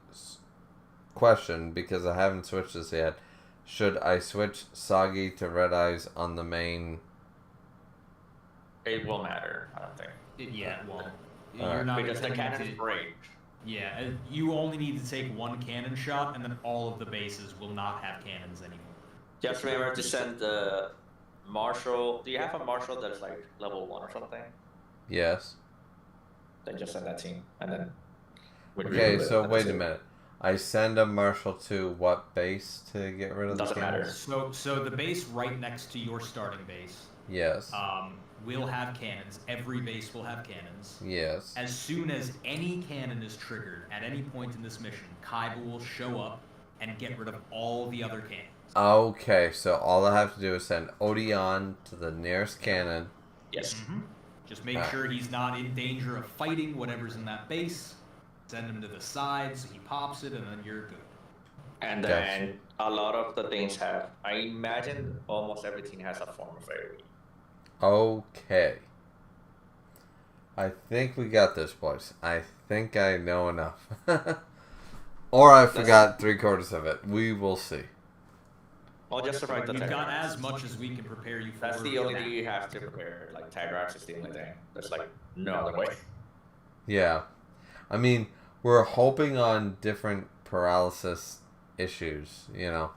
question, because I haven't switched this yet, should I switch Sagi to Red Eyes on the main? It will matter, I don't think. Yeah, well, You're not because the cannons to, break. Yeah, you only need to take one cannon shot, and then all of the bases will not have cannons anymore. Just remember to send the Marshal. Do you have a Marshal that's like level 1 or something? Yes. Then just send that team, and then. Okay, so wait a minute. I send a Marshal to what base to get rid of the cannons? So the base right next to your starting base. Yes. Will have cannons. Every base will have cannons. Yes. As soon as any cannon is triggered at any point in this mission, Kaiba will show up and get rid of all the other cannons. Okay, so all I have to do is send Odeon to the nearest cannon. Yes. Mm-hmm. Just make sure he's not in danger of fighting whatever's in that base. Send him to the side so he pops it, and then you're good. And then a lot of the things have. I imagine almost everything has a form of AoE. Okay. I think we got this, boys. I think I know enough. Or I forgot 3/4 of it. We will see. Well, just survive the We've Tyrax. got as much as we can prepare you for. That's the only thing you have to prepare. Like, Tyrax is the only thing. There's like no other way. Yeah. I mean, we're hoping on different paralysis issues, you know?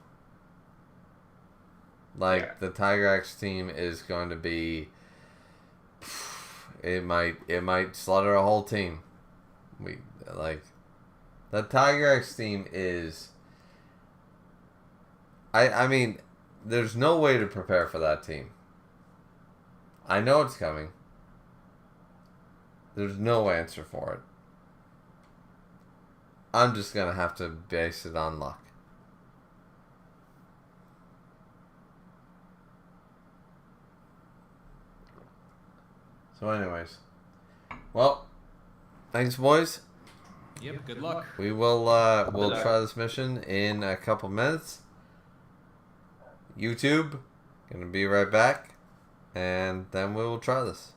Like, Yeah. the Tiger X team is going to be... It might slaughter a whole team. The Tiger X team is... I mean, there's no way to prepare for that team. I know it's coming. There's no answer for it. I'm just going to have to base it on luck. So anyways. Well, thanks boys. Yep, good luck. We'll try this mission in a couple minutes. YouTube, gonna be right back, and then we will try this.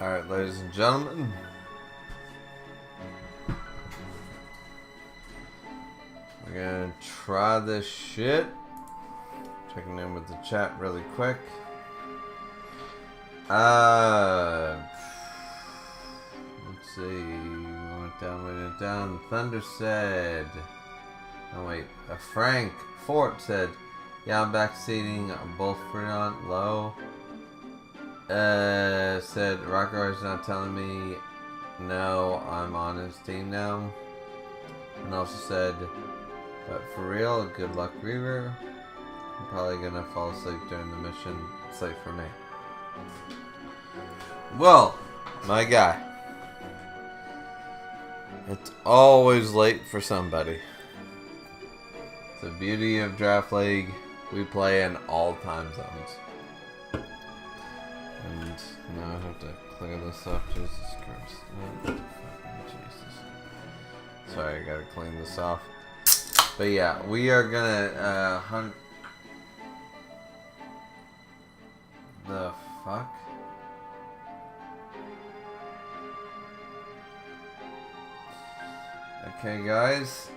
Alright, ladies and gentlemen. We're gonna try this shit. Checking in with the chat really quick. Let's see. Went down. Thunder said. Oh wait, Frank Fort said, "Yeah, I'm back seating both Freon low." Said Rocker is not telling me. No, I'm on his team now. And also said, "But for real, good luck, Griever. I'm probably gonna fall asleep during the mission. It's late for me." Well, my guy. It's always late for somebody. It's the beauty of Draft League. We play in all time zones. And now I have to clear this up. Jesus Christ. Oh, fucking Jesus. Sorry, I gotta clean this off. But yeah, we are gonna hunt. The fuck? Okay, guys.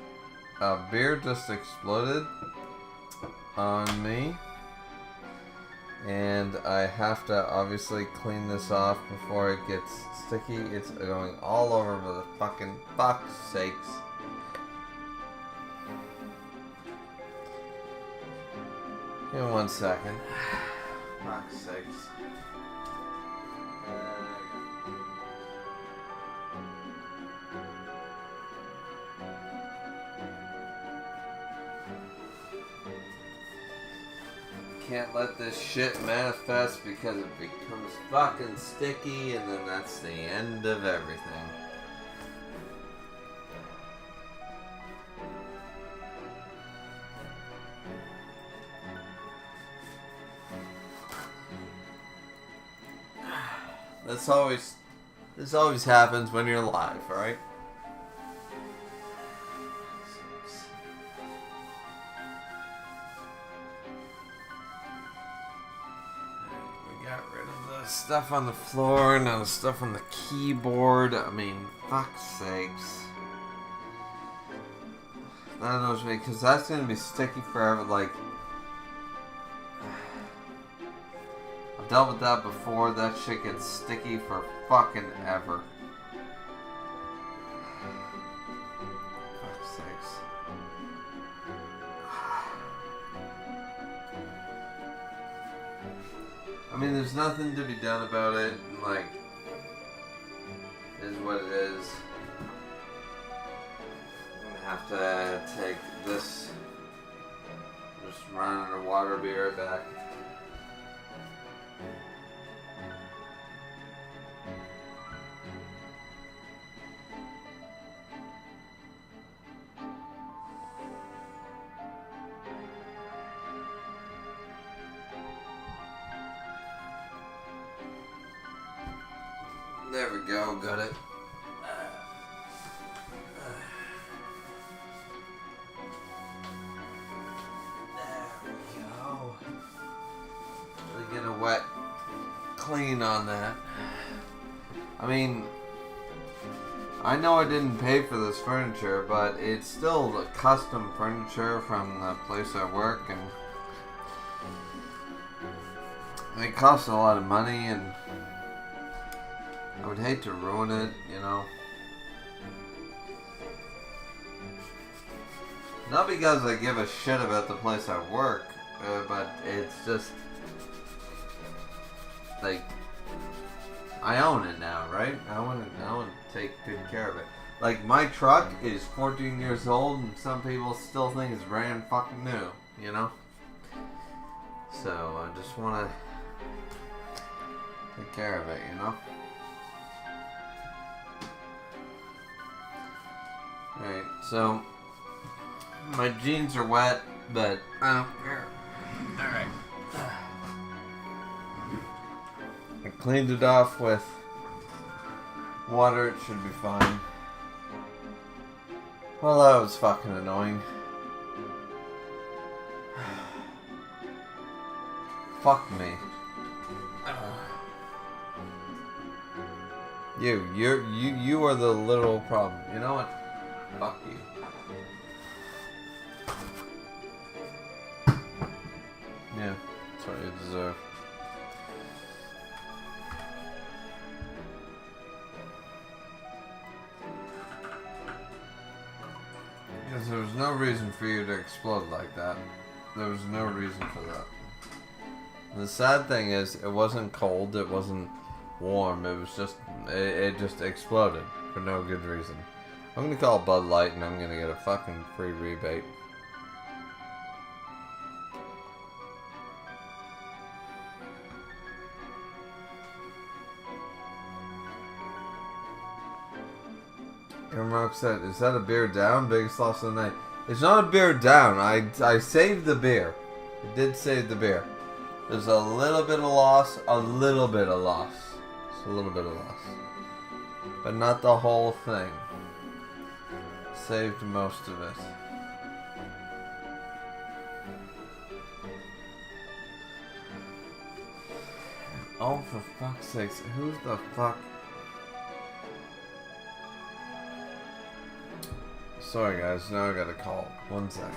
A beer just exploded on me. And I have to obviously clean this off before it gets sticky. It's going all over for the fucking fuck's sakes. Give me 1 second. Fuck's sakes. Can't let this shit manifest because it becomes fucking sticky, and then that's the end of everything. This always happens when you're live, right? Stuff on the floor, now the stuff on the keyboard. I mean, fuck's sakes. That annoys me because that's gonna be sticky forever. Like, I've dealt with that before. That shit gets sticky for fucking ever. Fuck's sakes. I mean, there's nothing to be done about it. Like, it is what it is. I'm gonna have to take this, just run under water, be right back. There we go, got it. There we go. Really get a wet clean on that. I mean, I know I didn't pay for this furniture, but it's still the custom furniture from the place I work, and it costs a lot of money, and I would hate to ruin it, you know. Not because I give a shit about the place I work, but it's just like I own it now, right? I want to take good care of it. Like, my truck is 14 years old, and some people still think it's brand fucking new, you know. So I just want to take care of it, you know. Alright, so my jeans are wet, but I don't care. Alright. I cleaned it off with water, it should be fine. Well, that was fucking annoying. Fuck me. You are the literal problem. You know what? Fuck you. Yeah, that's what you deserve. Because there was no reason for you to explode like that. There was no reason for that. And the sad thing is, it wasn't cold, it wasn't warm, it was just, it just exploded for no good reason. I'm gonna call Bud Light and I'm gonna get a fucking free rebate. Mark said, is that a beer down? Biggest loss of the night. It's not a beer down. I saved the beer. I did save the beer. There's a little bit of loss. A little bit of loss. Just a little bit of loss. But not the whole thing. Saved most of it. Oh, for fuck's sakes. Who's the fuck? Sorry guys, now I gotta call. One sec.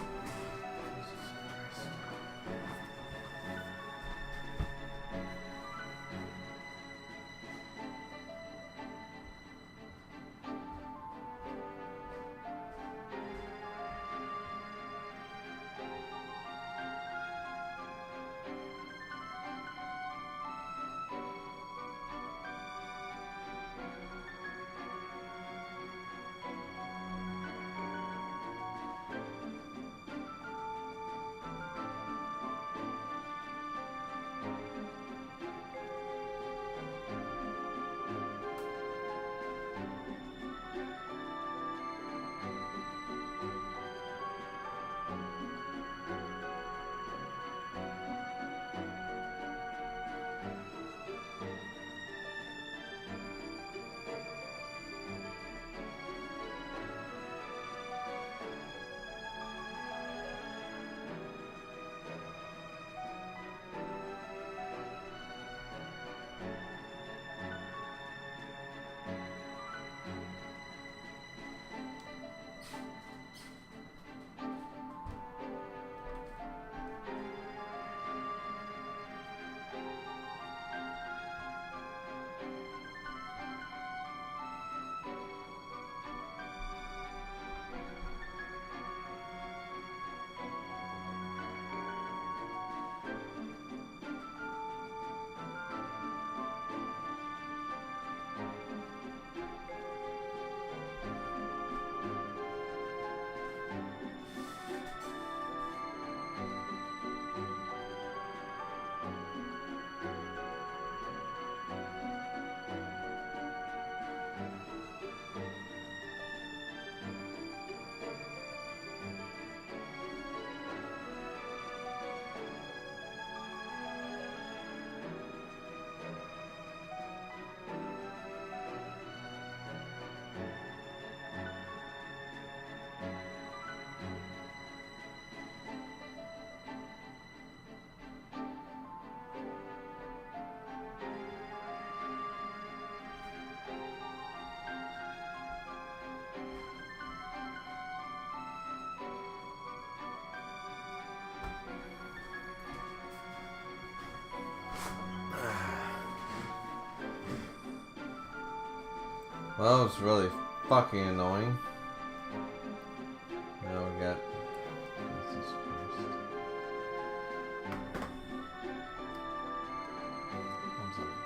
Well, that was really fucking annoying. Now we got... Jesus Christ. One second.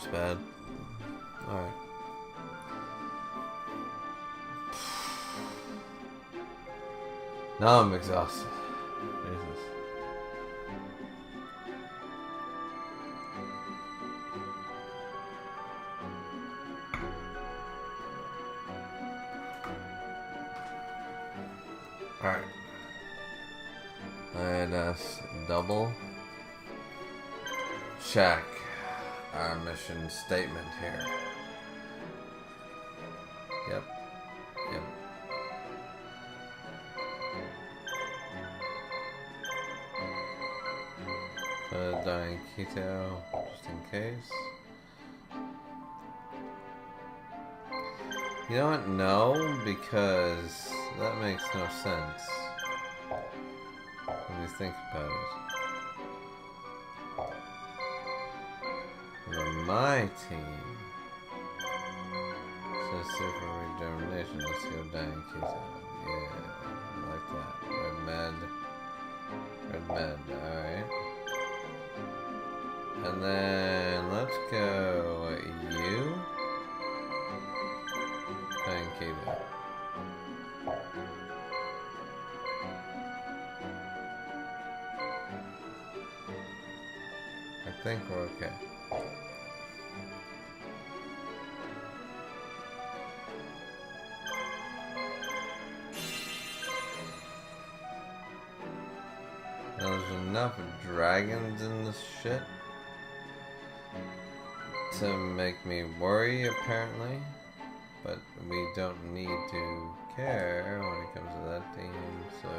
so bad. Alright. Now I'm exhausted. Jesus. Alright. Let us double check our mission statement here. Yep. Yep. Dying keto, just in case. You know what? No, because that makes no sense. When you think about it. But my team says super regeneration. Let's go dying keto. Yeah, I like that. Red med, alright. And then let's go you. Thank you. I think we're okay. Now there's enough dragons in this shit to make me worry, apparently, but we don't need to care when it comes to that team, so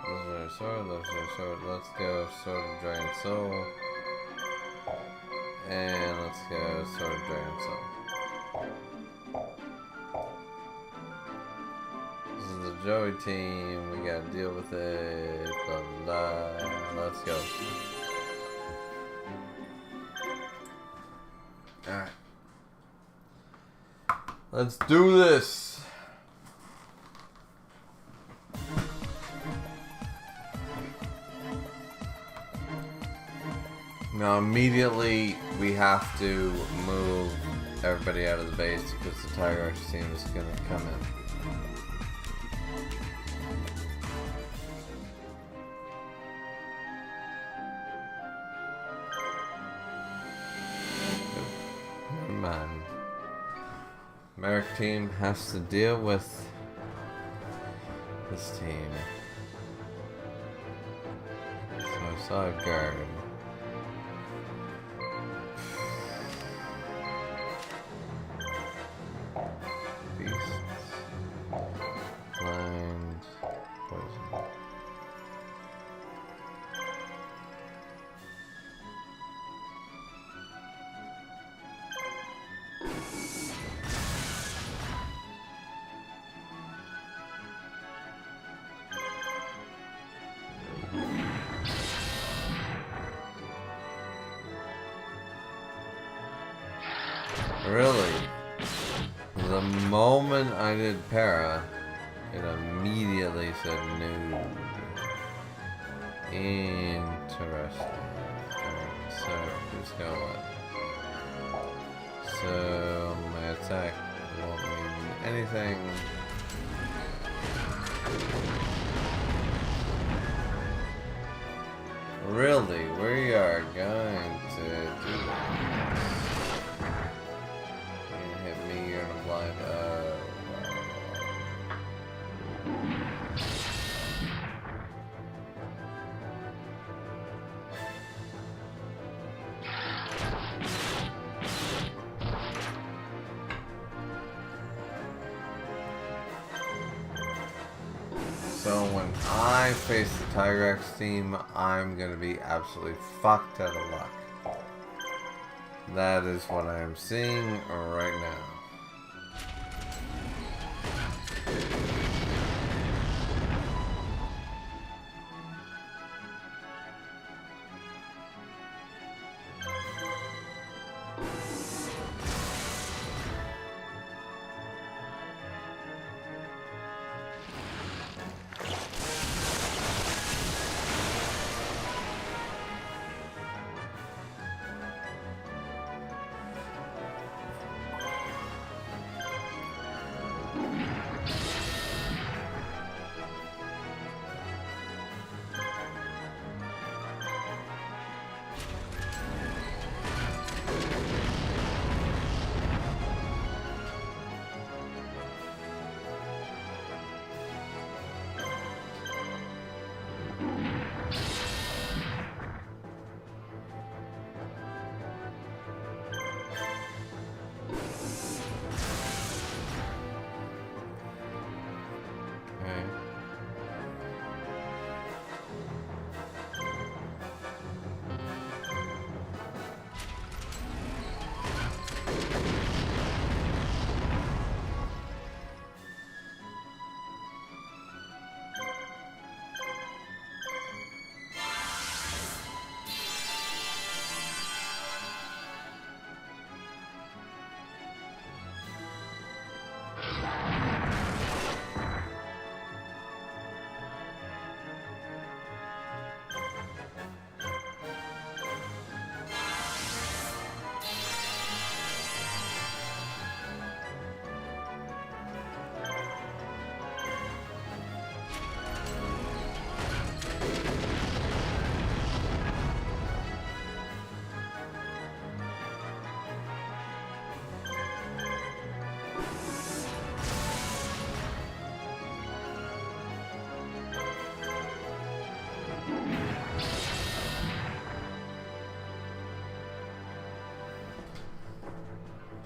those are sword, let's go Sword of Dragon Soul, and let's go Sword of Dragon Soul. The Joey team, we gotta deal with it, blah blah, let's go. Alright. Let's do this! Now immediately we have to move everybody out of the base because the Tiger Arch team is gonna come in. Merrick team has to deal with this team. So I saw a guard. Beasts. Blind. Poison. Really? The moment I did para, it immediately said no. Interesting. Alright, so who's got what? So my attack won't mean anything. Really? We are going to do this. Hit me, you're gonna blind. So when I face the Tigrex team, I'm gonna be absolutely fucked out of luck. That is what I am seeing right now.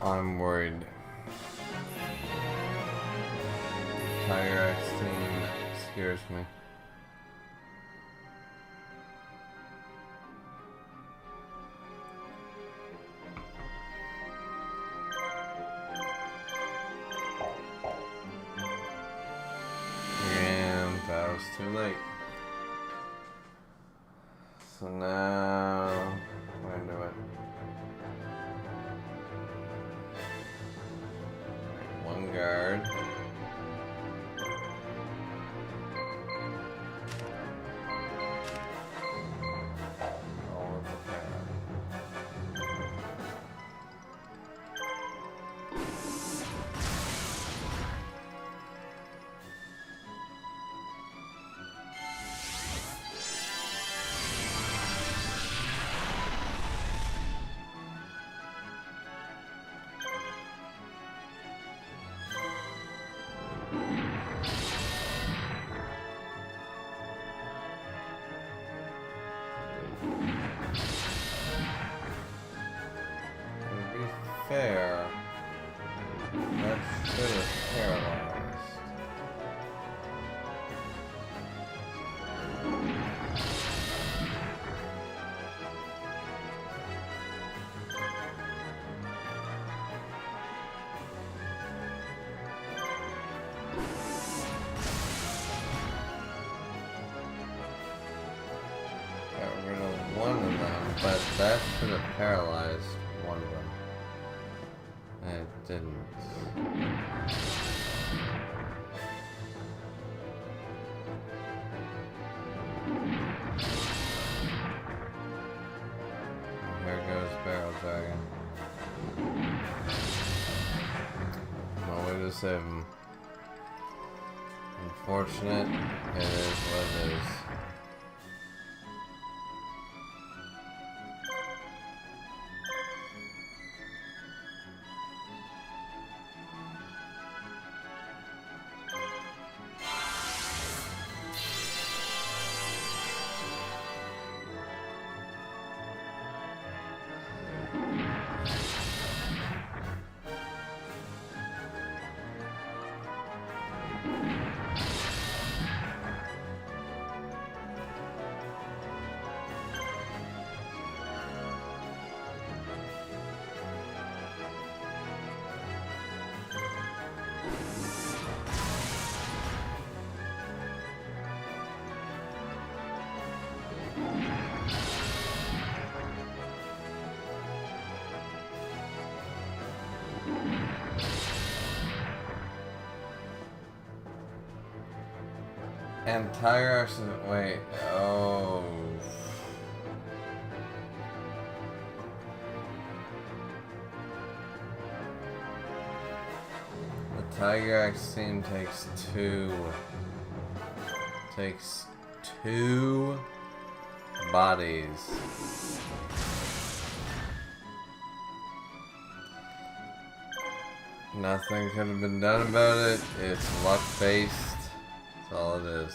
I'm worried. Tiger X team scares me. And that was too late. So now we're into it. One guard. All of the para. To be fair, that should have paralyzed. Got rid of one of them, but that should have paralyzed one of them. And it didn't. And here goes Barrel Dragon. No way to save him. Unfortunate, it is what it is. And Tiger Action, wait, oh. The Tiger X team takes two. Takes 2 bodies. Nothing could have been done about it. It's luck-based. That's all it is.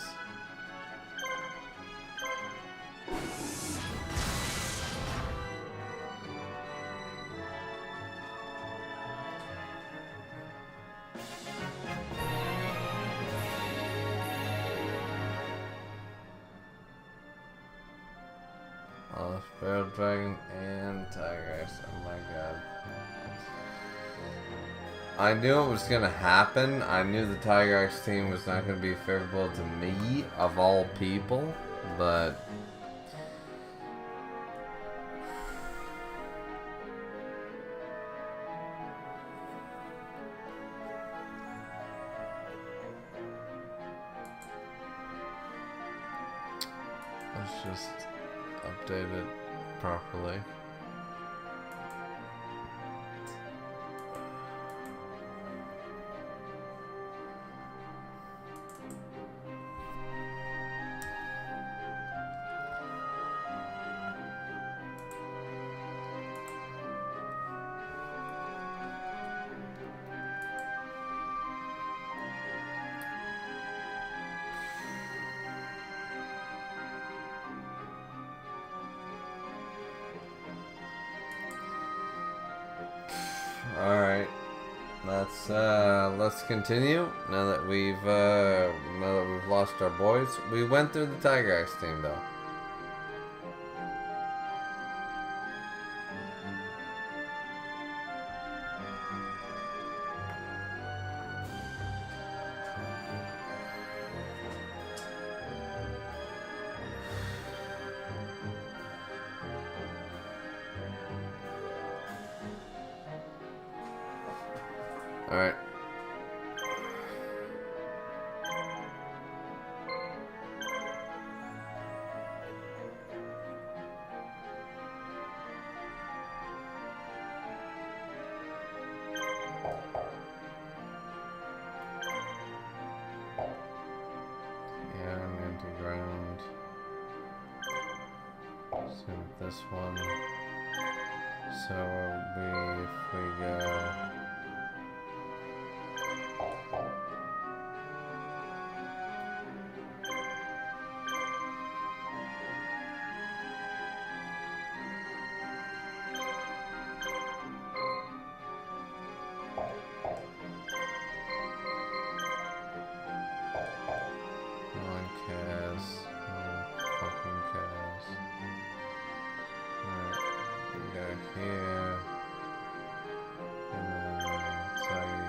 Oh, Sparrow Dragon and Tiger X. Oh my god. I knew it was gonna happen. I knew the Tiger X team was not gonna be favorable to me, of all people, but... let's just update it properly. Alright, let's continue. Now that we've lost our boys, we went through the Tiger X team though. Alright. Yeah, I'm anti-ground. Same with this one. So if we go... Here, and then Sagi,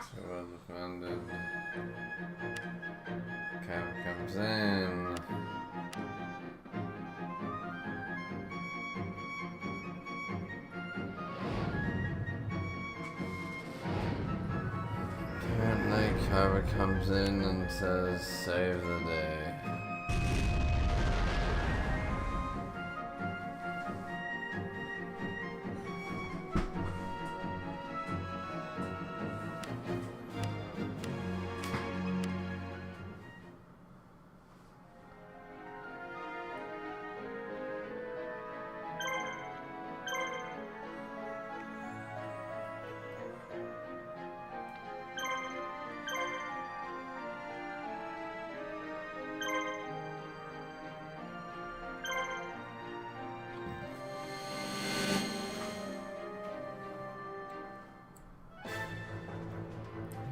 so well defended. Cam comes in. Carver comes in and says, save the day.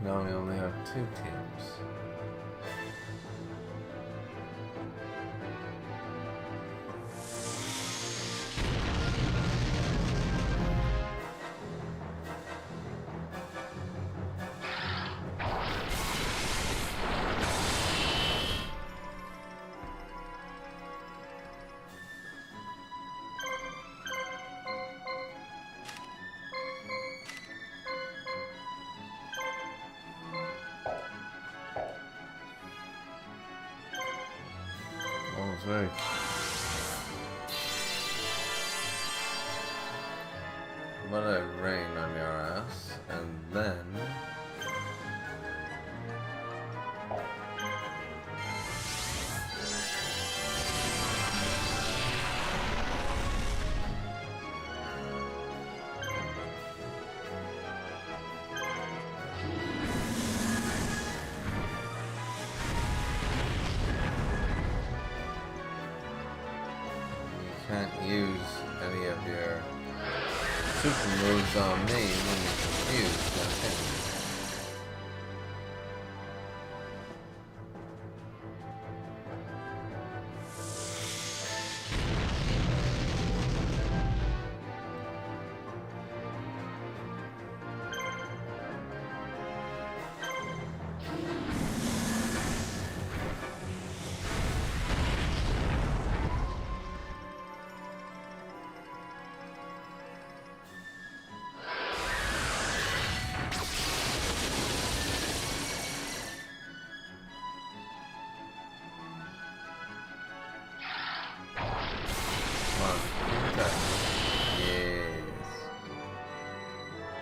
Now we only have 2 teams. 3. But I rain on your ass, and then... can't use any of your super moves on me when you're confused, okay?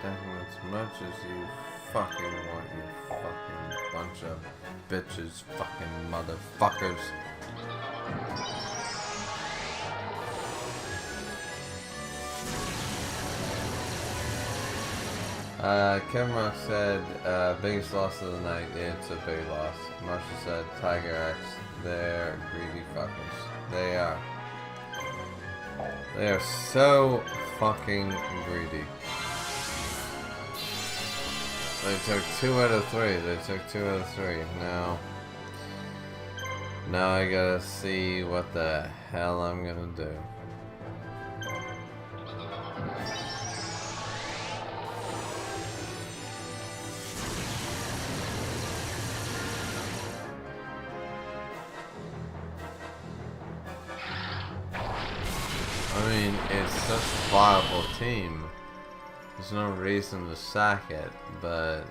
As much as you fucking want, you fucking bunch of bitches, fucking motherfuckers. Kevin Rock said, biggest loss of the night. It's a big loss. Marshall said, Tiger X, they're greedy fuckers. They are. They are so fucking greedy. They took 2 out of 3. They took 2 out of 3. Now I gotta see what the hell I'm gonna do. I mean, it's such a viable team. There's no reason to sack it, but...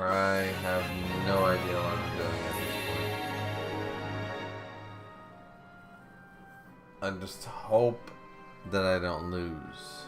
I have no idea what I'm doing at this point. I just hope that I don't lose.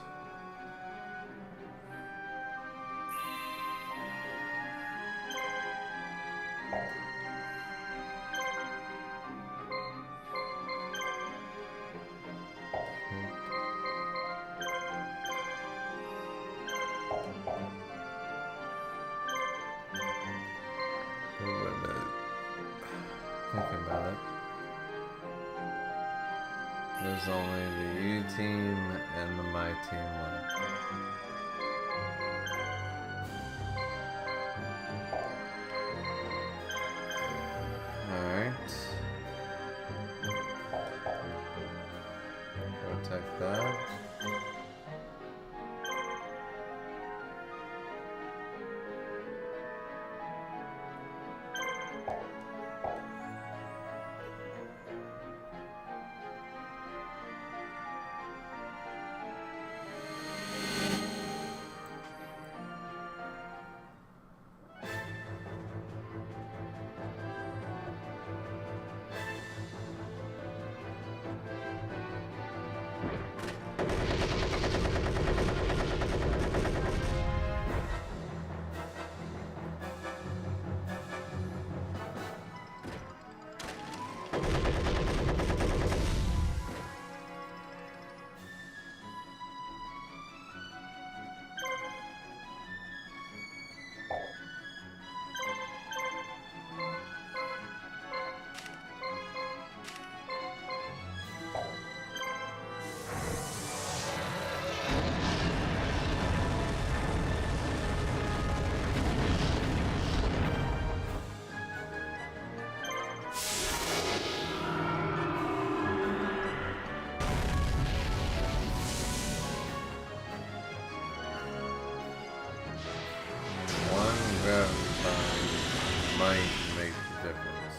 Thinking about it. There's only the U team and the My team left. Alright. Protect that. Might make the difference.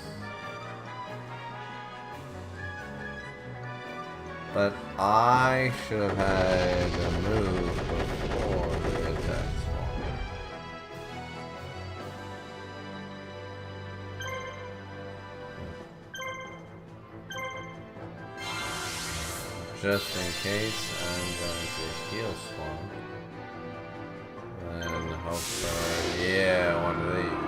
But I should have had a move before the attack spawn. Just in case, I'm going to heal spawn. And hope for, yeah, one of these.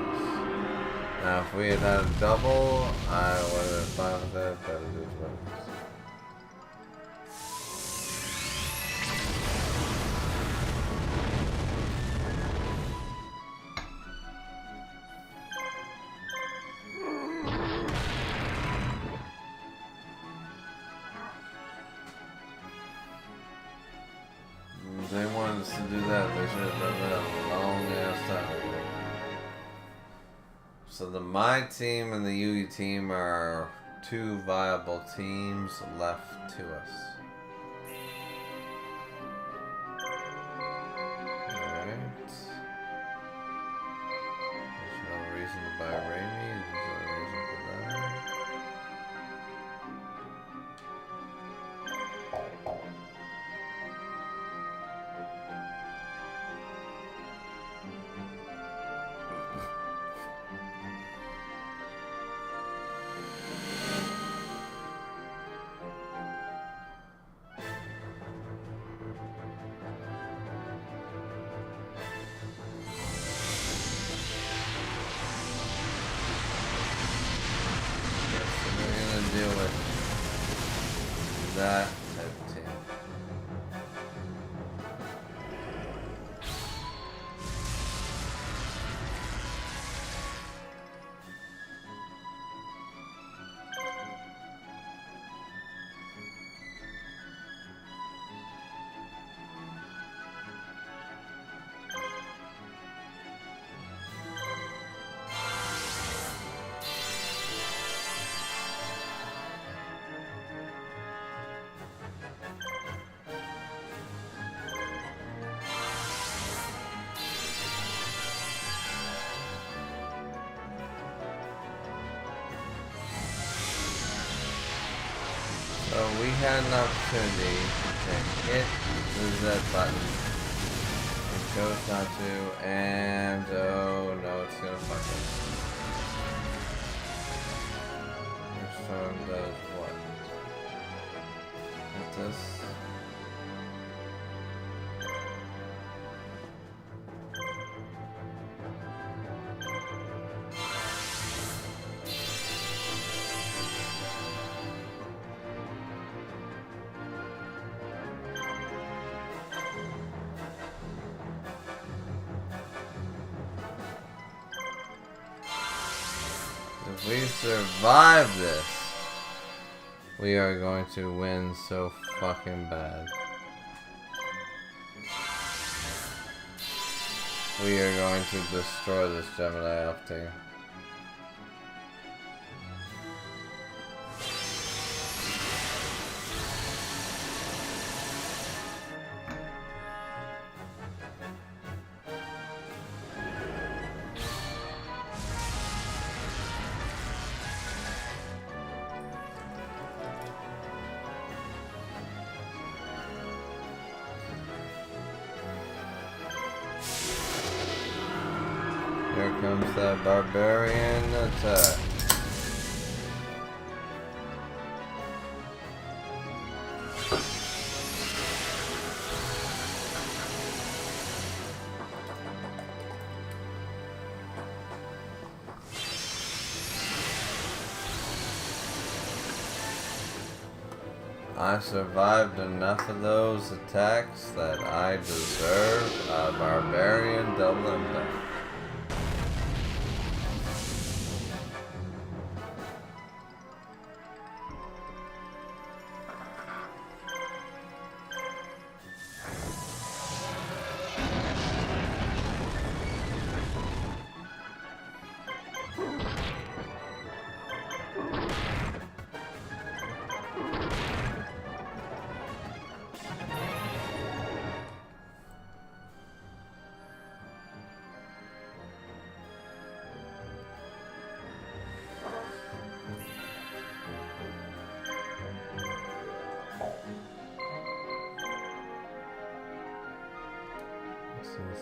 Now, if we had had a double, I would have been fine with that, but it is what it is. If they wanted us to do that, they should have done that a long ass time ago. So the My team and the Yugi team are two viable teams left to us. Alright. There's no reason to buy Raimi. There's no reason for that. Deal with that type of team. So we had an opportunity to hit the Z button. We chose not to, and oh no, it's Which one does what? Like this? If we survive this, we are going to win so fucking bad. We are going to destroy this Gemini elf team. Here comes that barbarian attack. I survived enough of those attacks that I deserve a barbarian double impact.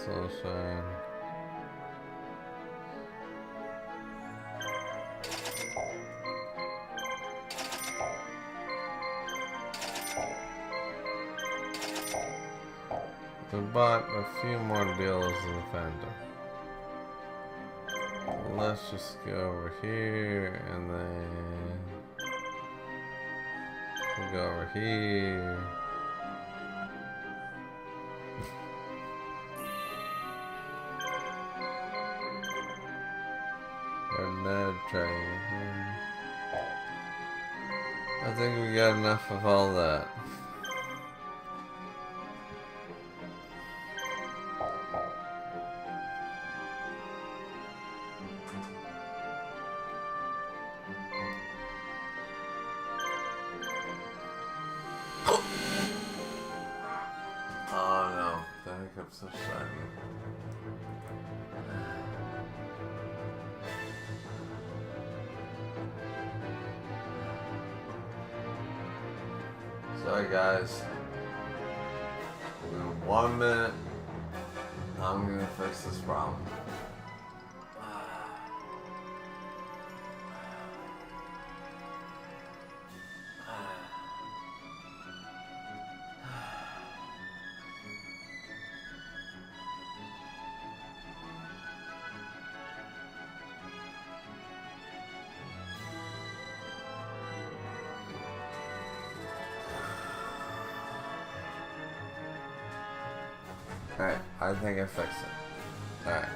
Sunshine. We bought a few more deals in the Phantom. Let's just go over here and then we'll go over here. Med train. I think we got enough of all that. Oh no, the hiccup's so shiny. Sorry guys, in 1 minute, I'm gonna fix this problem. Alright, I think I fixed it. Alright.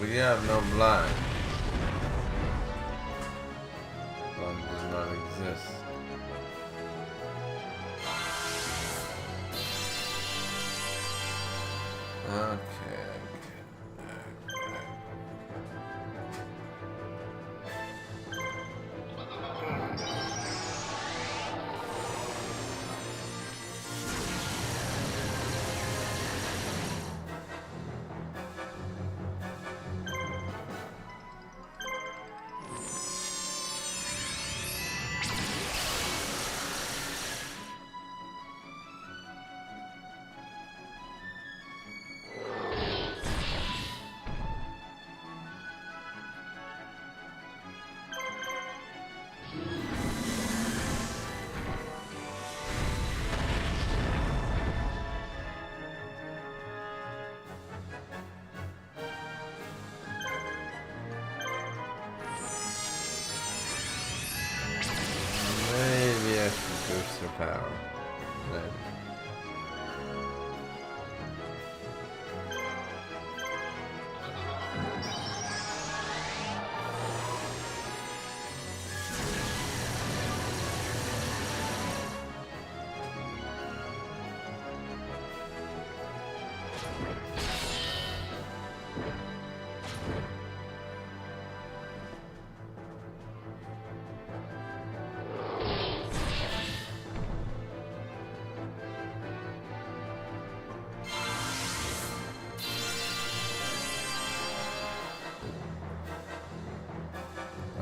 we have no blind. Blind does not exist. Okay. Maybe I should boost her power. Maybe.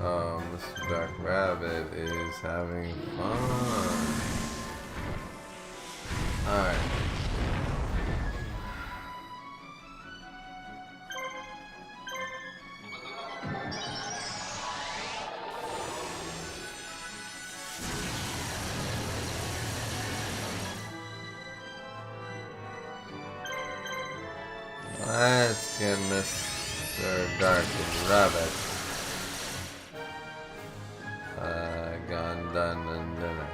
Oh, Mr. Dark Rabbit is having fun. Alright. Let's get Mr. Dark Rabbit gone, done, and dinner.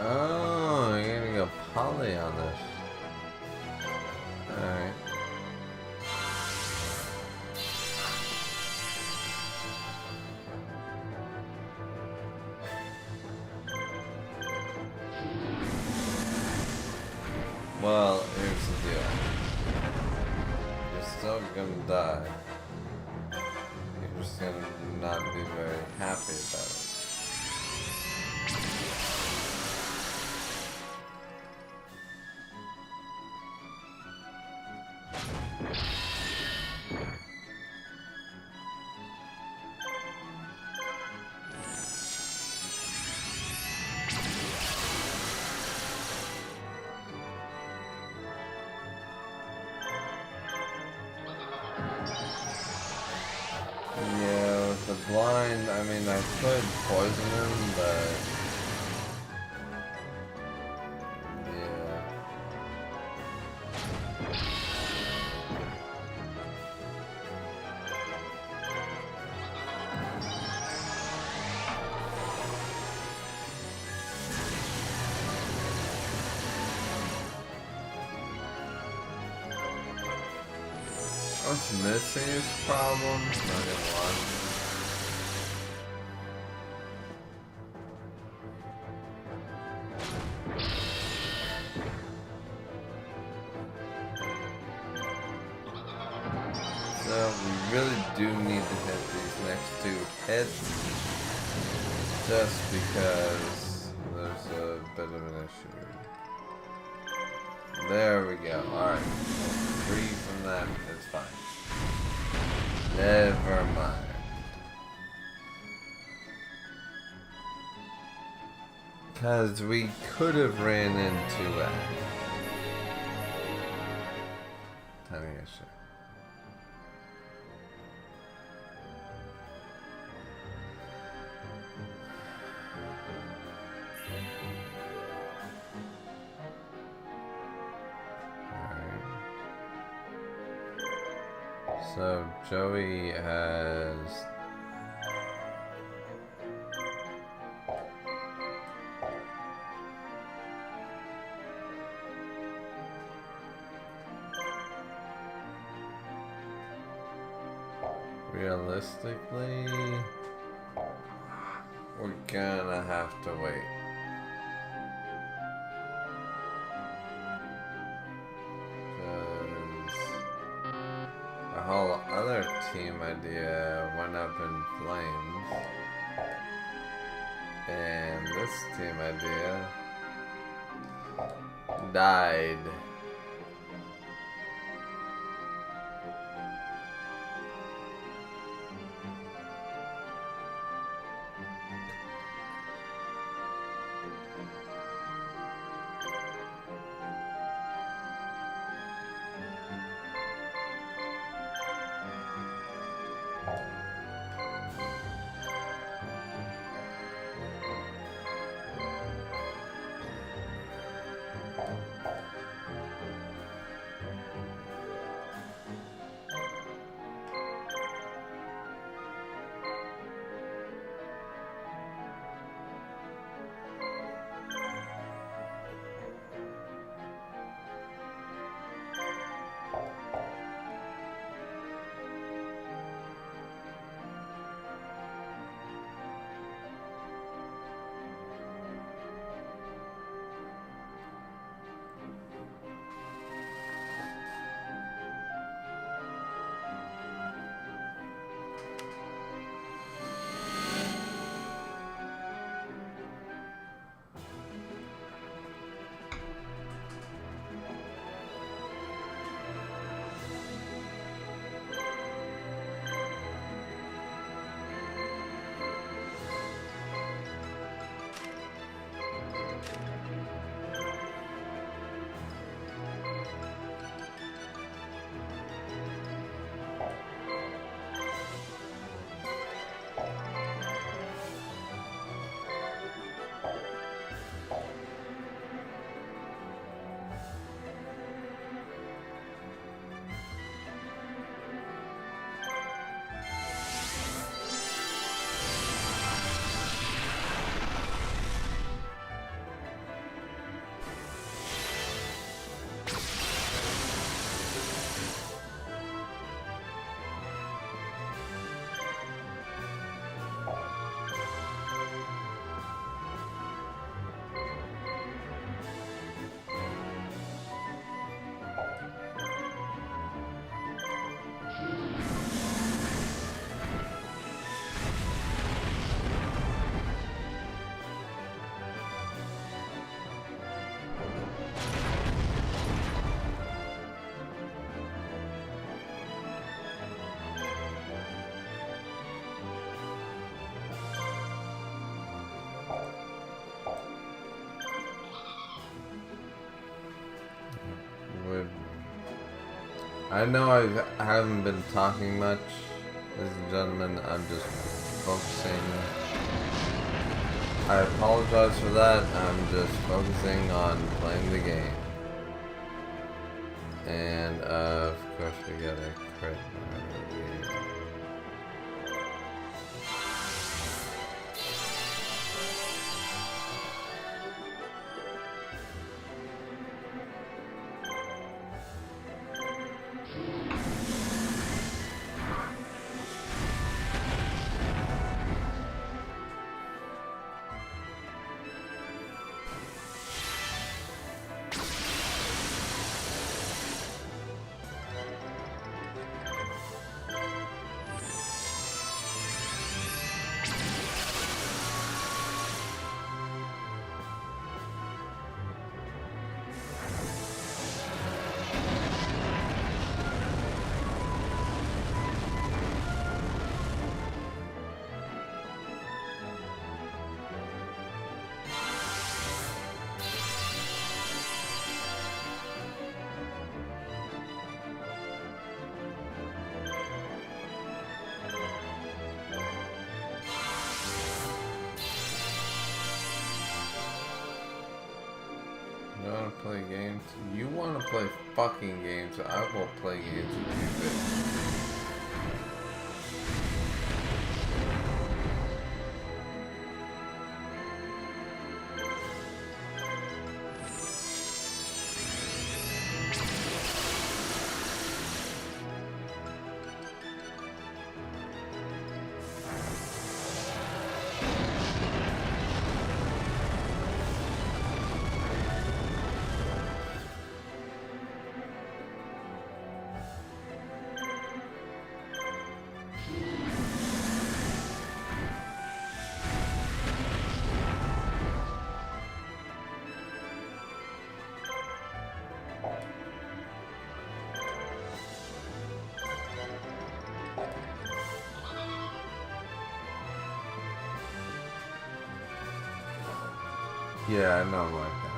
Oh, you're gonna go poly on this. Alright. Well, here's the deal. You're still gonna die. You're just gonna not be very happy about it. Yeah, with the blind, I mean, I could poison him, but... yeah. What's missing is problems, not gonna lie. So we really do need to hit these next two hits, just because there's a bit of an issue. There we go, alright. Free from that, it's fine. Never mind. Because we could have ran into a tiny issue. So Joey has realistically, we're gonna have to wait. The whole other team idea went up in flames. And this team idea died. I know I haven't been talking much, ladies and gentlemen. I'm just focusing. I apologize for that. I'm just focusing on playing the game. And of course we got a crit. You wanna play games? You wanna play fucking games? I will play games with you, bitch. Yeah, I know like that.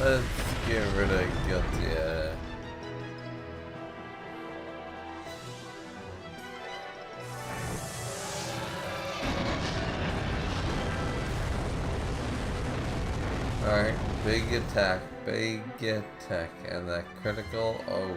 Let's get rid of guilty. Alright, big attack, and that critical, oh.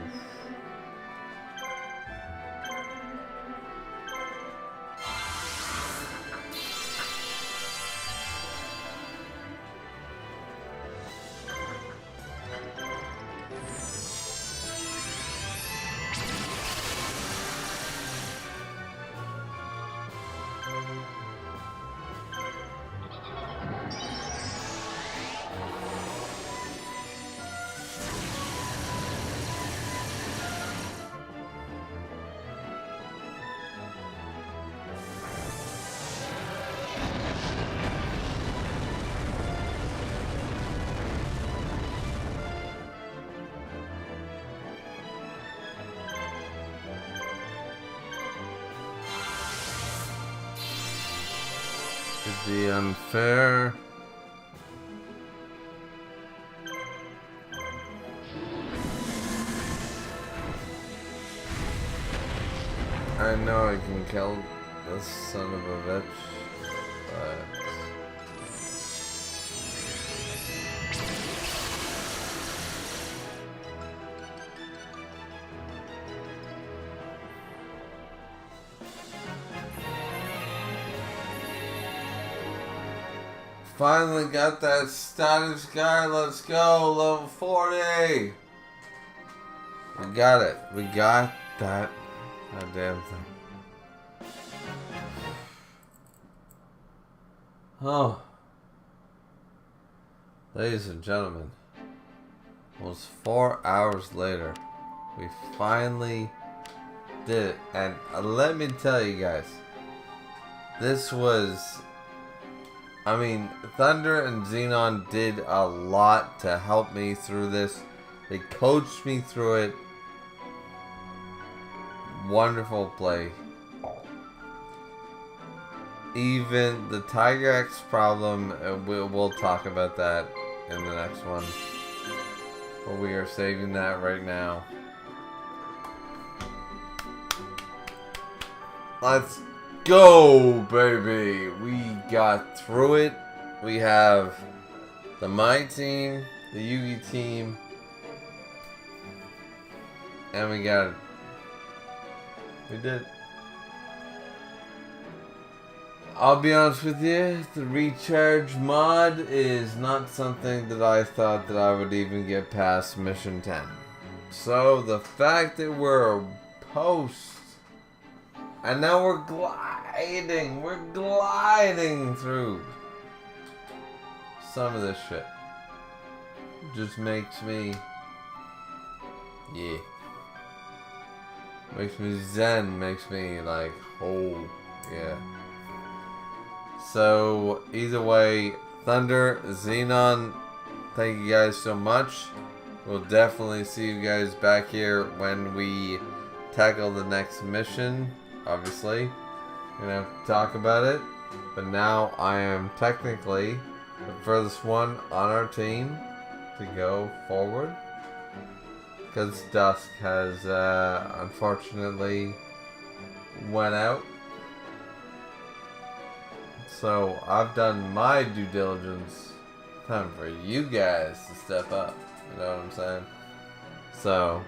Could be unfair. I know I can kill this son of a bitch, but finally got that status guy. Let's go, level 40. We got it. We got that goddamn thing. Oh, ladies and gentlemen, almost 4 hours later, we finally did it. And let me tell you guys, this was, I mean, Thunder and Xenon did a lot to help me through this. They coached me through it. Wonderful play. Even the Tiger X problem, we'll talk about that in the next one. But we are saving that right now. Let's go, baby! We got through it. We have the My team, the Yugi team, and we got it. We did. I'll be honest with you, the recharge mod is not something that I thought that I would even get past mission 10. So the fact that we're post, and now we're gliding through some of this shit, just makes me, yeah, makes me zen, makes me like, oh, yeah. So, either way, Thunder, Xenon, thank you guys so much. We'll definitely see you guys back here when we tackle the next mission. Obviously, we're gonna have to talk about it. But now I am technically the furthest one on our team to go forward. Because Dusk has unfortunately went out. So I've done my due diligence. Time for you guys to step up. You know what I'm saying? So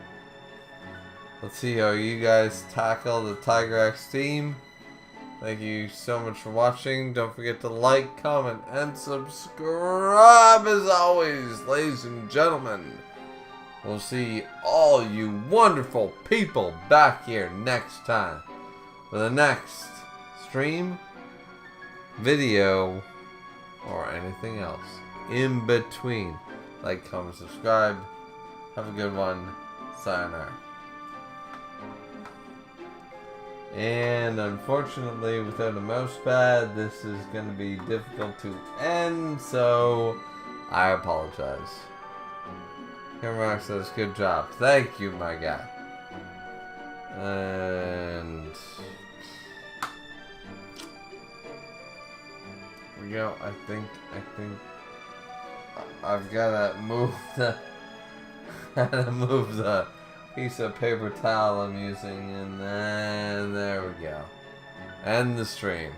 Let's see how you guys tackle the Tiger X team. Thank you so much for watching. Don't forget to like, comment, and subscribe as always, ladies and gentlemen. We'll see all you wonderful people back here next time for the next stream, video, or anything else in between. Like, comment, subscribe. Have a good one. Sayonara. And unfortunately, without a mouse pad, this is going to be difficult to end, so I apologize. Camera says, good job. Thank you, my guy. And here we go. I think I've gotta move the piece of paper towel I'm using, and then there we go. End the stream.